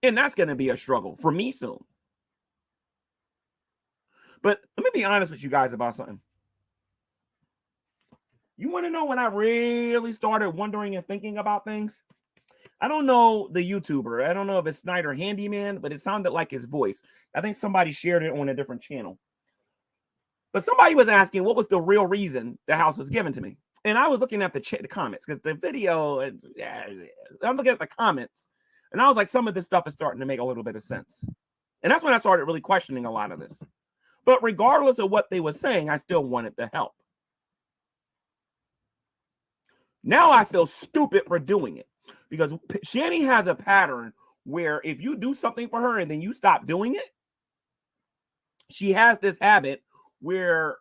And that's going to be a struggle for me soon. But let me be honest with you guys about something. You want to know when I really started wondering and thinking about things? I don't know the YouTuber. I don't know if it's Snyder Handyman, but it sounded like his voice. I think somebody shared it on a different channel. But somebody was asking what was the real reason the house was given to me. And I was looking at the comments because the video, I'm looking at the comments. And I was like, some of this stuff is starting to make a little bit of sense. And that's when I started really questioning a lot of this. But regardless of what they were saying, I still wanted to help. Now I feel stupid for doing it. Because Shanny has a pattern where if you do something for her and then you stop doing it, she has this habit where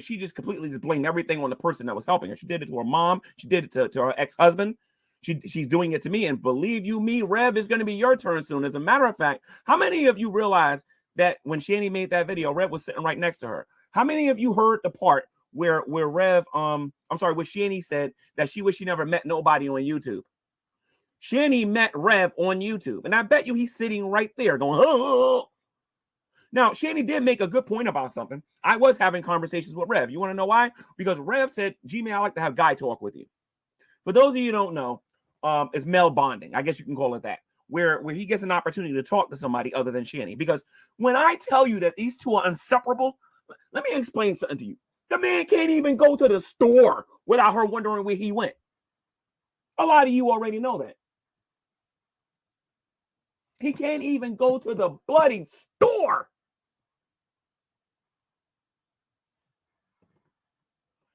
she just completely just blamed everything on the person that was helping her. She did it to her mom. She did it to her ex-husband. She's doing it to me. And believe you me, Rev, is going to be your turn soon. As a matter of fact, how many of you realize that when Shanny made that video, Rev was sitting right next to her? How many of you heard the part where Rev, where Shanny said that she wished she never met nobody on YouTube? Shanny met Rev on YouTube, and I bet you he's sitting right there going, oh. Now, Shanny did make a good point about something. I was having conversations with Rev. You want to know why? Because Rev said, G-Man, I like to have guy talk with you. For those of you who don't know, it's male bonding. I guess you can call it that, where he gets an opportunity to talk to somebody other than Shanny. Because when I tell you that these two are inseparable, let me explain something to you. The man can't even go to the store without her wondering where he went. A lot of you already know that. He can't even go to the bloody store.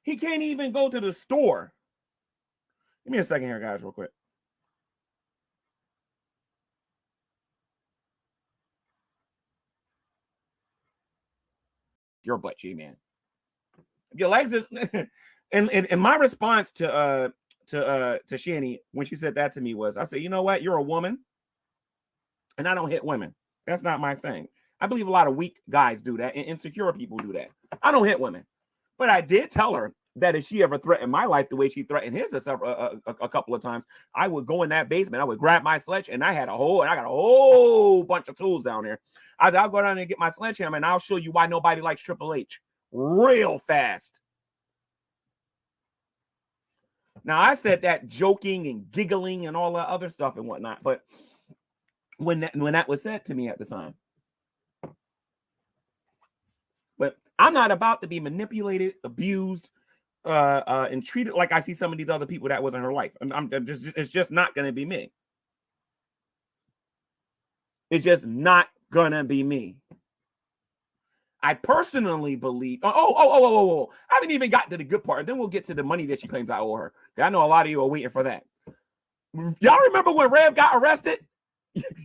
He can't even go to the store. Give me a second here, guys, real quick. Your butt, G-Man. Your legs is and my response to Shanny when she said that to me was, I said, you know what? You're a woman. And I don't hit women. That's not my thing. I believe a lot of weak guys do that, and insecure people do that. I don't hit women. But I did tell her that if she ever threatened my life the way she threatened his a couple of times, I would go in that basement. I would grab my sledge, and I got a whole bunch of tools down there. I said, I'll go down there and get my sledgehammer, and I'll show you why nobody likes Triple H real fast. Now, I said that joking and giggling and all that other stuff and whatnot, but when that was said to me at the time. But I'm not about to be manipulated, abused, and treated like I see some of these other people that wasn't her life. It's just not going to be me. It's just not going to be me. I personally believe. Oh! I haven't even got to the good part. Then we'll get to the money that she claims I owe her. I know a lot of you are waiting for that. Y'all remember when Rev got arrested?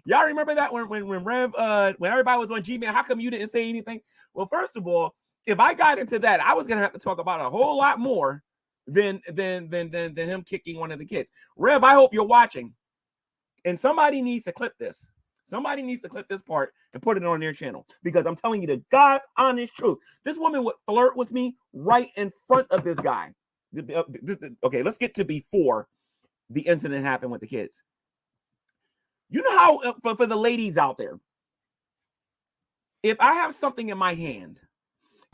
Y'all remember that when Rev, when everybody was on GMAN, how come you didn't say anything? Well, first of all, if I got into that, I was gonna have to talk about a whole lot more than him kicking one of the kids. Rev, I hope you're watching, and somebody needs to clip this. Somebody needs to clip this part and put it on their channel, because I'm telling you the God's honest truth. This woman would flirt with me right in front of this guy. Okay, let's get to before the incident happened with the kids. You know how, for the ladies out there, if I have something in my hand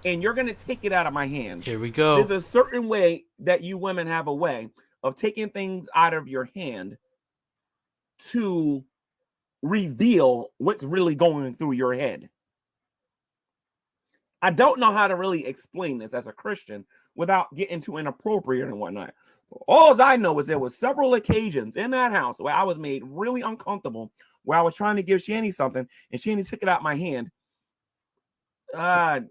and you're going to take it out of my hand, here we go. There's a certain way that you women have a way of taking things out of your hand to reveal what's really going through your head. I don't know how to really explain this as a Christian without getting too inappropriate and whatnot. All I know is there was several occasions in that house where I was made really uncomfortable, where I was trying to give Shanny something and Shanny took it out my hand. I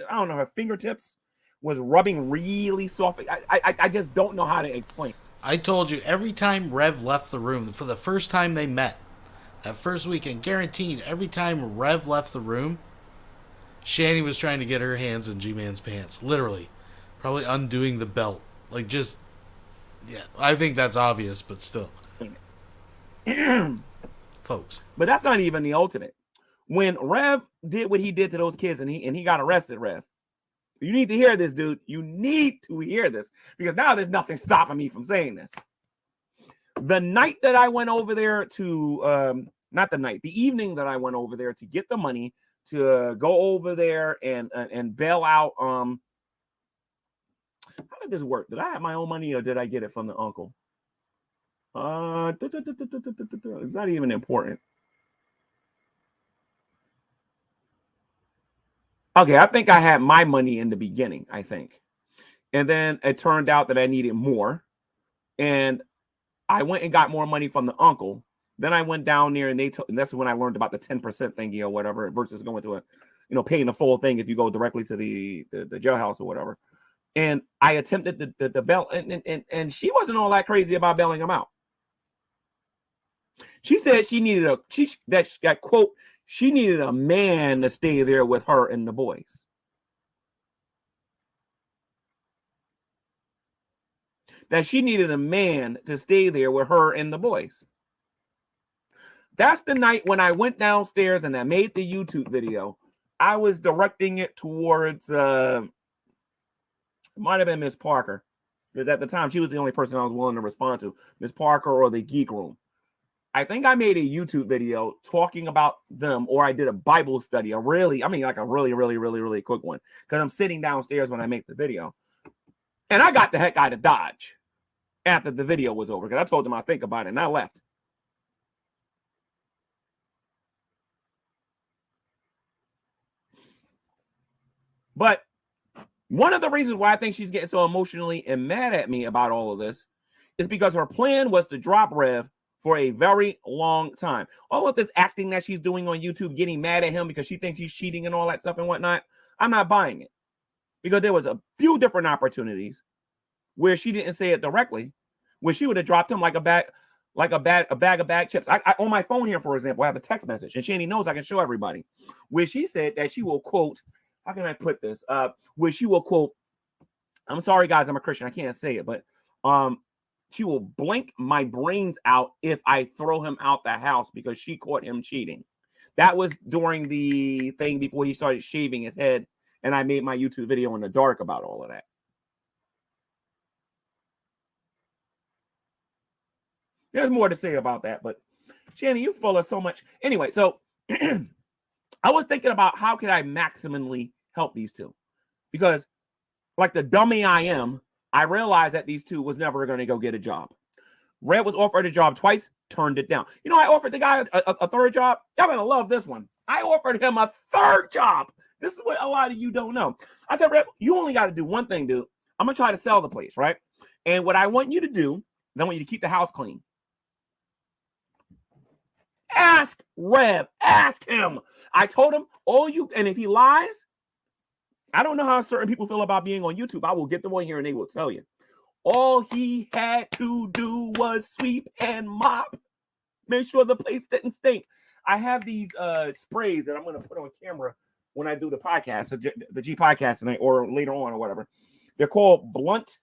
don't know, her fingertips was rubbing really soft. I just don't know how to explain. I told you, every time Rev left the room, for the first time they met, that first weekend, guaranteed, every time Rev left the room, Shanny was trying to get her hands in G-Man's pants. Literally. Probably undoing the belt. Like, just, yeah, I think that's obvious, but still. Folks. But that's not even the ultimate. When Rev did what he did to those kids and he got arrested, Rev, you need to hear this, dude. You need to hear this, because now there's nothing stopping me from saying this. The night that I went over there to, not the night, the evening that I went over there to get the money to go over there and bail out. How did this work? Did I have my own money or did I get it from the uncle? It's not even important. Okay, I think I had my money in the beginning, I think. And then it turned out that I needed more. And I went and got more money from the uncle. Then I went down there and and that's when I learned about the 10% thingy or whatever versus going to paying the full thing if you go directly to the jailhouse or whatever. And I attempted the bail, and she wasn't all that crazy about bailing him out. She said she needed quote, she needed a man to stay there with her and the boys. That she needed a man to stay there with her and the boys. That's the night when I went downstairs and I made the YouTube video. I was directing it towards, it might have been Miss Parker, because at the time she was the only person I was willing to respond to, Miss Parker or the Geek Room. I think I made a YouTube video talking about them, or I did a Bible study, a really quick one, because I'm sitting downstairs when I make the video. And I got the heck out of Dodge after the video was over, because I told them I'd think about it, and I left. But one of the reasons why I think she's getting so emotionally and mad at me about all of this is because her plan was to drop Rev for a very long time. All of this acting that she's doing on YouTube, getting mad at him because she thinks he's cheating and all that stuff and whatnot, I'm not buying it. Because there was a few different opportunities where she didn't say it directly, where she would have dropped him like a bag of bag chips. I on my phone here, for example, I have a text message, and Shanny knows I can show everybody, where she said that she will quote, how can I put this? Where she will quote, I'm sorry guys, I'm a Christian, I can't say it, but she will blink my brains out if I throw him out the house because she caught him cheating. That was during the thing before he started shaving his head, and I made my YouTube video in the dark about all of that. There's more to say about that, but Shanny, you full of so much. Anyway, so I was thinking about how can I maximally help these two, because like the dummy I am, I realized that these two was never going to go get a job. Red was offered a job twice, turned it down. You know, I offered the guy a third job. Y'all going to love this one. I offered him a third job. This is what a lot of you don't know. I said, Red, you only got to do one thing, dude. I'm going to try to sell the place, right? And what I want you to do is I want you to keep the house clean. Ask Rev. Ask him. I told him, and if he lies, I don't know how certain people feel about being on YouTube. I will get them on here and they will tell you. All he had to do was sweep and mop. Make sure the place didn't stink. I have these sprays that I'm going to put on camera when I do the podcast, the G podcast tonight or later on or whatever. They're called Blunt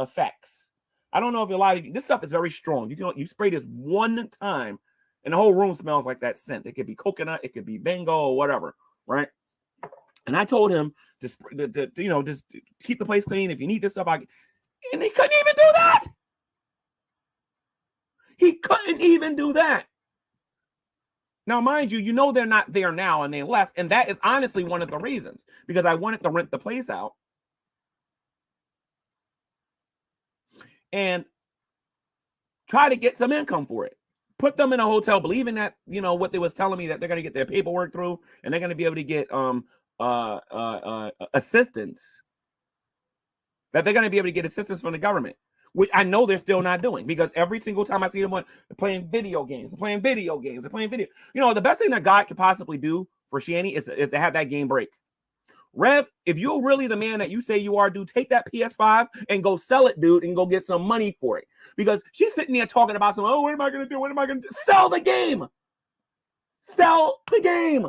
Effects. I don't know if a lot of you, this stuff is very strong. You spray this one time and the whole room smells like that scent. It could be coconut, it could be mango or whatever, right? And I told him just keep the place clean. If you need this stuff, and he couldn't even do that. He couldn't even do that. Now, mind you, you know they're not there now and they left. And that is honestly one of the reasons, because I wanted to rent the place out and try to get some income for it. Put them in a hotel, believing that, you know, what they was telling me, that they're going to get their paperwork through and they're going to be able to get assistance, that they're going to be able to get assistance from the government, which I know they're still not doing, because every single time I see them playing video games, they're playing video. You know, the best thing that God could possibly do for Shanny is to have that game break. Rev, if you're really the man that you say you are, dude, take that PS5 and go sell it, dude, and go get some money for it. Because she's sitting there talking about some, oh, what am I going to do? What am I going to do? Sell the game. Sell the game.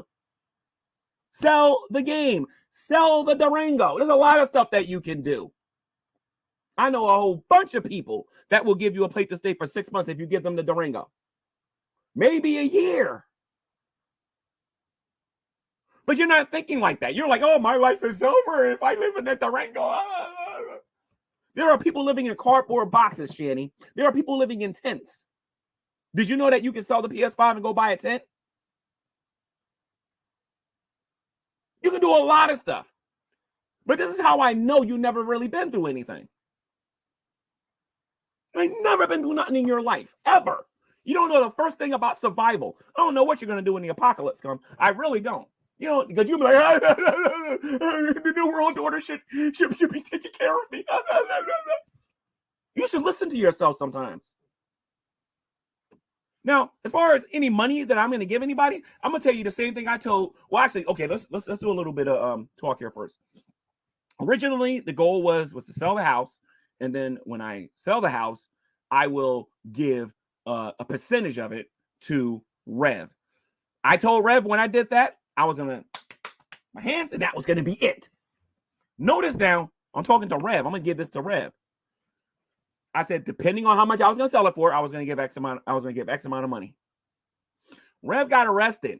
Sell the game. Sell the Durango. There's a lot of stuff that you can do. I know a whole bunch of people that will give you a place to stay for 6 months if you give them the Durango. Maybe a year. But you're not thinking like that. You're like, oh, my life is over if I live in that Durango. There are people living in cardboard boxes, Shanny. There are people living in tents. Did you know that you can sell the PS5 and go buy a tent? You can do a lot of stuff. But this is how I know you've never really been through anything. You've never been through nothing in your life, ever. You don't know the first thing about survival. I don't know what you're going to do when the apocalypse comes. I really don't. You know, because you'll be like, the new world order should be taking care of me. You should listen to yourself sometimes. Now, as far as any money that I'm going to give anybody, I'm going to tell you the same thing I told. Well, actually, okay, let's do a little bit of talk here first. Originally, the goal was to sell the house, and then when I sell the house, I will give a percentage of it to Rev. I told Rev when I did that, I was gonna my hands, and that was gonna be it. Notice now, I'm talking to Rev. I'm gonna give this to Rev. I said, depending on how much I was gonna sell it for, I was gonna give X amount. I was gonna give X amount of money. Rev got arrested,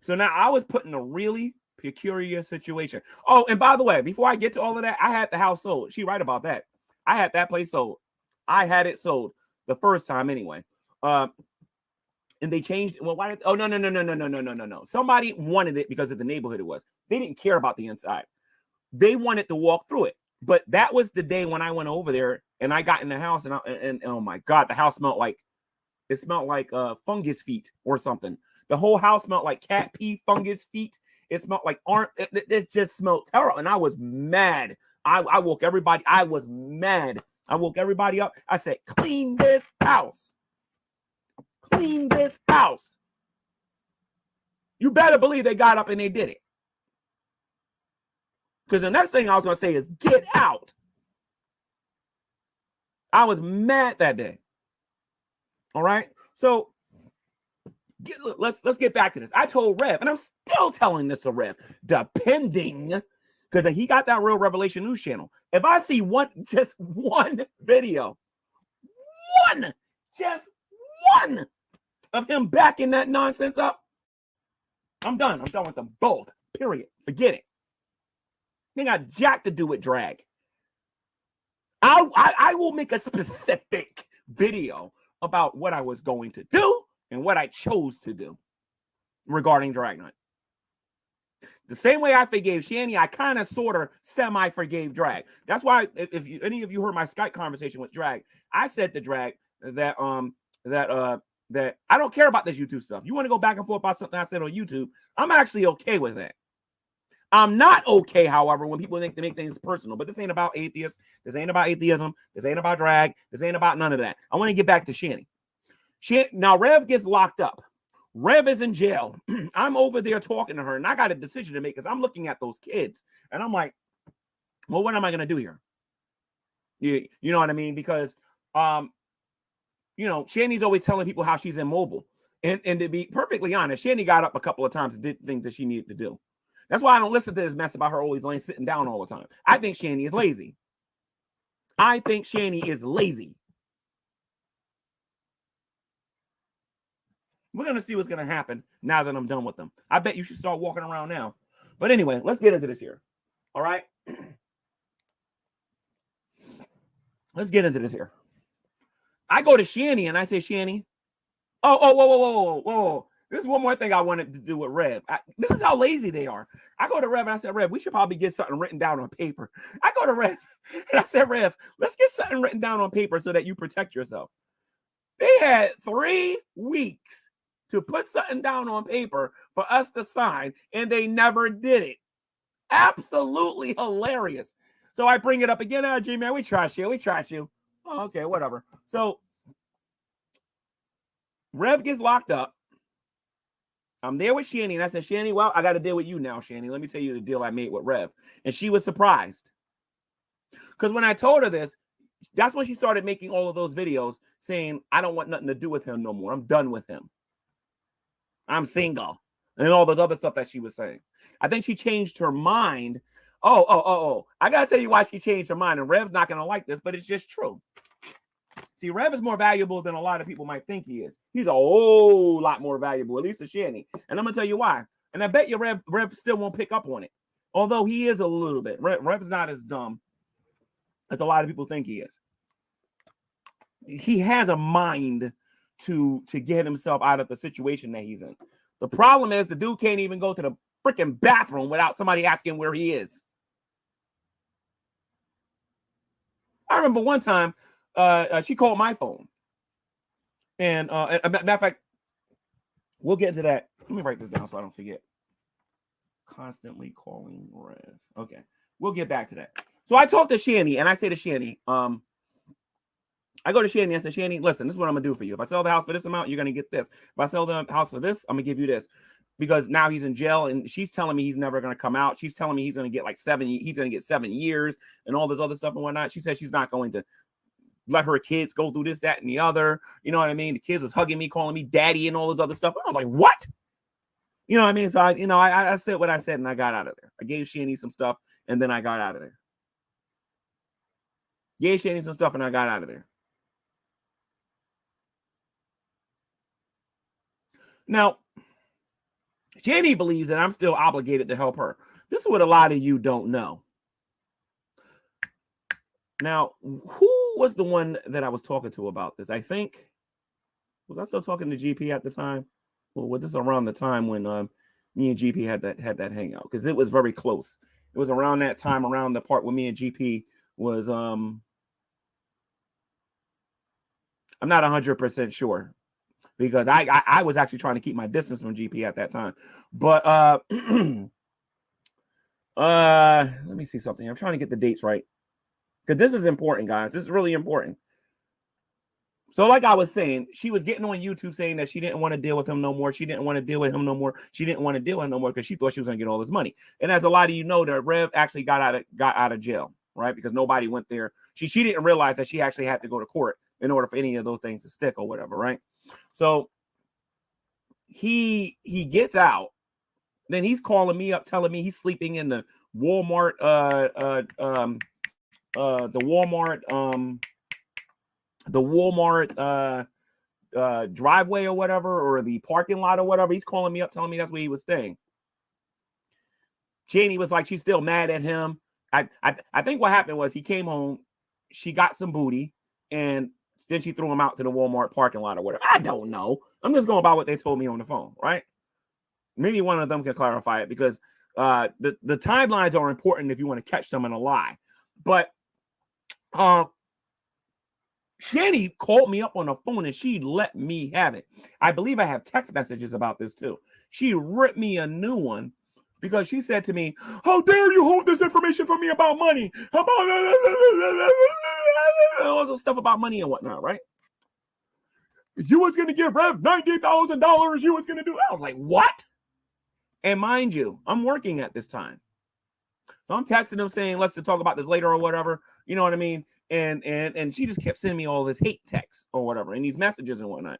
so now I was put in a really peculiar situation. Oh, and by the way, before I get to all of that, I had the house sold. She right about that. I had that place sold. I had it sold the first time anyway. And they changed. Well, why? No. Somebody wanted it because of the neighborhood it was. They didn't care about the inside. They wanted to walk through it. But that was the day when I went over there and I got in the house and oh my God, the house smelled like, it smelled like fungus feet or something. The whole house smelled like cat pee fungus feet. It smelled like it just smelled terrible. And I was mad. I woke everybody. I was mad. I woke everybody up. I said, clean this house. Clean this house. You better believe they got up and they did it. Because the next thing I was going to say is get out. I was mad that day. All right. So let's get back to this. I told Rev, and I'm still telling this to Rev, depending, because he got that Real Revelation News channel. If I see just one video, just one of him backing that nonsense up, I'm done. I'm done with them both. Period. Forget it. They got jack to do with drag. I will make a specific video about what I was going to do and what I chose to do regarding drag night. The same way I forgave Shanny, I kind of sort of semi-forgave drag. That's why if any of you heard my Skype conversation with drag, I said to drag that that I don't care about this YouTube stuff. You want to go back and forth about something I said on YouTube, I'm actually okay with that. I'm not okay, however, when people think they make things personal. But this ain't about atheists. This ain't about atheism. This ain't about drag. This ain't about none of that. I want to get back to Shanny. Now, Rev gets locked up. Rev is in jail. I'm over there talking to her, and I got a decision to make because I'm looking at those kids. And I'm like, well, what am I going to do here? You know what I mean? Because, you know, Shanny's always telling people how she's immobile. And to be perfectly honest, Shanny got up a couple of times and did things that she needed to do. That's why I don't listen to this mess about her always laying sitting down all the time. I think Shanny is lazy. I think Shanny is lazy. We're going to see what's going to happen now that I'm done with them. I bet you should start walking around now. But anyway, let's get into this here. All right? Let's get into this here. I go to Shanny and I say, Shanny, whoa. This is one more thing I wanted to do with Rev. This is how lazy they are. I go to Rev and I said, Rev, we should probably get something written down on paper. I go to Rev and I said, Rev, let's get something written down on paper so that you protect yourself. They had 3 weeks to put something down on paper for us to sign, and they never did it. Absolutely hilarious. So I bring it up again. Oh, G-Man, we trust you. We trust you. Oh, okay, whatever. So Rev gets locked up. I'm there with Shanny, and I said, Shanny, well, I got to deal with you now, Shanny. Let me tell you the deal I made with Rev. And she was surprised. Because when I told her this, that's when she started making all of those videos saying, I don't want nothing to do with him no more. I'm done with him. I'm single. And all those other stuff that she was saying. I think she changed her mind. Oh. I got to tell you why she changed her mind. And Rev's not going to like this, but it's just true. See, Rev is more valuable than a lot of people might think he is. He's a whole lot more valuable, at least to Shanny. And I'm going to tell you why. And I bet you Rev still won't pick up on it. Although he is a little bit. Rev's not as dumb as a lot of people think he is. He has a mind to get himself out of the situation that he's in. The problem is the dude can't even go to the freaking bathroom without somebody asking where he is. I remember one time she called my phone. And as a matter of fact, we'll get into that. Let me write this down so I don't forget. Constantly calling Rev. Okay. We'll get back to that. So I talked to Shanny, and I say to Shanny, I go to Shanny and I say, Shanny, listen, this is what I'm going to do for you. If I sell the house for this amount, you're going to get this. If I sell the house for this, I'm going to give you this. Because now he's in jail, and she's telling me he's never going to come out. She's telling me he's going to get like 7 years and all this other stuff and whatnot. She says she's not going to let her kids go through this, that, and the other. You know what I mean? The kids was hugging me, calling me daddy and all this other stuff. I was like, what? You know what I mean? So I said what I said, and I got out of there. I gave Shanny some stuff, and then I got out of there. Gave Shanny some stuff, and I got out of there. Now, Shanny believes that I'm still obligated to help her. This is what a lot of you don't know. Now, who was the one that I was talking to about this? I think, was I still talking to GP at the time? Well, was this around the time when me and GP had that hangout? Because it was very close. It was around that time, around the part where me and GP was, I'm not 100% sure. Because I was actually trying to keep my distance from GP at that time. But let me see something. I'm trying to get the dates right. Because this is important, guys. This is really important. So like I was saying, she was getting on YouTube saying that she didn't want to deal with him no more. She didn't want to deal with him no more. She didn't want to deal with him no more because she thought she was going to get all this money. And as a lot of you know, that Rev actually got out of jail, right? Because nobody went there. She didn't realize that she actually had to go to court in order for any of those things to stick or whatever, right? So he gets out. Then he's calling me up, telling me he's sleeping in the Walmart, driveway or whatever, or the parking lot or whatever. He's calling me up, telling me that's where he was staying. Janie was like, she's still mad at him. I think what happened was he came home, she got some booty, and then she threw him out to the Walmart parking lot or whatever. I don't know. I'm just going by what they told me on the phone, right? Maybe one of them can clarify it, because the timelines are important if you want to catch them in a lie. But Shanny called me up on the phone and she let me have it. I believe I have text messages about this too. She ripped me a new one because she said to me, how dare you hold this information from me about money? How about all this stuff about money and whatnot, right? You was going to give Rev $90,000. You was going to do. I was like, what? And mind you, I'm working at this time. So I'm texting them saying, let's talk about this later or whatever. You know what I mean? And she just kept sending me all this hate text or whatever and these messages and whatnot.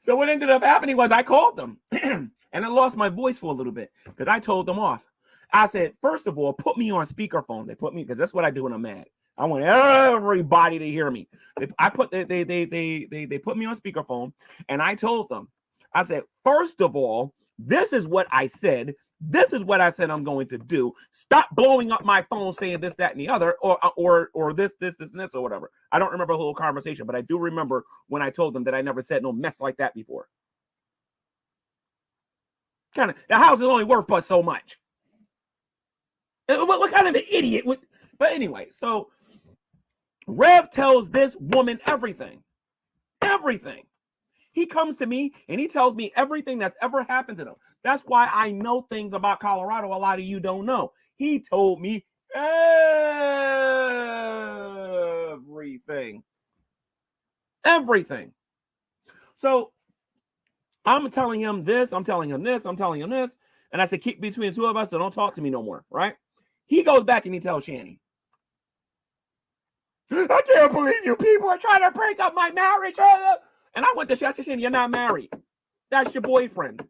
So what ended up happening was I called them and I lost my voice for a little bit because I told them off. I said, first of all, put me on speakerphone. They put me, because that's what I do when I'm mad. I want everybody to hear me. They put me on speakerphone, and I told them, I said, first of all, This is what I said. This is what I said I'm going to do. Stop blowing up my phone saying this, that, and the other, or this, and this, or whatever. I don't remember the whole conversation, but I do remember when I told them that I never said no mess like that before. The house is only worth but so much. What kind of an idiot would? But anyway, so Rev tells this woman everything. Everything. He comes to me and he tells me everything that's ever happened to them. That's why I know things about Colorado a lot of you don't know. He told me everything. Everything. So I'm telling him this, I'm telling him this, I'm telling him this. And I said, keep between the two of us, so don't talk to me no more, right? He goes back and he tells Shanny, I can't believe you people are trying to break up my marriage. And I went to Shanny, I said, Shanny, you're not married. That's your boyfriend.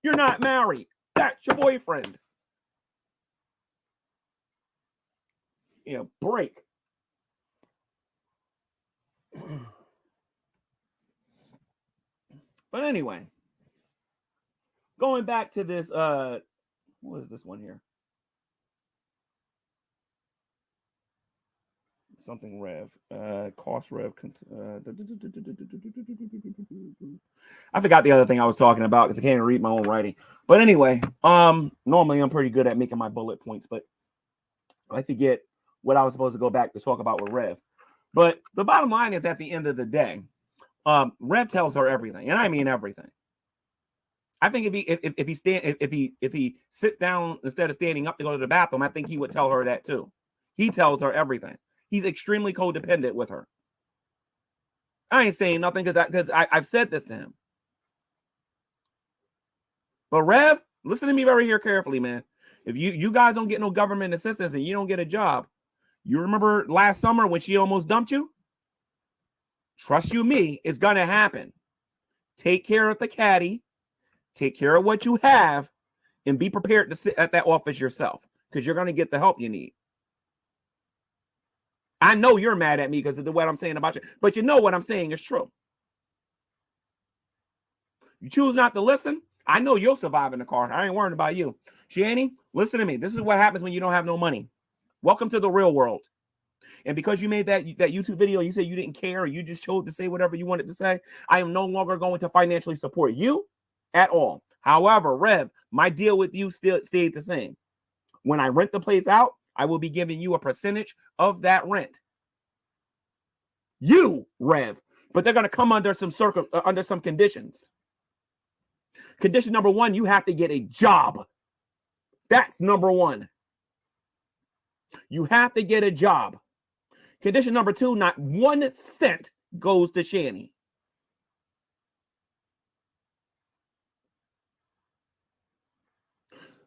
You're not married. That's your boyfriend. Yeah, break. But anyway, going back to this, what is this one here? Something Rev, cost Rev. I forgot the other thing I was talking about because I can't even read my own writing. But anyway, normally I'm pretty good at making my bullet points, but I forget what I was supposed to go back to talk about with Rev. But the bottom line is, at the end of the day, Rev tells her everything, and I mean everything. I think if he sits down instead of standing up to go to the bathroom, I think he would tell her that too. He tells her everything. He's extremely codependent with her. I ain't saying nothing because I've said this to him. But Rev, listen to me very here carefully, man. If you guys don't get no government assistance and you don't get a job, you remember last summer when she almost dumped you? Trust you me, it's gonna happen. Take care of the caddy, take care of what you have, and be prepared to sit at that office yourself, because you're gonna get the help you need. I know you're mad at me because of the what I'm saying about you, but you know what I'm saying is true. You choose not to listen, I know you'll survive in the car. I ain't worrying about you. Shanny, listen to me. This is what happens when you don't have no money. Welcome to the real world. And because you made that YouTube video, you said you didn't care, or you just chose to say whatever you wanted to say, I am no longer going to financially support you at all. However, Rev, my deal with you still stayed the same. When I rent the place out, I will be giving you a percentage of that rent. You, Rev, but they're going to come under some conditions. Condition number one, you have to get a job. That's number one. You have to get a job. Condition number two, not 1 cent goes to Shanny.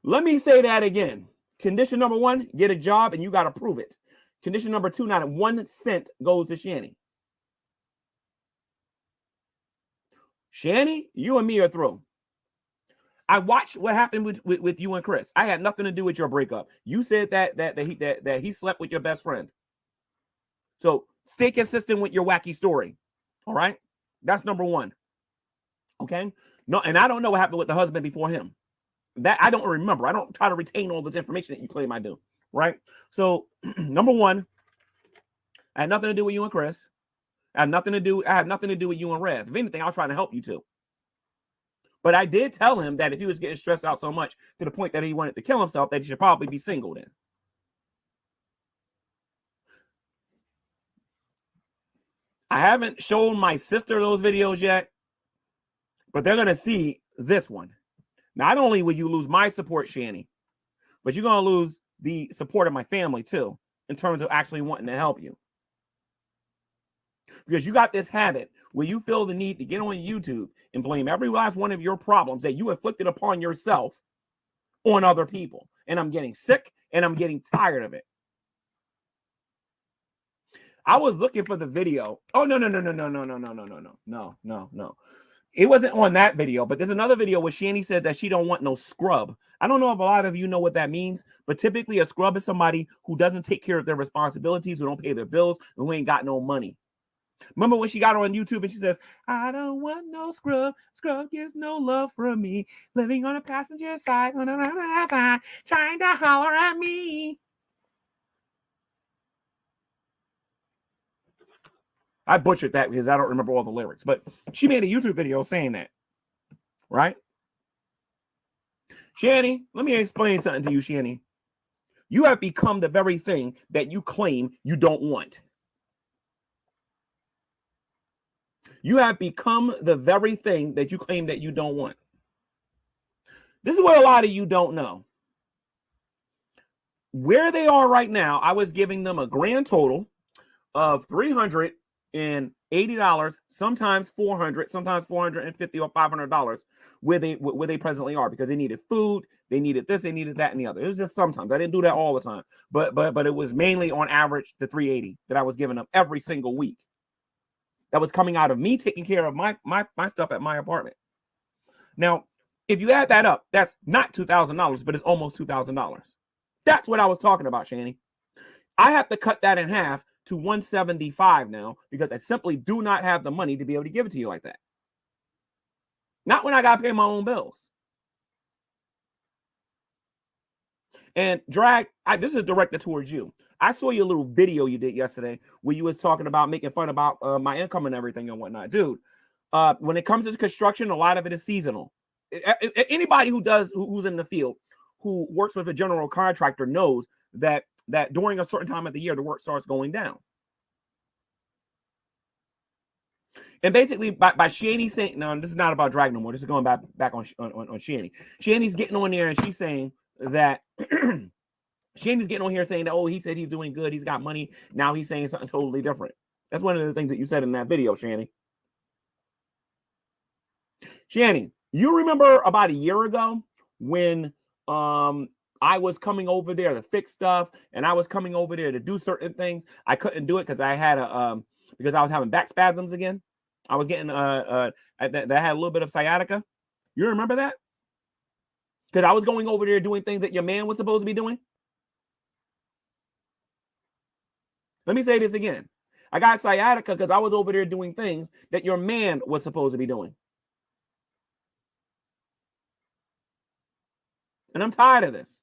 Let me say that again. Condition number one, get a job and you got to prove it. Condition number two, not 1 cent goes to Shanny. Shanny, you and me are through. I watched what happened with you and Chris. I had nothing to do with your breakup. You said that he slept with your best friend. So stay consistent with your wacky story. All right. That's number one. Okay. No, and I don't know what happened with the husband before him. That I don't remember. I don't try to retain all this information that you claim I do. Right. So number one, I had nothing to do with you and Chris. I had nothing to do with you and Rev. If anything, I was trying to help you too. But I did tell him that if he was getting stressed out so much to the point that he wanted to kill himself, that he should probably be single then. I haven't shown my sister those videos yet, but they're going to see this one. Not only will you lose my support, Shanny, but you're going to lose the support of my family too, in terms of actually wanting to help you. Because you got this habit where you feel the need to get on YouTube and blame every last one of your problems that you inflicted upon yourself on other people. And I'm getting sick and I'm getting tired of it. I was looking for the video. Oh, no. It wasn't on that video, but there's another video where Shanny said that she don't want no scrub. I don't know if a lot of you know what that means, but typically a scrub is somebody who doesn't take care of their responsibilities, who don't pay their bills, and who ain't got no money. Remember when she got on YouTube and she says, I don't want no scrub. Scrub gets no love from me. Living on a passenger side, trying to holler at me. I butchered that because I don't remember all the lyrics, but she made a YouTube video saying that, right? Shanny, let me explain something to you, Shanny. You have become the very thing that you claim you don't want. You have become the very thing that you claim that you don't want. This is what a lot of you don't know. Where they are right now, I was giving them a grand total of $380, sometimes $400, sometimes $450 or $500, where they presently are, because they needed food, they needed this, they needed that, and the other. It was just sometimes. I didn't do that all the time, but it was mainly on average the $380 that I was giving them every single week. That was coming out of me taking care of my stuff at my apartment. Now, if you add that up, that's not $2,000, but it's almost $2,000. That's what I was talking about, Shanny. I have to cut that in half to $175 now because I simply do not have the money to be able to give it to you like that. Not when I got to pay my own bills. And Drag, this is directed towards you. I saw your little video you did yesterday where you was talking about making fun about my income and everything and whatnot. Dude, when it comes to construction, a lot of it is seasonal. Anybody who's in the field, who works with a general contractor, knows that during a certain time of the year, the work starts going down. And basically, by Shanny saying, no, this is not about Drag no more. This is going back on Shanny. Shanny's getting on there and she's saying that Shanny's getting on here saying that, oh, he said he's doing good, he's got money. Now he's saying something totally different. That's one of the things that you said in that video, Shanny. Shanny, you remember about a year ago when I was coming over there to fix stuff and I was coming over there to do certain things. I couldn't do it because I had because I was having back spasms again. I was getting that had a little bit of sciatica. You remember that? Because I was going over there doing things that your man was supposed to be doing. Let me say this again. I got sciatica because I was over there doing things that your man was supposed to be doing. And I'm tired of this.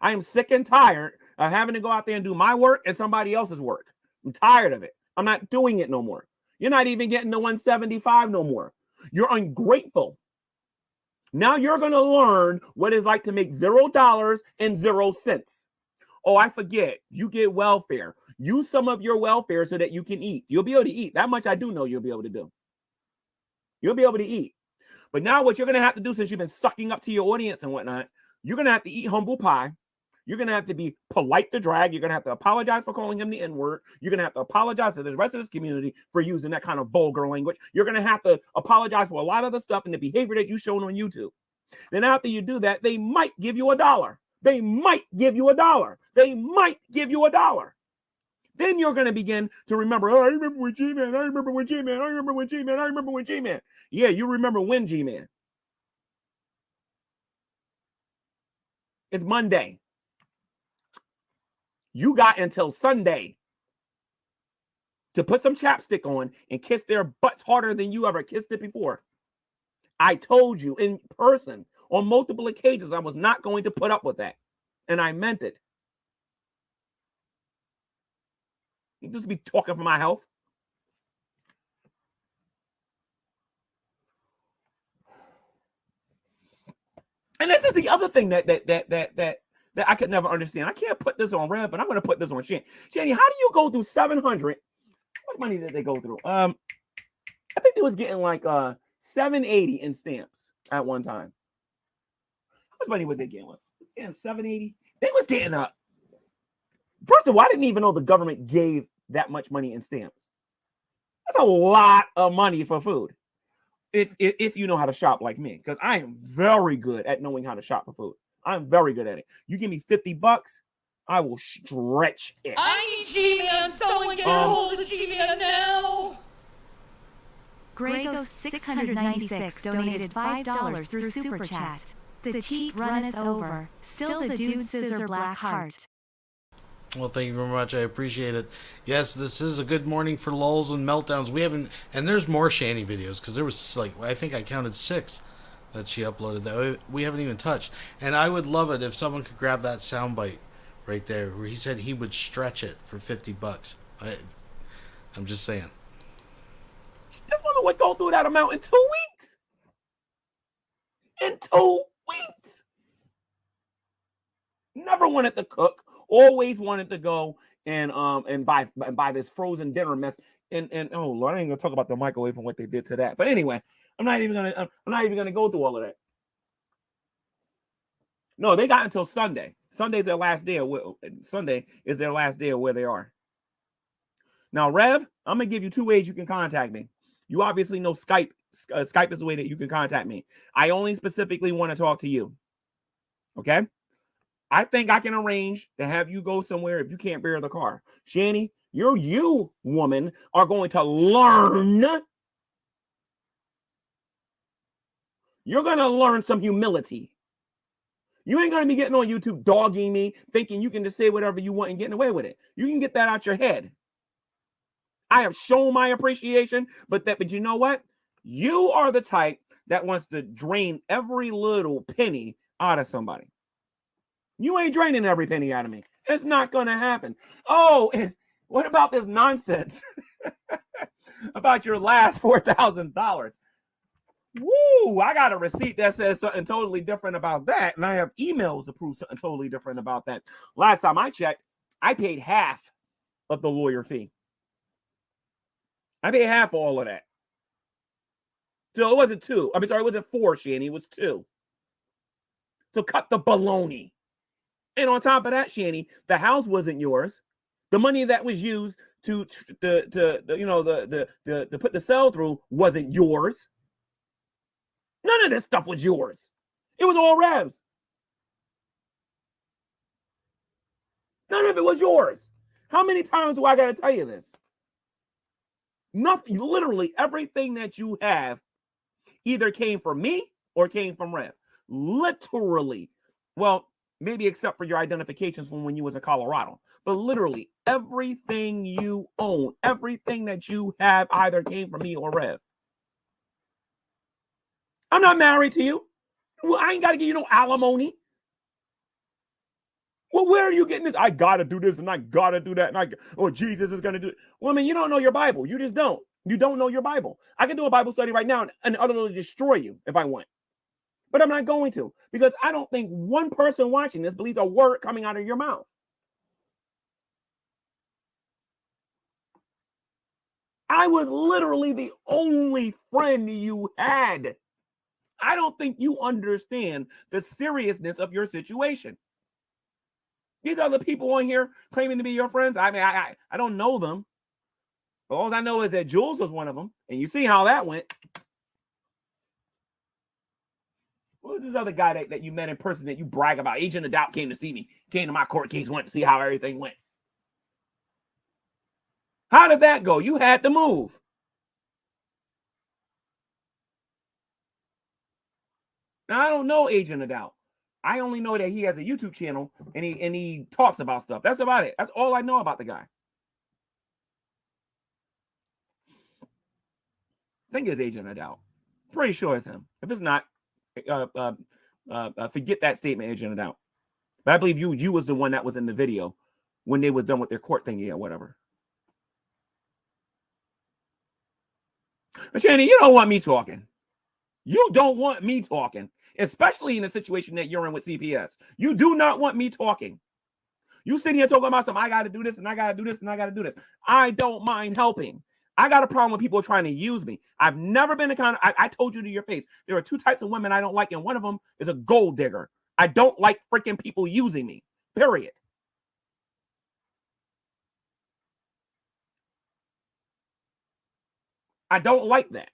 I am sick and tired of having to go out there and do my work and somebody else's work. I'm tired of it. I'm not doing it no more. You're not even getting the 175 no more. You're ungrateful. Now you're going to learn what it's like to make $0 and 0 cents. Oh, I forget. You get welfare. Use some of your welfare so that you can eat. You'll be able to eat. That much I do know you'll be able to do. You'll be able to eat. But now what you're going to have to do, since you've been sucking up to your audience and whatnot, you're going to have to eat humble pie. You're going to have to be polite to Drag. You're going to have to apologize for calling him the N-word. You're going to have to apologize to the rest of this community for using that kind of vulgar language. You're going to have to apologize for a lot of the stuff and the behavior that you've shown on YouTube. Then after you do that, they might give you $1. They might give you $1. They might give you $1. Then you're going to begin to remember, oh, I remember when G-Man, I remember when G-Man, I remember when G-Man, I remember when G-Man. Yeah, you remember when G-Man. It's Monday. You got until Sunday to put some chapstick on and kiss their butts harder than you ever kissed it before. I told you in person on multiple occasions I was not going to put up with that. And I meant it. You just be talking for my health. And this is the other thing that I could never understand. I can't put this on Red, but I'm going to put this on Shanny. Shanny, how do you go through 700? What money did they go through? I think they was getting like 780 in stamps at one time. How much money was they getting? Getting 780? They was getting up. First of all, I didn't even know the government gave that much money in stamps. That's a lot of money for food. If you know how to shop like me, because I am very good at knowing how to shop for food. I'm very good at it. You give me $50, I will stretch it. I need G-Man. Someone get a hold of G-Man now. Grego696 donated $5 through Super Chat. The teat runneth over. Still the dude scissor black heart. Well, thank you very much. I appreciate it. Yes, this is a good morning for lulls and meltdowns. We haven't, and there's more Shanny videos because there was like, I think I counted 6 that she uploaded that we haven't even touched. And I would love it if someone could grab that soundbite right there where he said he would stretch it for $50. I'm just saying. This woman would go through that amount in 2 weeks. In 2 weeks. Never wanted to cook. Always wanted to go and buy this frozen dinner mess. And oh Lord, I ain't gonna talk about the microwave and what they did to that. But anyway, I'm not even gonna go through all of that. No, they got until Sunday. Sunday's their last day. Sunday is their last day of where they are. Now, Rev, I'm gonna give you 2 ways you can contact me. You obviously know Skype. Skype is the way that you can contact me. I only specifically want to talk to you. Okay. I think I can arrange to have you go somewhere if you can't bear the car. Shanny, you woman are going to learn. You're going to learn some humility. You ain't going to be getting on YouTube dogging me, thinking you can just say whatever you want and getting away with it. You can get that out your head. I have shown my appreciation, but you know what? You are the type that wants to drain every little penny out of somebody. You ain't draining every penny out of me. It's not going to happen. Oh, what about this nonsense about your last $4,000? Woo, I got a receipt that says something totally different about that. And I have emails to prove something totally different about that. Last time I checked, I paid half of the lawyer fee. I paid half of all of that. So it wasn't 2. I mean, sorry, it wasn't 4, Shanny. It was 2. So cut the baloney. And on top of that, Shanny, the house wasn't yours. The money that was used to put the sell through wasn't yours. None of this stuff was yours. It was all Rev's. None of it was yours. How many times do I got to tell you this? Nothing, literally everything that you have either came from me or came from Rev. Literally. Well, maybe except for your identifications from when you was in Colorado. But literally everything you own, everything that you have either came from me or Rev. I'm not married to you. Well, I ain't got to give you no alimony. Well, where are you getting this? I got to do this and I got to do that. And Jesus is going to do it. Well, I mean, you don't know your Bible. You just don't. You don't know your Bible. I can do a Bible study right now and utterly destroy you if I want. But I'm not going to, because I don't think one person watching this believes a word coming out of your mouth. I was literally the only friend you had. I don't think you understand the seriousness of your situation. These other people on here claiming to be your friends, I mean, I don't know them. But all I know is that Jules was one of them, and you see how that went. What was this other guy that you met in person that you brag about? Agent of Doubt came to see me, came to my court case, went to see how everything went. How did that go? You had to move. Now, I don't know Agent of Doubt. I only know that he has a YouTube channel and he talks about stuff. That's about it. That's all I know about the guy. I think it's Agent of Doubt. Pretty sure it's him. If it's not, forget that statement, Agent of Doubt. But I believe you was the one that was in the video when they was done with their court thingy or whatever. But Shanny, you don't want me talking. You don't want me talking, especially in a situation that you're in with CPS. You do not want me talking. You sitting here talking about something, I got to do this and I got to do this and I got to do this. I don't mind helping. I got a problem with people trying to use me. I've never been I told you to your face. There are 2 types of women I don't like, and one of them is a gold digger. I don't like freaking people using me, period. I don't like that.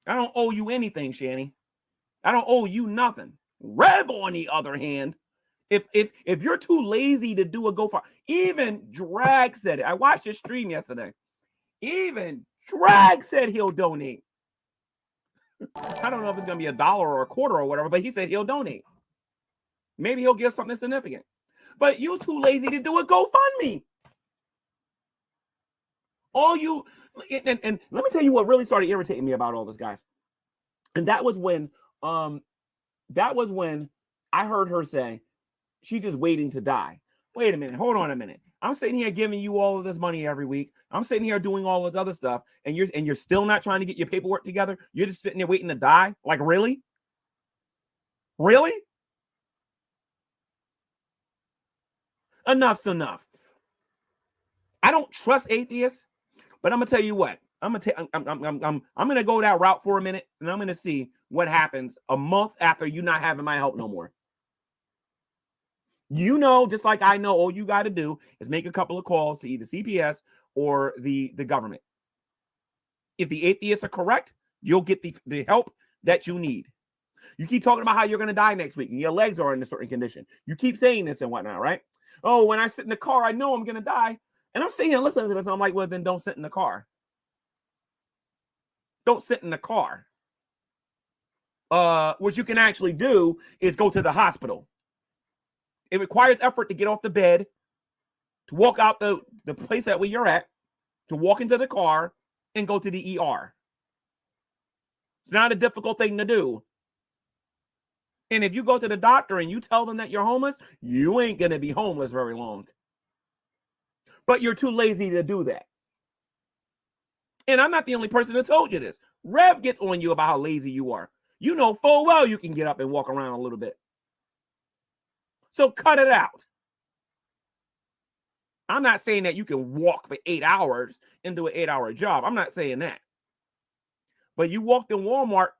I don't owe you anything, Shanny. I don't owe you nothing. Rev, on the other hand, if you're too lazy to do a GoFundMe, even Drag said it. I watched his stream yesterday. Even Drag said he'll donate. I don't know if it's going to be $1 or a quarter or whatever, but he said he'll donate. Maybe he'll give something significant. But you too lazy to do a GoFundMe. All you, and let me tell you what really started irritating me about all this, guys. And that was when I heard her say, she's just waiting to die. Wait a minute, hold on a minute. I'm sitting here giving you all of this money every week. I'm sitting here doing all this other stuff, and you're still not trying to get your paperwork together. You're just sitting there waiting to die. Like, really? Really? Enough's enough. I don't trust atheists, but I'm gonna tell you what. I'm gonna go that route for a minute, and I'm gonna see what happens a month after you not having my help no more. You know, just like I know, all you got to do is make a couple of calls to either CPS or the government. If the atheists are correct, you'll get the help that you need. You keep talking about how you're going to die next week and your legs are in a certain condition. You keep saying this and whatnot, right? Oh, when I sit in the car, I know I'm going to die. And I'm sitting here listening to this, and I'm like, well, then don't sit in the car. Don't sit in the car. What you can actually do is go to the hospital. It requires effort to get off the bed, to walk out the place that where you're at, to walk into the car and go to the ER. It's not a difficult thing to do. And if you go to the doctor and you tell them that you're homeless, you ain't going to be homeless very long. But you're too lazy to do that. And I'm not the only person that told you this. Rev gets on you about how lazy you are. You know full well you can get up and walk around a little bit. So cut it out. I'm not saying that you can walk for 8 hours and do an 8-hour job. I'm not saying that. But you walked in Walmart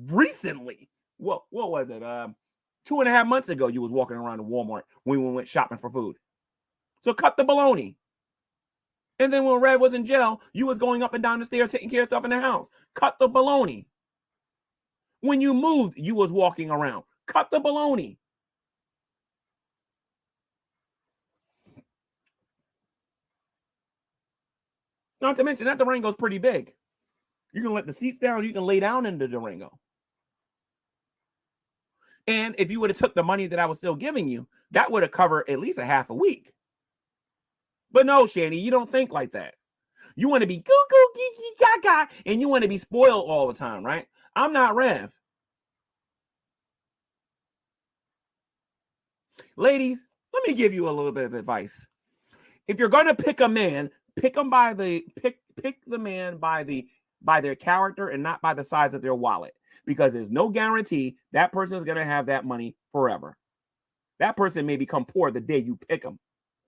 recently. What was it? 2.5 months ago, you was walking around in Walmart when we went shopping for food. So cut the baloney. And then when Red was in jail, you was going up and down the stairs taking care of stuff in the house. Cut the baloney. When you moved, you was walking around. Cut the baloney. Not to mention that Durango's pretty big. You can let the seats down. You can lay down in the Durango. And if you would have took the money that I was still giving you, that would have covered at least a half a week. But no, Shanny, you don't think like that. You want to be goo-goo, geeky, gaga, and you want to be spoiled all the time, right? I'm not Rev. Ladies, let me give you a little bit of advice. If you're going to pick a man, pick them by pick the man by their character and not by the size of their wallet, because there's no guarantee that person is going to have that money forever. That person may become poor the day you pick him,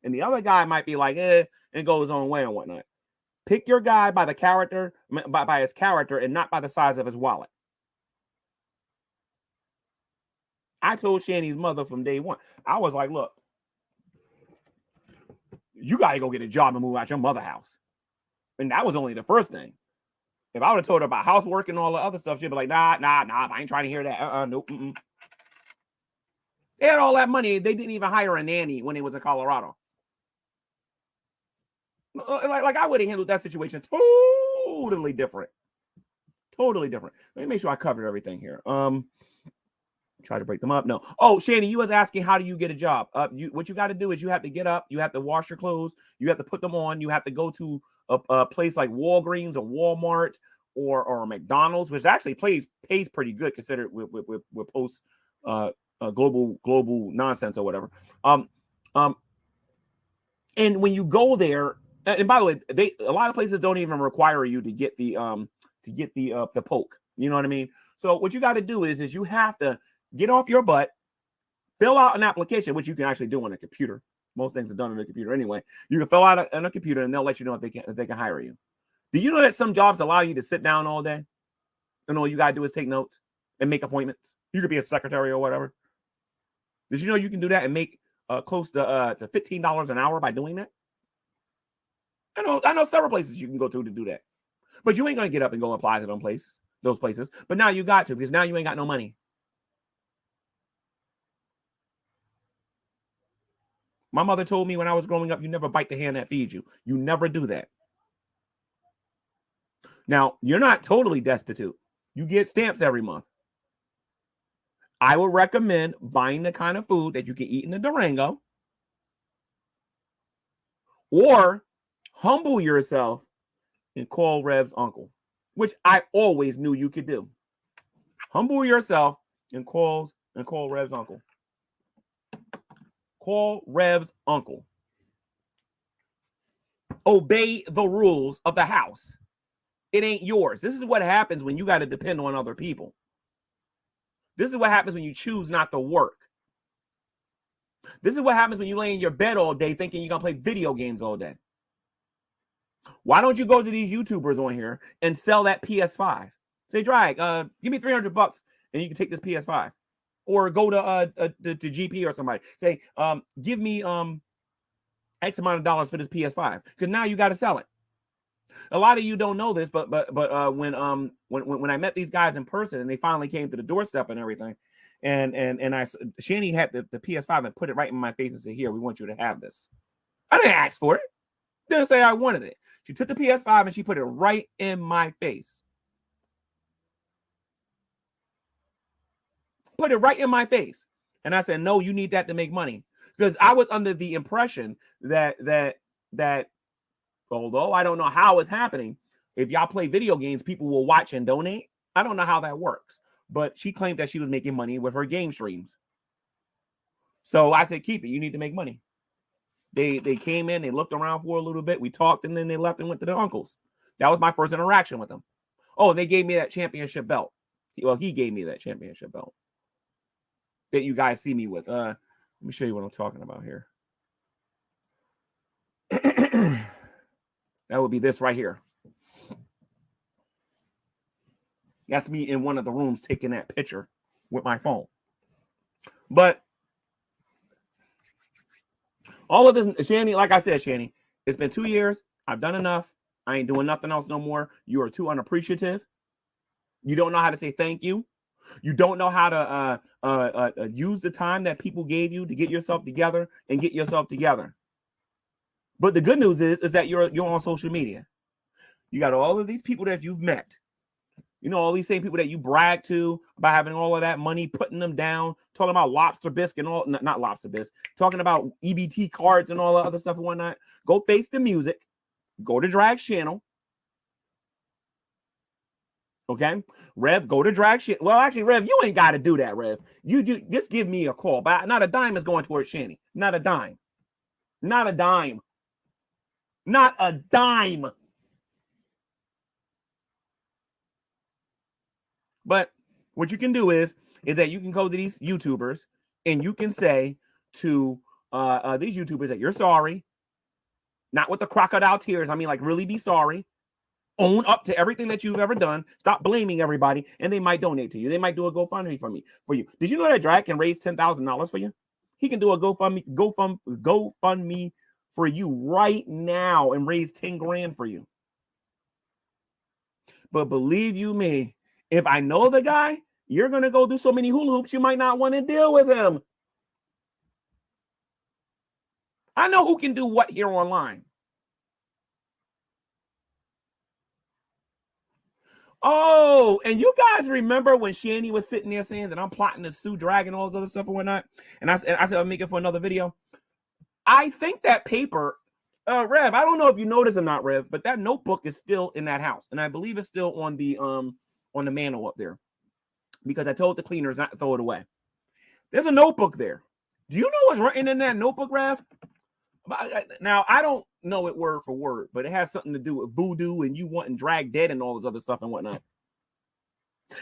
and the other guy might be like, and go his own way and whatnot. Pick your guy by the character, by his character, and not by the size of his wallet. I told Shanny's mother from day one, I was like, look, you got to go get a job and move out your mother's house. And that was only the first thing. If I would have told her about housework and all the other stuff, she'd be like, nah, I ain't trying to hear that. Nope. They had all that money. They didn't even hire a nanny when they was in Colorado. Like I would have handled that situation totally different. Totally different. Let me make sure I covered everything here. Try to break them up. No. Oh, Shanny, you was asking, how do you get a job? What you got to do is you have to get up. You have to wash your clothes. You have to put them on. You have to go to a place like Walgreens or Walmart or McDonald's, which actually pays pretty good considered with post global nonsense or whatever. And when you go there, and by the way, a lot of places don't even require you to get the poke. You know what I mean? So what you got to do is you have to get off your butt, fill out an application, which you can actually do on a computer. Most things are done on a computer anyway. You can fill out on a computer, and they'll let you know if they can hire you. Do you know that some jobs allow you to sit down all day, and all you gotta do is take notes and make appointments? You could be a secretary or whatever. Did you know you can do that and make close to $15 an hour by doing that? I know several places you can go to do that, but you ain't gonna get up and go apply to those places. But now you got to, because now you ain't got no money. My mother told me when I was growing up, you never bite the hand that feeds you. You never do that. Now, you're not totally destitute. You get stamps every month. I would recommend buying the kind of food that you can eat in the Durango, or humble yourself and call Rev's uncle, which I always knew you could do. Humble yourself and call Rev's uncle. Call Rev's uncle. Obey the rules of the house. It ain't yours. This is what happens when you got to depend on other people. This is what happens when you choose not to work. This is what happens when you lay in your bed all day thinking you're going to play video games all day. Why don't you go to these YouTubers on here and sell that PS5? Say, Drag, give me $300 and you can take this PS5. Or go to GP or somebody. Say, give me X amount of dollars for this PS5. Because now you got to sell it. A lot of you don't know this, but when I met these guys in person and they finally came to the doorstep and everything, and Shanny had the PS5 and put it right in my face and said, "Here, we want you to have this." I didn't ask for it. Didn't say I wanted it. She took the PS5 and she put it right in my face. Put it right in my face, and I said, "No, you need that to make money." Because I was under the impression that although I don't know how it's happening, if y'all play video games, people will watch and donate. I don't know how that works, but she claimed that she was making money with her game streams. So I said, keep it. You need to make money. They came in, they looked around for a little bit. We talked, and then they left and went to their uncles. That was my first interaction with them. Oh, they gave me that championship belt. Well, he gave me that championship belt that you guys see me with. Let me show you what I'm talking about here. That would be this right here. That's me in one of the rooms taking that picture with my phone. But all of this, Shanny, like I said, Shanny, it's been 2 years. I've done enough. I ain't doing nothing else no more. You are too unappreciative. You don't know how to say thank you. You don't know how to use the time that people gave you to get yourself together and get yourself together. But the good news is that you're on social media. You got all of these people that you've met. You know, all these same people that you brag to about having all of that money, putting them down, talking about lobster bisque and all, not lobster bisque, talking about EBT cards and all the other stuff and whatnot. Go face the music. Go to Drag's channel. Okay, Rev, go to Drag shit. Well, actually, Rev, you ain't got to do that, Rev. You just give me a call. But not a dime is going towards Shanny. Not a dime. Not a dime. Not a dime. But what you can do is that you can go to these YouTubers and you can say to these YouTubers that you're sorry. Not with the crocodile tears. I mean, like, really be sorry. Own up to everything that you've ever done. Stop blaming everybody, and they might donate to you. They might do a GoFundMe for you. Did you know that Drag can raise $10,000 for you? He can do a GoFundMe for you right now and raise 10 grand for you. But believe you me, if I know the guy, you're gonna go do so many hula hoops, you might not want to deal with him. I know who can do what here online. Oh, and you guys remember when Shanny was sitting there saying that I'm plotting to sue Drag and all this other stuff and whatnot? And I said I'll make it for another video. I think that paper, Rev, I don't know if you noticed or not, Rev, but that notebook is still in that house. And I believe it's still on the mantle up there. Because I told the cleaners not to throw it away. There's a notebook there. Do you know what's written in that notebook, Rev? Now, I don't know it word for word, but it has something to do with voodoo and you wanting Drag dead and all this other stuff and whatnot.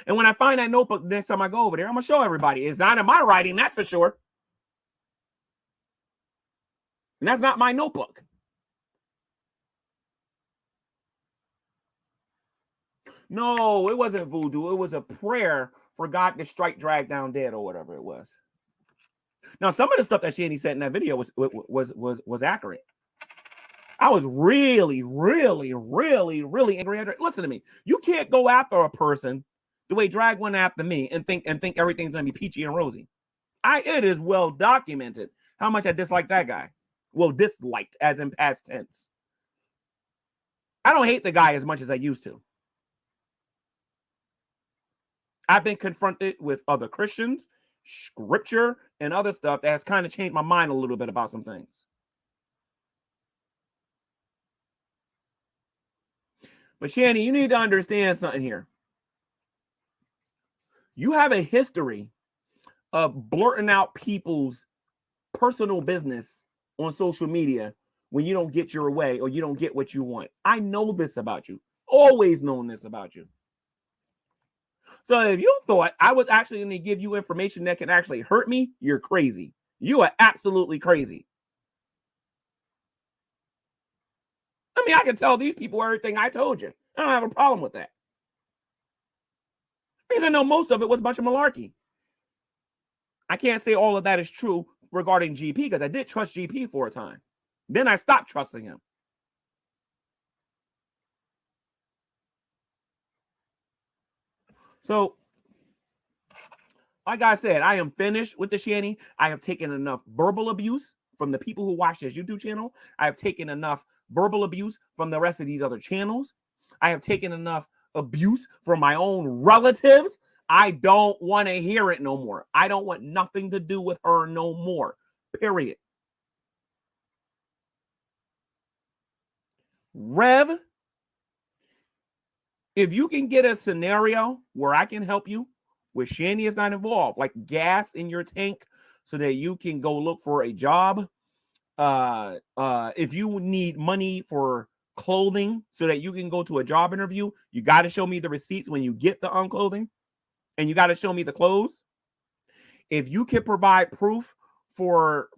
And when I find that notebook next time I go over there, I'm going to show everybody. It's not in my writing, that's for sure. And that's not my notebook. No, it wasn't voodoo. It was a prayer for God to strike Drag down dead or whatever it was. Now, some of the stuff that Shanny said in that video was accurate. I was really, really, really, really angry at her. Listen to me. You can't go after a person the way Drag went after me and think everything's gonna be peachy and rosy. It is well documented how much I dislike that guy. Well, disliked as in past tense. I don't hate the guy as much as I used to. I've been confronted with other Christians, scripture, and other stuff that has kind of changed my mind a little bit about some things. But Shanny, you need to understand something here. You have a history of blurting out people's personal business on social media when you don't get your way or you don't get what you want. I know this about you. Always known this about you. So if you thought I was actually going to give you information that can actually hurt me, you're crazy. You are absolutely crazy. I mean, I can tell these people everything I told you. I don't have a problem with that. Because I know most of it was a bunch of malarkey. I can't say all of that is true regarding GP because I did trust GP for a time. Then I stopped trusting him. So, like I said, I am finished with the Shanny. I have taken enough verbal abuse from the people who watch this YouTube channel. I have taken enough verbal abuse from the rest of these other channels. I have taken enough abuse from my own relatives. I don't want to hear it no more. I don't want nothing to do with her no more. Period. Rev, if you can get a scenario where I can help you where Shanny is not involved, like gas in your tank so that you can go look for a job. If you need money for clothing so that you can go to a job interview, you got to show me the receipts when you get the clothing, and you got to show me the clothes. If you can provide proof for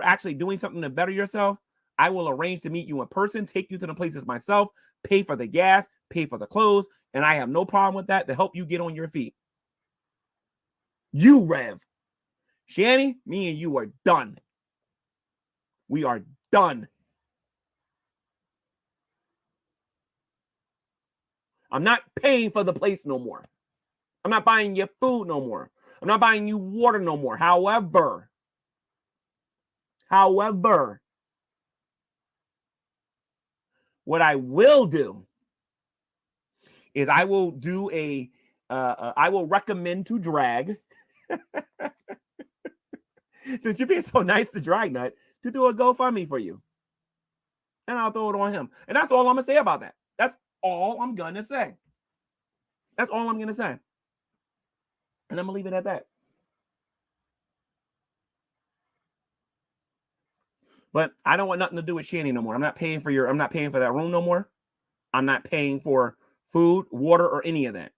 actually doing something to better yourself, I will arrange to meet you in person, take you to the places myself, pay for the gas, pay for the clothes, and I have no problem with that to help you get on your feet. You, Rev. Shanny, me and you are done. We are done. I'm not paying for the place no more. I'm not buying you food no more. I'm not buying you water no more. However, what I will do is I will do I will recommend to Drag, since you're being so nice to Drag Nut, to do a GoFundMe for you. And I'll throw it on him. And that's all I'm going to say about that. That's all I'm going to say. That's all I'm going to say. And I'm going to leave it at that. But I don't want nothing to do with Shanny no more. I'm not paying for that room no more. I'm not paying for food, water, or any of that.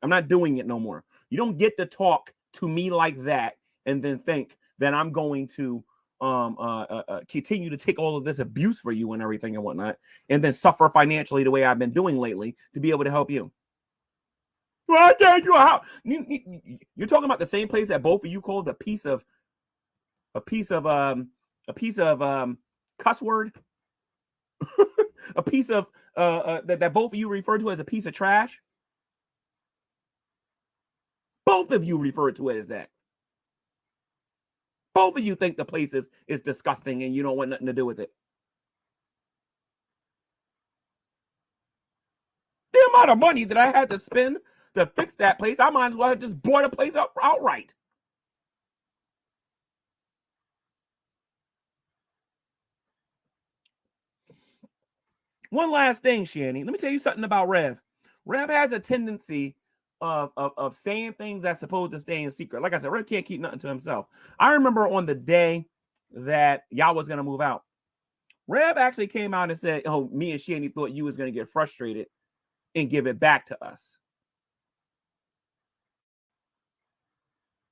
I'm not doing it no more. You don't get to talk to me like that and then think that I'm going to continue to take all of this abuse for you and everything and whatnot, and then suffer financially the way I've been doing lately to be able to help you. Well, I gave you a house. You're talking about the same place that both of you called a piece of cuss word, a piece of that both of you refer to as a piece of trash. Both of you refer to it as that. Both of you think the place is disgusting and you don't want nothing to do with it. The amount of money that I had to spend to fix that place, I might as well have just bought a place up outright. One last thing, Shanny. Let me tell you something about Rev. Rev has a tendency of saying things that's supposed to stay in secret. Like I said, Rev can't keep nothing to himself. I remember on the day that y'all was going to move out, Rev actually came out and said, oh, me and Shanny thought you was going to get frustrated and give it back to us.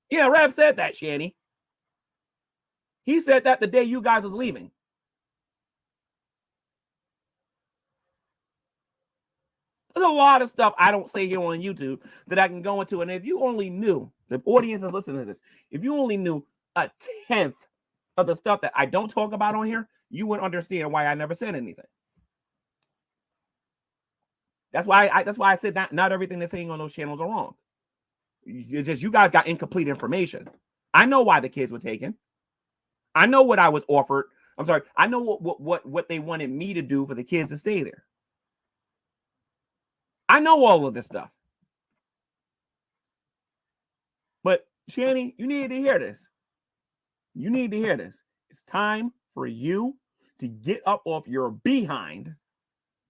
Yeah, Rev said that, Shanny. He said that the day you guys was leaving. There's a lot of stuff I don't say here on YouTube that I can go into. And if you only knew, the audience is listening to this, if you only knew a 10th of the stuff that I don't talk about on here, you wouldn't understand why I never said anything. That's why I said that not everything they're saying on those channels are wrong. It's just you guys got incomplete information. I know why the kids were taken. I know what I was offered. I'm sorry. I know what they wanted me to do for the kids to stay there. I know all of this stuff. Shanny, you need to hear this. You need to hear this. It's time for you to get up off your behind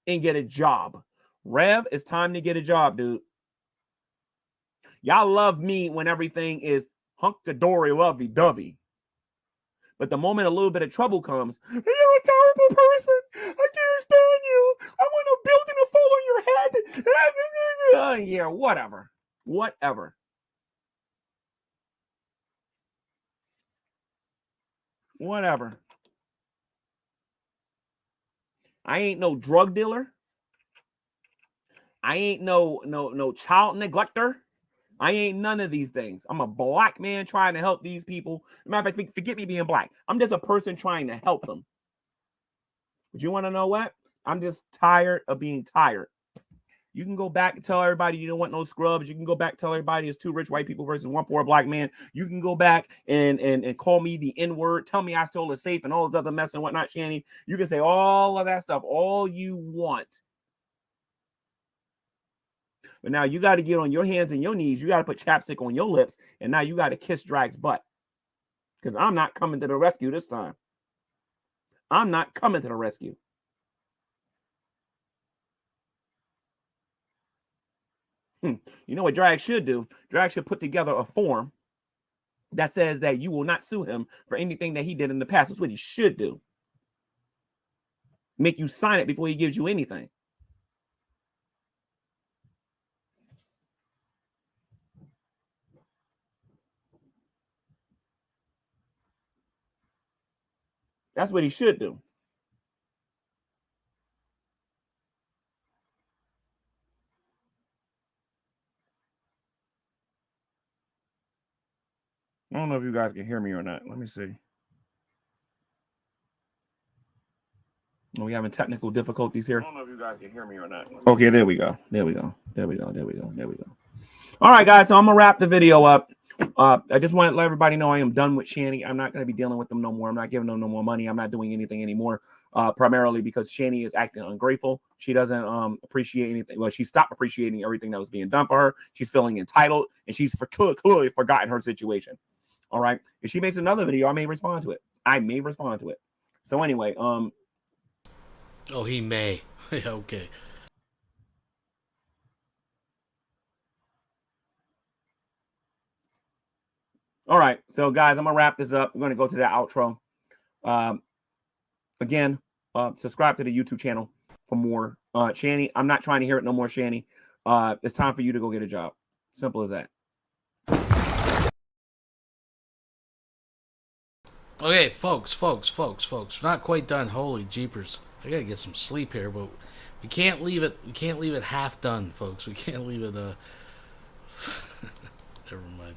and get a job. Rev, it's time to get a job, dude. Y'all love me when everything is hunky-dory, lovey-dovey. But the moment a little bit of trouble comes, you're a terrible person. I can't stand you. I want a building to fall on your head. Yeah, whatever. Whatever. Whatever. I ain't no drug dealer. I ain't no child neglector. I ain't none of these things. I'm a black man trying to help these people. Matter of fact, forget me being black. I'm just a person trying to help them. But you want to know what? I'm just tired of being tired. You can go back and tell everybody you don't want no scrubs. You can go back and tell everybody it's two rich white people versus one poor black man. You can go back and call me the N-word. Tell me I stole a safe and all this other mess and whatnot, Shanny. You can say all of that stuff, all you want. But now you got to get on your hands and your knees. You got to put chapstick on your lips. And now you got to kiss Drag's butt. Because I'm not coming to the rescue this time. I'm not coming to the rescue. You know what Drag should do? Drag should put together a form that says that you will not sue him for anything that he did in the past. That's what he should do. Make you sign it before he gives you anything. That's what he should do. I don't know if you guys can hear me or not. Let me see. Are we having technical difficulties here? I don't know if you guys can hear me or not. Okay, there we go. There we go. There we go. There we go. There we go. All right, guys. So I'm gonna wrap the video up. I just want to let everybody know I am done with Shanny. I'm not going to be dealing with them no more. I'm not giving them no more money. I'm not doing anything anymore. Primarily because Shanny is acting ungrateful. She doesn't appreciate anything. Well, she stopped appreciating everything that was being done for her. She's feeling entitled, and she's clearly forgotten her situation. All right. If she makes another video, I may respond to it. So anyway, oh, he may. Okay. All right. So guys, I'm gonna wrap this up. We're gonna go to the outro. Again, subscribe to the YouTube channel for more. Shanny, I'm not trying to hear it no more, Shanny. It's time for you to go get a job. Simple as that. Okay, folks, not quite done. Holy jeepers. I gotta get some sleep here, but we can't leave it half done, folks. We can't leave it never mind.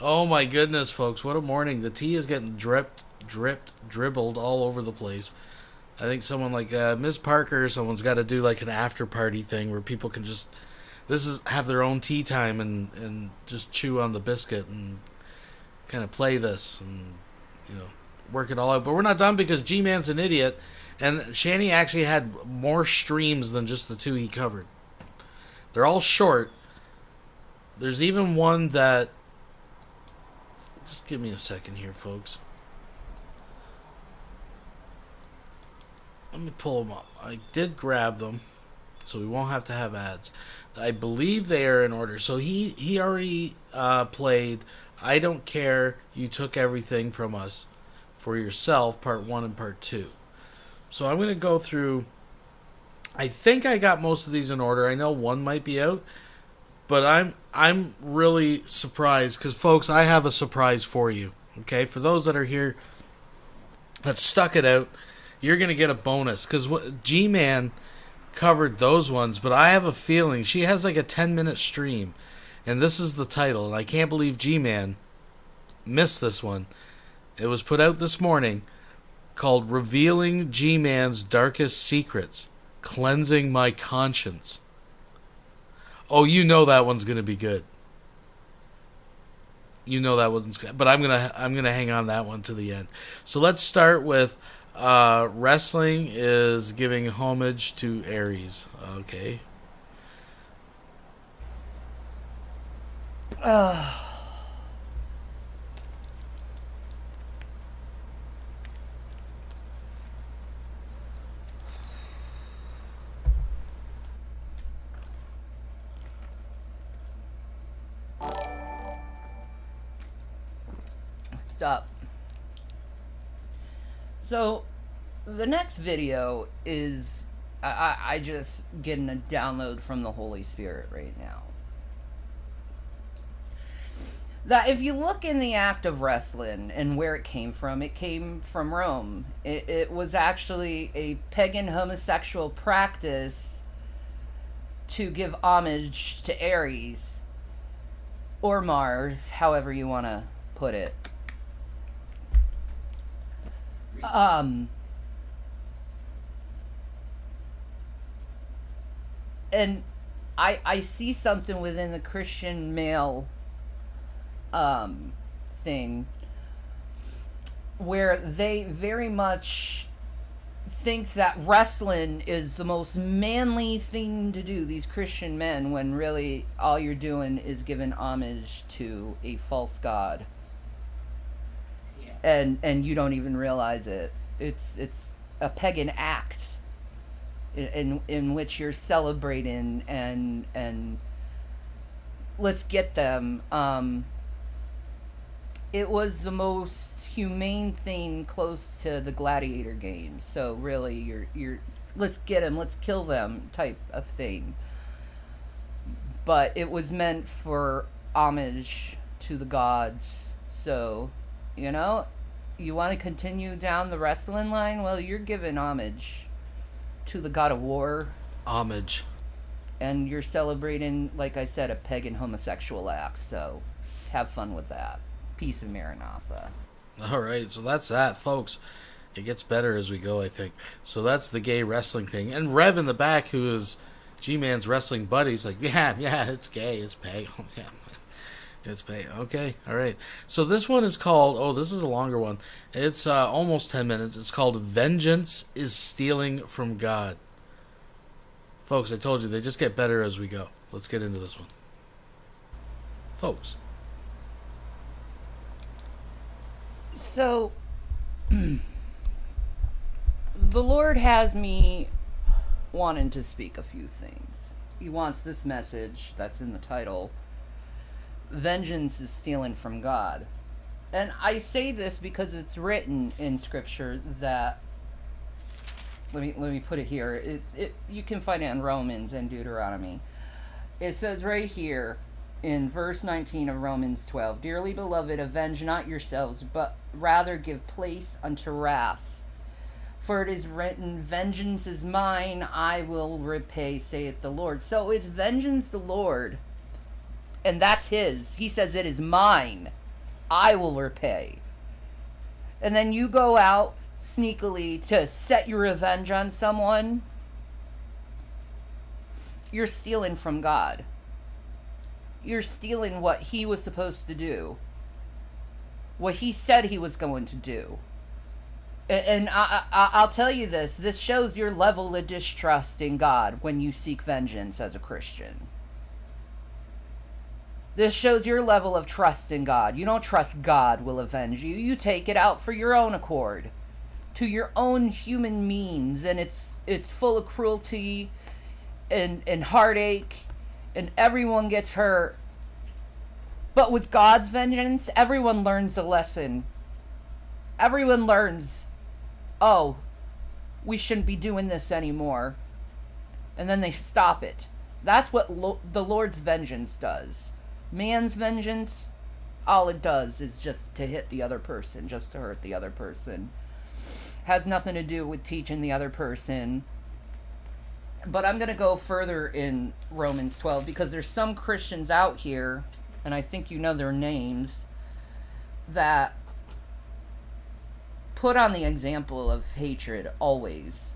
Oh my goodness, folks, what a morning. The tea is getting dribbled all over the place. I think someone like Ms. Parker, someone's got to do like an after party thing where people can just have their own tea time and just chew on the biscuit and kind of play this and work it all out. But we're not done because G-Man's an idiot, and Shanny actually had more streams than just the two he covered. They're all short. There's even one that, just give me a second here, folks. Let me pull them up. I did grab them, so we won't have to have ads. I believe they are in order. So he already played I Don't Care, You Took Everything From Us for Yourself, Part 1 and Part 2. So I'm going to go through. I think I got most of these in order. I know one might be out, but I'm really surprised because, folks, I have a surprise for you. Okay, for those that are here that stuck it out, you're going to get a bonus because G-Man covered those ones, but I have a feeling she has like a 10-minute stream, and this is the title, and I can't believe G-Man missed this one. It was put out this morning, called Revealing G-Man's Darkest Secrets, Cleansing My Conscience. Oh, you know that one's going to be good. You know that one's good, but I'm gonna hang on that one to the end. So let's start with wrestling is giving homage to Aries. Okay. messed up. So, the next video is, I just getting a download from the Holy Spirit right now. That if you look in the act of wrestling and where it came from Rome. It was actually a pagan homosexual practice to give homage to Ares, or Mars, however you want to put it. And I see something within the Christian male thing where they very much think that wrestling is the most manly thing to do, these Christian men, when really all you're doing is giving homage to a false god. Yeah. And you don't even realize it. It's a pagan act in which you're celebrating and let's get them. It was the most humane thing close to the gladiator games. So really, you're let's get them, let's kill them type of thing. But it was meant for homage to the gods. So, you know, you want to continue down the wrestling line? Well, you're giving homage to the god of war. Homage. And you're celebrating, like I said, a pagan homosexual act. So, have fun with that. Peace of Maranatha. All right, so that's that, folks. It gets better as we go, I think. So that's the gay wrestling thing. And Rev in the back, who is G-Man's wrestling buddy, is like, yeah, it's gay, it's pagan. Yeah, it's pagan. Okay, all right. So this one is called, this is a longer one. It's almost 10 minutes. It's called Vengeance is Stealing from God. Folks, I told you, they just get better as we go. Let's get into this one. Folks. So, the Lord has me wanting to speak a few things. He wants this message that's in the title, Vengeance is Stealing from God. And I say this because it's written in Scripture that, let me put it here. You can find it in Romans and Deuteronomy. It says right here, in verse 19 of Romans 12, Dearly beloved, avenge not yourselves, but rather give place unto wrath. For it is written, Vengeance is mine, I will repay, saith the Lord. So it's vengeance the Lord, and that's his. He says, it is mine, I will repay. And then you go out sneakily to set your revenge on someone. You're stealing from God. You're stealing what he was supposed to do. What he said he was going to do. And I'll tell you this. This shows your level of distrust in God when you seek vengeance as a Christian. This shows your level of trust in God. You don't trust God will avenge you. You take it out for your own accord. To your own human means. And it's full of cruelty and heartache. And everyone gets hurt. But with God's vengeance, everyone learns a lesson. Everyone learns, oh, we shouldn't be doing this anymore. And then they stop it. That's what the Lord's vengeance does. Man's vengeance, all it does is just to hit the other person, just to hurt the other person. Has nothing to do with teaching the other person. But I'm going to go further in Romans 12 because there's some Christians out here, and I think you know their names, that put on the example of hatred always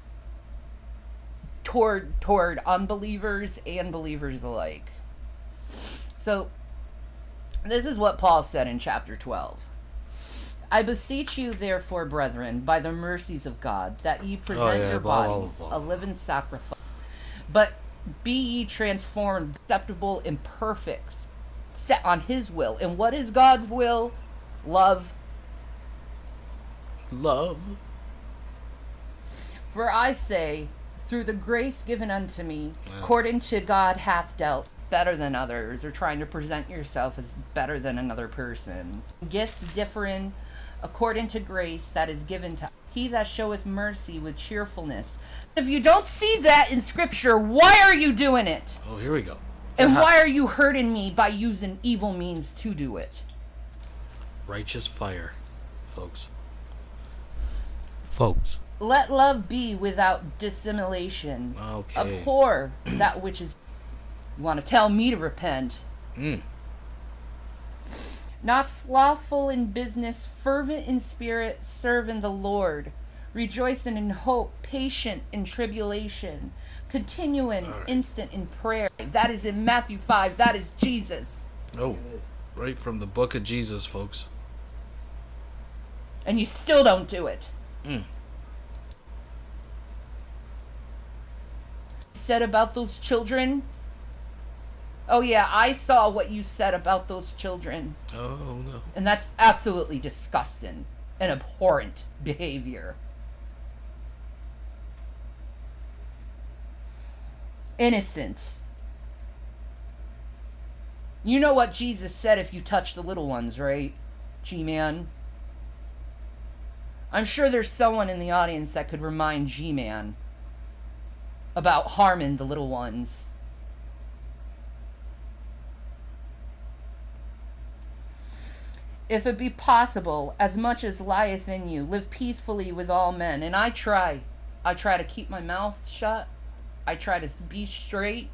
toward unbelievers and believers alike. So this is what Paul said in chapter 12. I beseech you, therefore, brethren, by the mercies of God, that ye present your bodies a living sacrifice, but be ye transformed, acceptable, and perfect, set on his will. And what is God's will? Love. Love. For I say, through the grace given unto me, according to God hath dealt better than others, or trying to present yourself as better than another person. Gifts differing, according to grace that is given to he that showeth mercy with cheerfulness. If you don't see that in Scripture, why are you doing it? Oh, here we go. And why are you hurting me by using evil means to do it? Righteous fire, folks. Folks. Let love be without dissimulation. Okay. Abhor that which is... You want to tell me to repent. Not slothful in business, fervent in spirit, serving the Lord, rejoicing in hope, patient in tribulation, continuing instant in prayer. That is in Matthew 5. That is Jesus. Oh, right from the book of Jesus, folks. And you still don't do it. Said about those children. Oh yeah, I saw what you said about those children. Oh no. And that's absolutely disgusting and abhorrent behavior. Innocence. You know what Jesus said if you touch the little ones, right? G-Man. I'm sure there's someone in the audience that could remind G-Man about harming the little ones. If it be possible, as much as lieth in you, live peacefully with all men. And I try to keep my mouth shut. I try to be straight.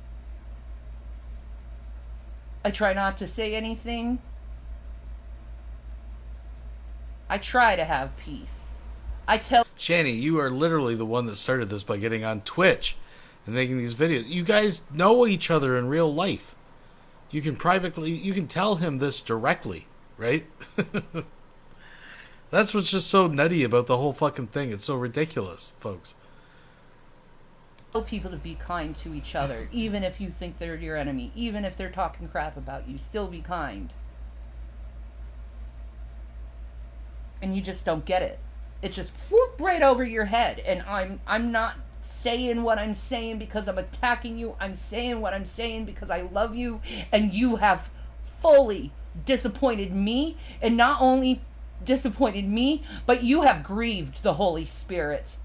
I try not to say anything. I try to have peace. I tell... Shanny, you are literally the one that started this by getting on Twitch and making these videos. You guys know each other in real life. You can tell him this directly, right? That's what's just so nutty about the whole fucking thing. It's so ridiculous, folks. Tell people to be kind to each other, even if you think they're your enemy, even if they're talking crap about you, still be kind. And you just don't get it. It just whoop right over your head. And I'm not saying what I'm saying because I'm attacking you. I'm saying what I'm saying because I love you, and you have fully disappointed me, and not only disappointed me, but you have grieved the Holy Spirit.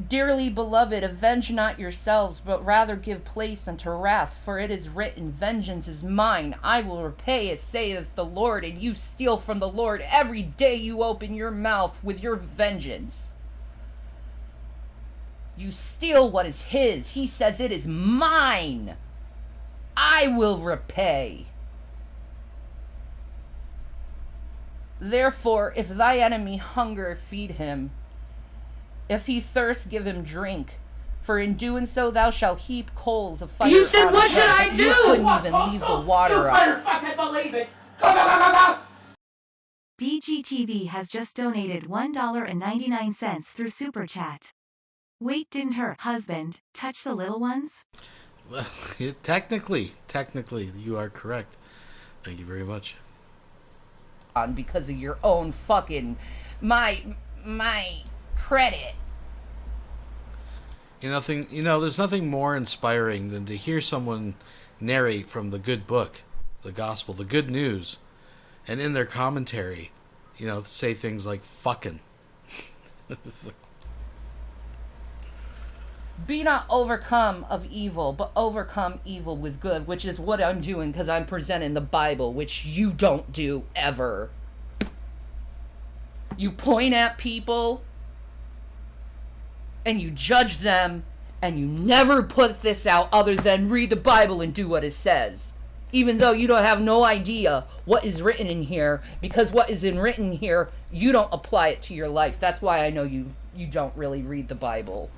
Dearly beloved, avenge not yourselves, but rather give place unto wrath, for it is written, vengeance is mine, I will repay, as saith the Lord. And you steal from the Lord every day you open your mouth with your vengeance. You steal what is his. He says it is mine. I will repay. Therefore, if thy enemy hunger, feed him. If he thirst, give him drink. For in doing so, thou shalt heap coals of fire. You said, on what his should head. I do? You couldn't even leave the water you up. better fucking believe it. Go, go, go, go, go. BGTV has just donated $1.99 through Super Chat. Wait, didn't her husband touch the little ones? Well, technically, you are correct. Thank you very much. Because of your own fucking my credit. There's nothing more inspiring than to hear someone narrate from the good book, the gospel, the good news, and in their commentary, say things like fucking. Be not overcome of evil, but overcome evil with good, which is what I'm doing because I'm presenting the Bible, which you don't do ever. You point at people and you judge them, and you never put this out other than read the Bible and do what it says. Even though you don't have no idea what is written in here, because what is written here, you don't apply it to your life. That's why I know you don't really read the Bible.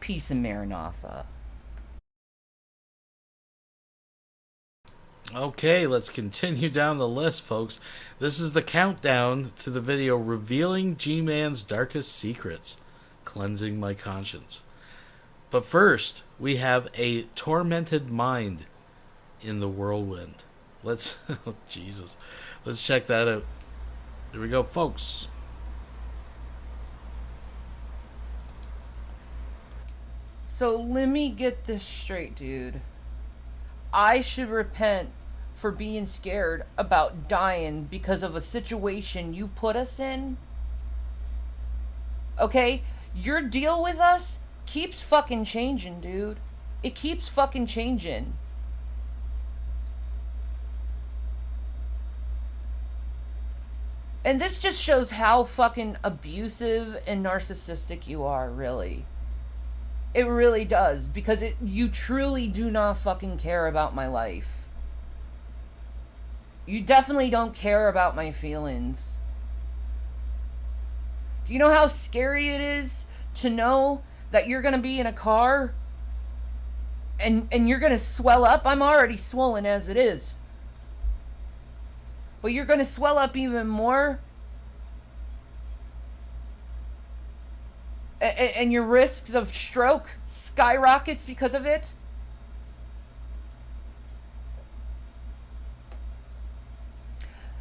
Peace and Maranatha. Okay, let's continue down the list, folks. This is the countdown to the video revealing G-Man's darkest secrets, cleansing my conscience. But first, we have a tormented mind in the whirlwind. Let's, oh, Jesus. Let's check that out. Here we go, folks. So let me get this straight, dude. I should repent for being scared about dying because of a situation you put us in? Okay? Your deal with us keeps fucking changing, dude. It keeps fucking changing. And this just shows how fucking abusive and narcissistic you are, really. It really does, because you truly do not fucking care about my life. You definitely don't care about my feelings. Do you know how scary it is to know that you're gonna be in a car and you're gonna swell up? I'm already swollen as it is. But you're gonna swell up even more. And your risks of stroke skyrockets because of it.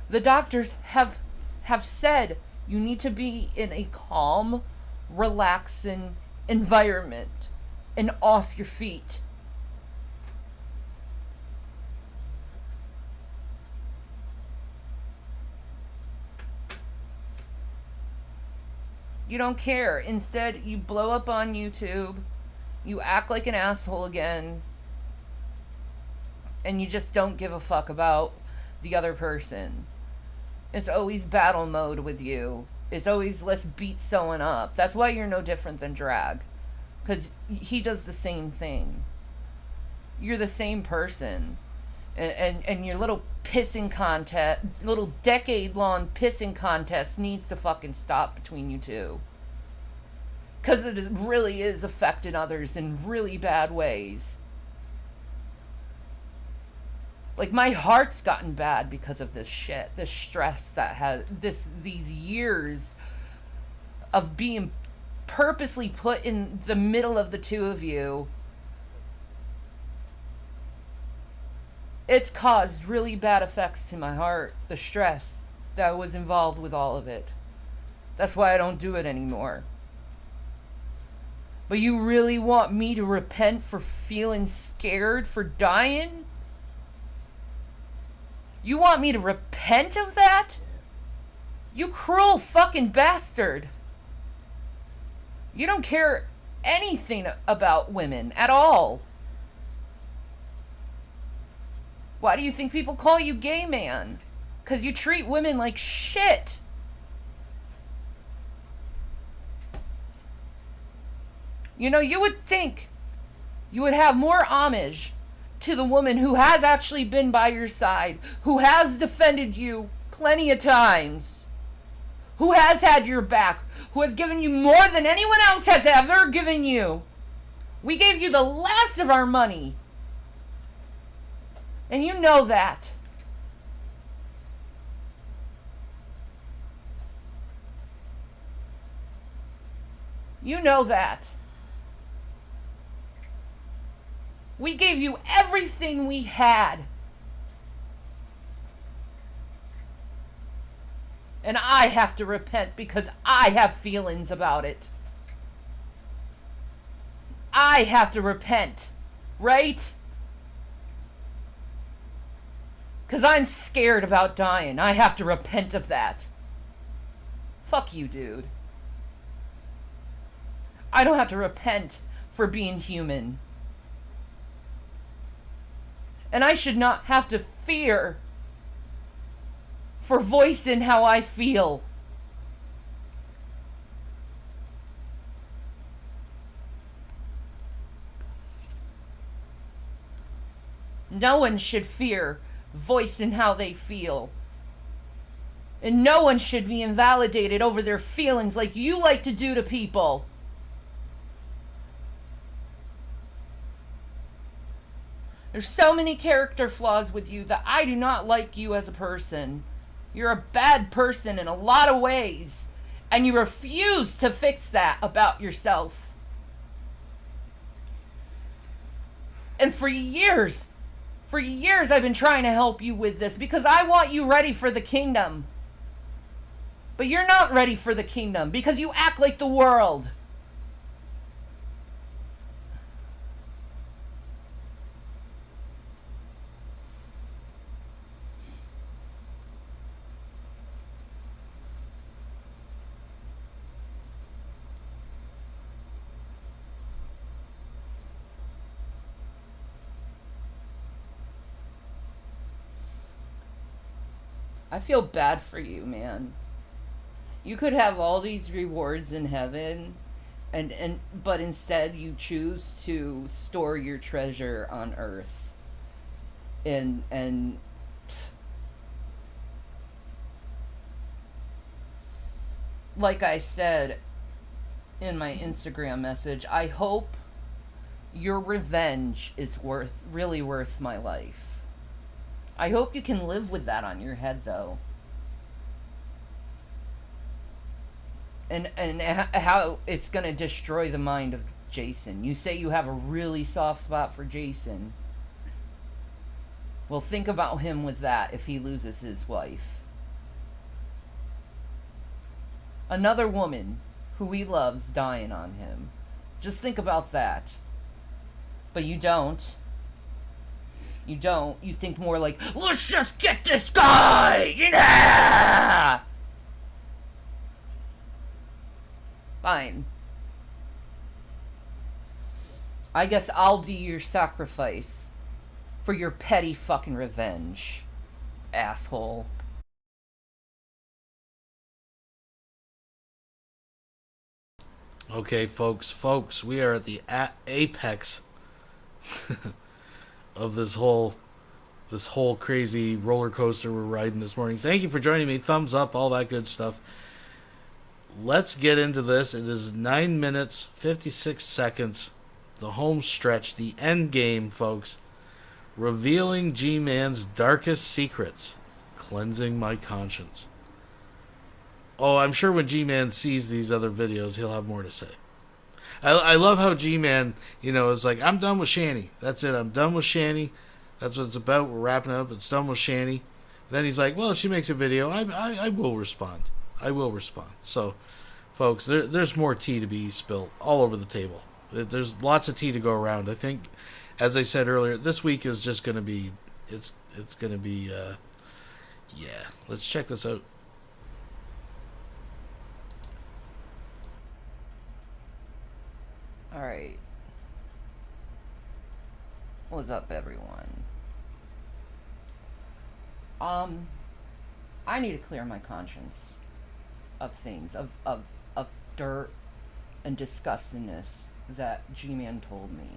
The doctors have said you need to be in a calm, relaxing environment and off your feet. You don't care. Instead, you blow up on YouTube, you act like an asshole again, and you just don't give a fuck about the other person. It's always battle mode with you. It's always, let's beat someone up. That's why you're no different than Drag. Because he does the same thing. You're the same person. And your little pissing contest, little decade-long pissing contest needs to fucking stop between you two. Because it really is affecting others in really bad ways. Like, my heart's gotten bad because of this shit. This stress that has, these years of being purposely put in the middle of the two of you. It's caused really bad effects to my heart, the stress that was involved with all of it. That's why I don't do it anymore. But you really want me to repent for feeling scared for dying? You want me to repent of that? You cruel fucking bastard. You don't care anything about women at all. Why do you think people call you gay man? Because you treat women like shit. You know, you would think you would have more homage to the woman who has actually been by your side, who has defended you plenty of times, who has had your back, who has given you more than anyone else has ever given you. We gave you the last of our money. And you know that. You know that. We gave you everything we had. And I have to repent because I have feelings about it. I have to repent, right? Because I'm scared about dying. I have to repent of that. Fuck you, dude. I don't have to repent for being human. And I should not have to fear for voicing how I feel. No one should fear voicing how they feel. And no one should be invalidated over their feelings like you like to do to people. There's so many character flaws with you that I do not like you as a person. You're a bad person in a lot of ways. And you refuse to fix that about yourself. And for years I've been trying to help you with this because I want you ready for the kingdom. But you're not ready for the kingdom because you act like the world. I feel bad for you, man. You could have all these rewards in heaven, but instead you choose to store your treasure on earth. And like I said in my Instagram message, I hope your revenge is really worth my life. I hope you can live with that on your head, though. And how it's gonna destroy the mind of Jason. You say you have a really soft spot for Jason. Well, think about him with that if he loses his wife. Another woman who he loves dying on him. Just think about that. But you don't. You don't. You think more like, let's just get this guy! Yeah! Fine. I guess I'll be your sacrifice for your petty fucking revenge, asshole. Okay, folks, we are at the apex of this whole crazy roller coaster we're riding this morning. Thank you for joining me. Thumbs up, all that good stuff. Let's get into this. It is 9 minutes, 56 seconds. The home stretch, the end game, folks. Revealing G-Man's darkest secrets. Cleansing my conscience. Oh, I'm sure when G-Man sees these other videos, he'll have more to say. I love how G-Man, is like, I'm done with Shanny. That's it. I'm done with Shanny. That's what it's about. We're wrapping up. It's done with Shanny. Then he's like, well, if she makes a video, I will respond. I will respond. So, folks, there's more tea to be spilled all over the table. There's lots of tea to go around. I think, as I said earlier, this week is just going to be, it's going to be, yeah. Let's check this out. Alright. What's up, everyone? I need to clear my conscience of things, of dirt and disgustingness that G-Man told me.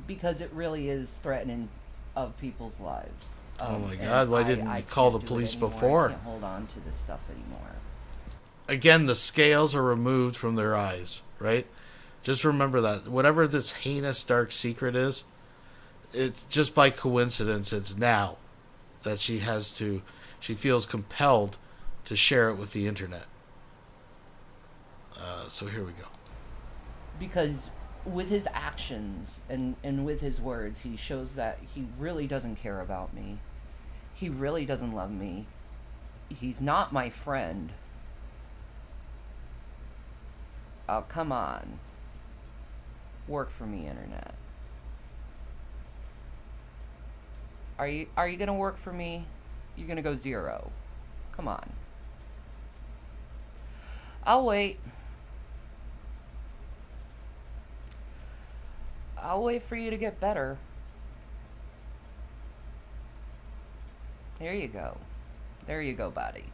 Because it really is threatening of people's lives. Oh my God, why didn't you call the police before? I can't hold on to this stuff anymore. Again, the scales are removed from their eyes, right? Just remember that. Whatever this heinous dark secret is, it's just by coincidence, it's now that she feels compelled to share it with the internet. So here we go. Because with his actions and with his words, he shows that he really doesn't care about me. He really doesn't love me. He's not my friend. Oh, come on. Work for me, internet. Are you gonna work for me? You're gonna go 0. Come on. I'll wait. I'll wait for you to get better. There you go. There you go, buddy.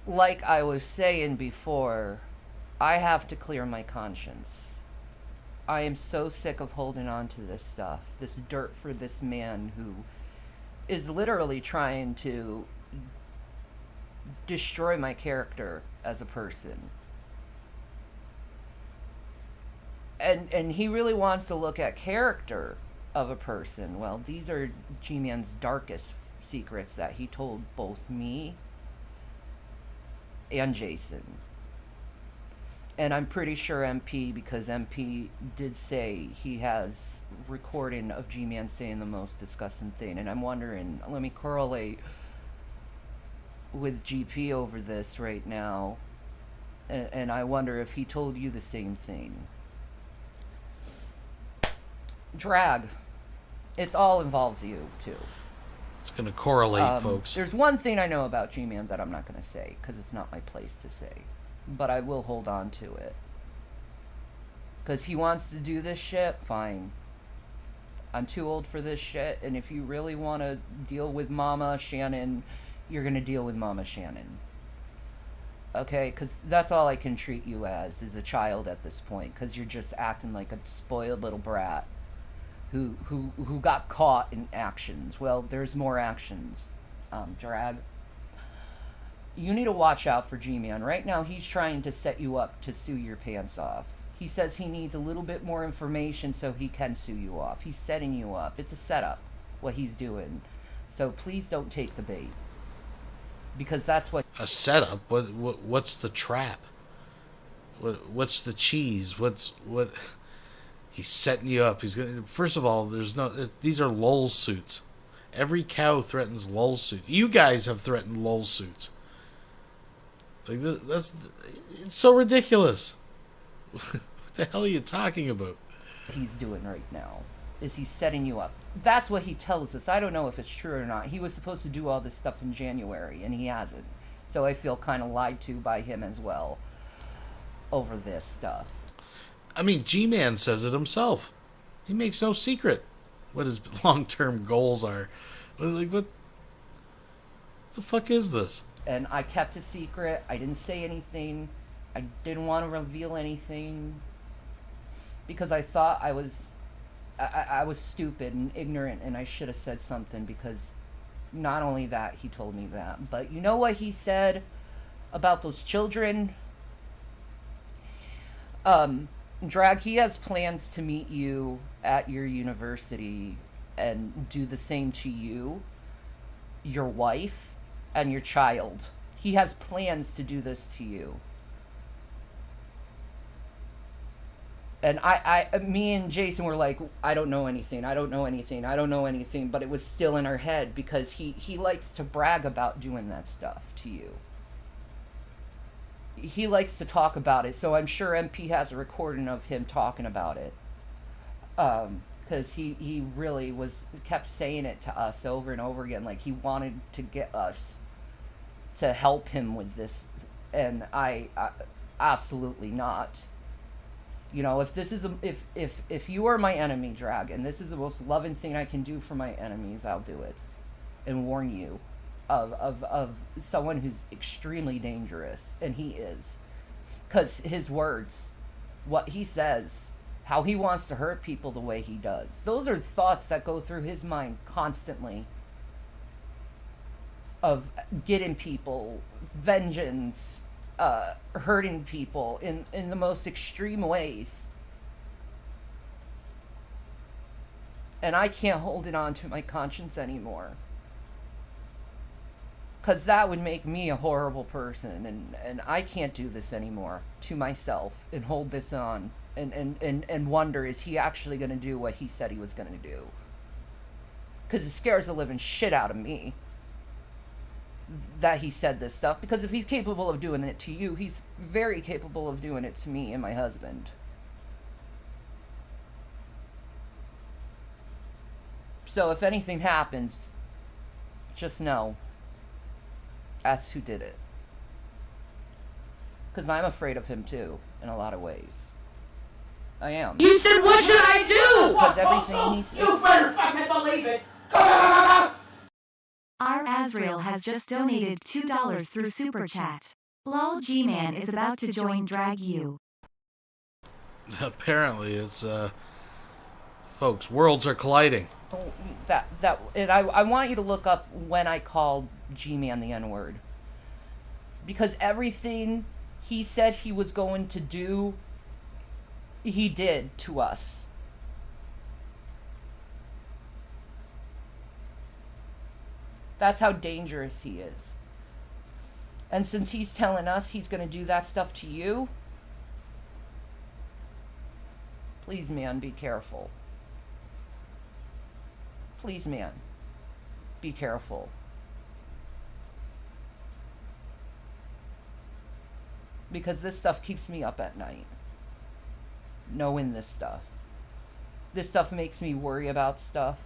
Like I was saying before, I have to clear my conscience. I am so sick of holding on to this stuff, this dirt for this man who is literally trying to destroy my character as a person. And he really wants to look at character of a person. Well, these are G-Man's darkest secrets that he told both me and Jason. And I'm pretty sure MP, because MP did say he has recording of G-Man saying the most disgusting thing. And I'm wondering, let me correlate with GP over this right now. And I wonder if he told you the same thing. Drag. It's all involves you, too. It's going to correlate, folks. There's one thing I know about G-Man that I'm not going to say, because it's not my place to say. But I will hold on to it. Because he wants to do this shit, fine. I'm too old for this shit, and if you really want to deal with Mama Shannon, you're going to deal with Mama Shannon. Okay? Because that's all I can treat you as, is a child at this point, because you're just acting like a spoiled little brat who got caught in actions. Well, there's more actions. Drag. You need to watch out for G-Man. Right now, he's trying to set you up to sue your pants off. He says he needs a little bit more information so he can sue you off. He's setting you up. It's a setup, what he's doing. So please don't take the bait. Because that's what... A setup? What's the trap? What's the cheese? What? He's setting you up. He's gonna... First of all, these are lull suits. Every cow threatens lull suits. You guys have threatened lull suits. Like, it's so ridiculous. What the hell are you talking about? He's doing right now is he's setting you up. That's what he tells us. I don't know if it's true or not. He was supposed to do all this stuff in January, and he hasn't. So I feel kind of lied to by him as well over this stuff. I mean, G-Man says it himself. He makes no secret what his long-term goals are. Like, what the fuck is this? And I kept it secret. I didn't say anything. I didn't want to reveal anything because I thought I was stupid and ignorant, and I should have said something, because not only that, he told me that, but you know what he said about those children? Drag, he has plans to meet you at your university and do the same to you, your wife, and your child. He has plans to do this to you. And me and Jason were like, I don't know anything, but it was still in our head because he likes to brag about doing that stuff to you. He likes to talk about it, so I'm sure MP has a recording of him talking about it. Because he really kept saying it to us over and over again, like he wanted to get us to help him with this, and I absolutely not. You know, if this is if you are my enemy, Drag, and this is the most loving thing I can do for my enemies, I'll do it, and warn you of someone who's extremely dangerous, and he is, because his words, what he says, how he wants to hurt people the way he does, those are thoughts that go through his mind constantly, of getting people, vengeance, hurting people in the most extreme ways. And I can't hold it on to my conscience anymore, because that would make me a horrible person, and I can't do this anymore to myself and hold this on and wonder, is he actually going to do what he said he was going to do? Because it scares the living shit out of me that he said this stuff, because if he's capable of doing it to you, he's very capable of doing it to me and my husband. So if anything happens, just know that's who did it, because I'm afraid of him too in a lot of ways. I am. You said, what should I do? Because everything he's... You better fucking believe it. Go! Our Azrael has just donated $2 through Super Chat. Lol, G-Man is about to join Drag You. Apparently, it's, folks, worlds are colliding. I want you to look up when I called G-Man the N-word. Because everything he said he was going to do, he did to us. That's how dangerous he is. And since he's telling us he's going to do that stuff to you, please, man, be careful. Please, man, be careful. Because this stuff keeps me up at night, knowing this stuff. This stuff makes me worry about stuff.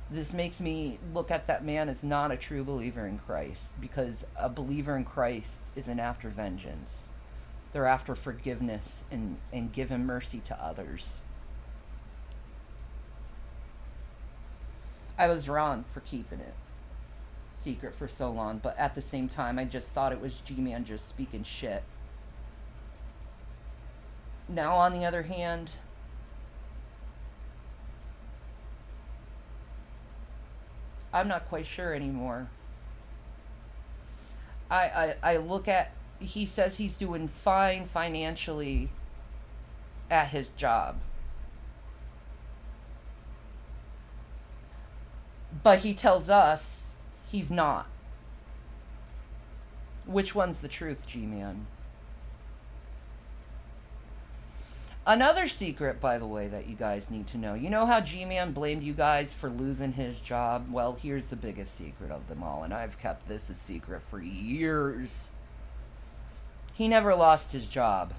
This makes me look at that man as not a true believer in Christ, because a believer in Christ isn't after vengeance. They're after forgiveness and giving mercy to others. I was wrong for keeping it secret for so long, but at the same time, I just thought it was G-Man just speaking shit. Now, on the other hand, I'm not quite sure anymore. I look at, he says he's doing fine financially at his job. But he tells us he's not. Which one's the truth, G-Man? Another secret, by the way, that you guys need to know. You know how G-Man blamed you guys for losing his job? Well, here's the biggest secret of them all, and I've kept this a secret for years. He never lost his job.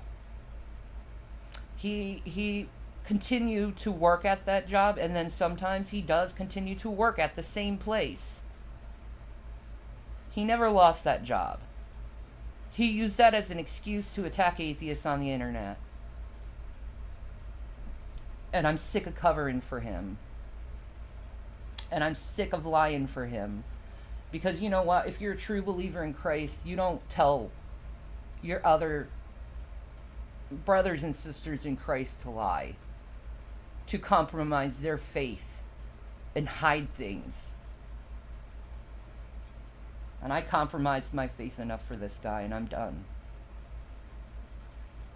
He continued to work at that job, and then sometimes he does continue to work at the same place. He never lost that job. He used that as an excuse to attack atheists on the internet. And I'm sick of covering for him. And I'm sick of lying for him. Because you know what? If you're a true believer in Christ, you don't tell your other brothers and sisters in Christ to lie. To compromise their faith and hide things. And I compromised my faith enough for this guy, and I'm done.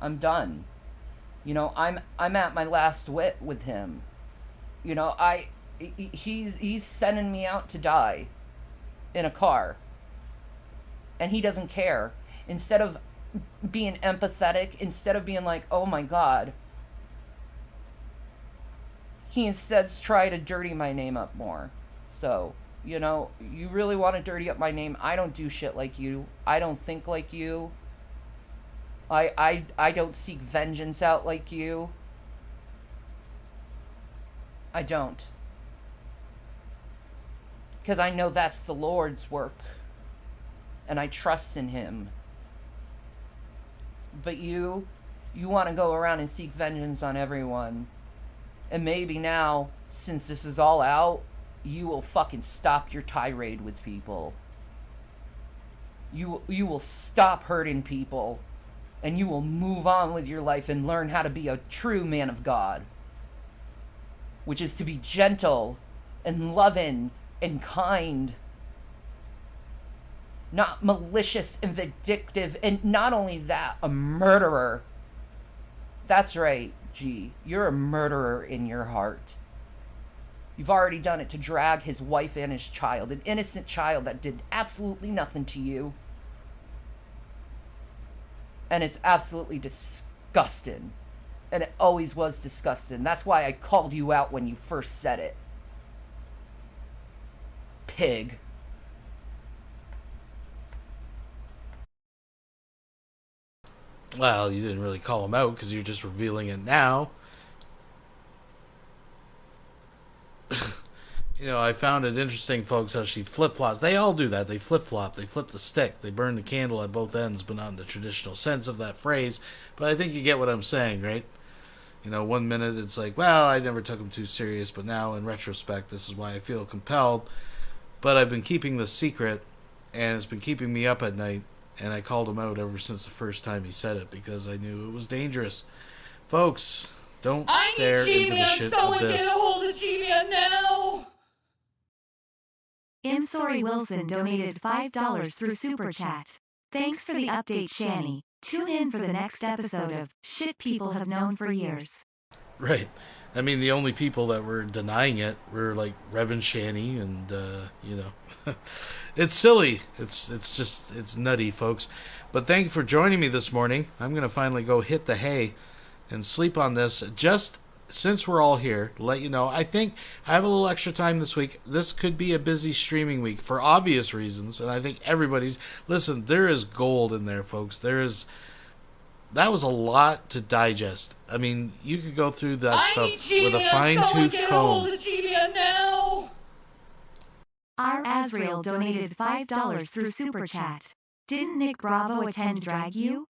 I'm done. You know, I'm at my last wit with him. You know, he's sending me out to die in a car. And he doesn't care. Instead of being empathetic, instead of being like, oh my God, he instead's try to dirty my name up more. So, you know, you really want to dirty up my name? I don't do shit like you. I don't think like you. I don't seek vengeance out like you. I don't. Because I know that's the Lord's work. And I trust in him. But you want to go around and seek vengeance on everyone. And maybe now, since this is all out, you will fucking stop your tirade with people. You will stop hurting people. And you will move on with your life and learn how to be a true man of God. Which is to be gentle and loving and kind. Not malicious and vindictive. And not only that, a murderer. That's right, G. You're a murderer in your heart. You've already done it to drag his wife and his child. An innocent child that did absolutely nothing to you. And it's absolutely disgusting. And it always was disgusting. That's why I called you out when you first said it. Pig. Well, you didn't really call him out because you're just revealing it now. You know, I found it interesting, folks, how she flip-flops. They all do that. They flip-flop. They flip the stick. They burn the candle at both ends, but not in the traditional sense of that phrase. But I think you get what I'm saying, right? You know, 1 minute it's like, well, I never took him too serious, but now in retrospect, this is why I feel compelled. But I've been keeping this secret, and it's been keeping me up at night, and I called him out ever since the first time he said it, because I knew it was dangerous. Folks, don't stare into the shit abyss. Get a hold of G-Man now! I'm Sorry Wilson donated $5 through Super Chat. Thanks for the update, Shanny. Tune in for the next episode of Shit People Have Known for Years. Right. I mean, the only people that were denying it were like Reverend Shanny and, you know, it's silly. It's nutty, folks. But thank you for joining me this morning. I'm going to finally go hit the hay and sleep on this. Just since we're all here, to let you know, I think I have a little extra time this week. This could be a busy streaming week for obvious reasons, and I think everybody's... Listen, there is gold in there, folks. That was a lot to digest. I mean, you could go through that stuff with a fine-tooth comb. R. Azrael donated $5 through Super Chat. Didn't Nick Bravo attend Drag You?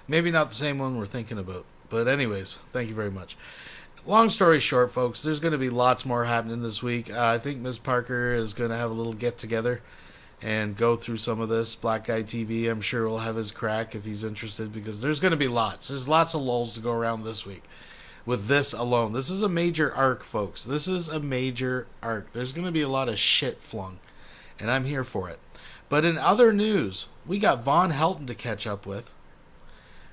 Maybe not the same one we're thinking about. But anyways, thank you very much. long story short, folks, there's going to be lots more happening this week. I think Ms. Parker is going to have a little get-together and go through some of this. Black Guy TV, I'm sure, will have his crack if he's interested, because there's going to be lots. There's lots of lulls to go around this week with this alone. This is a major arc, folks. This is a major arc. There's going to be a lot of shit flung, and I'm here for it. But in other news, we got Von Helton to catch up with.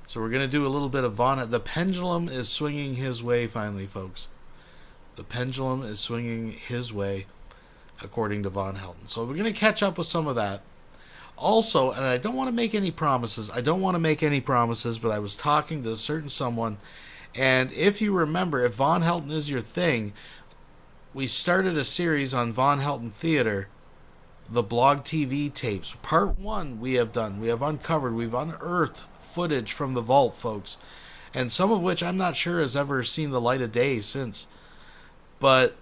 So we're going to do a little bit of Von. The pendulum is swinging his way finally, folks. The pendulum is swinging his way, according to Von Helton. So we're going to catch up with some of that. Also, and I don't want to make any promises. But I was talking to a certain someone, and if you remember, if Von Helton is your thing, we started a series on Von Helton Theater, the blog TV tapes. Part 1 we have done. We have uncovered, we've unearthed footage from the vault, folks, and some of which I'm not sure has ever seen the light of day since. But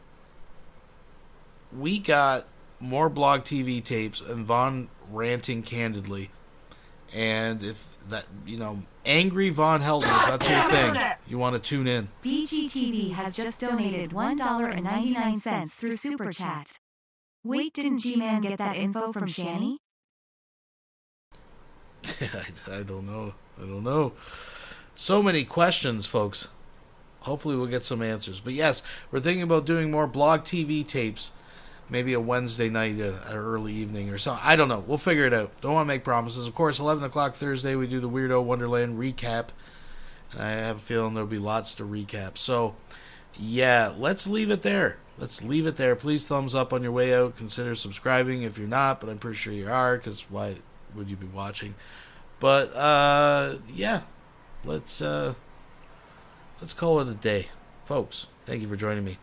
we got more blog TV tapes and Von ranting candidly. And if that, angry Von Helton, if that's your thing, you want to tune in. BGTV has just donated $1.99 through Super Chat. Wait, didn't GMAN get that info from Shanny? I don't know. So many questions, folks. Hopefully we'll get some answers. But yes, we're thinking about doing more blog TV tapes. Maybe a Wednesday night, an early evening or something. I don't know. We'll figure it out. Don't want to make promises. Of course, 11 o'clock Thursday, we do the Weirdo Wonderland recap. I have a feeling there'll be lots to recap. So, yeah, let's leave it there. Please thumbs up on your way out. Consider subscribing if you're not, but I'm pretty sure you are, because why would you be watching? But, yeah, let's call it a day. Folks, thank you for joining me.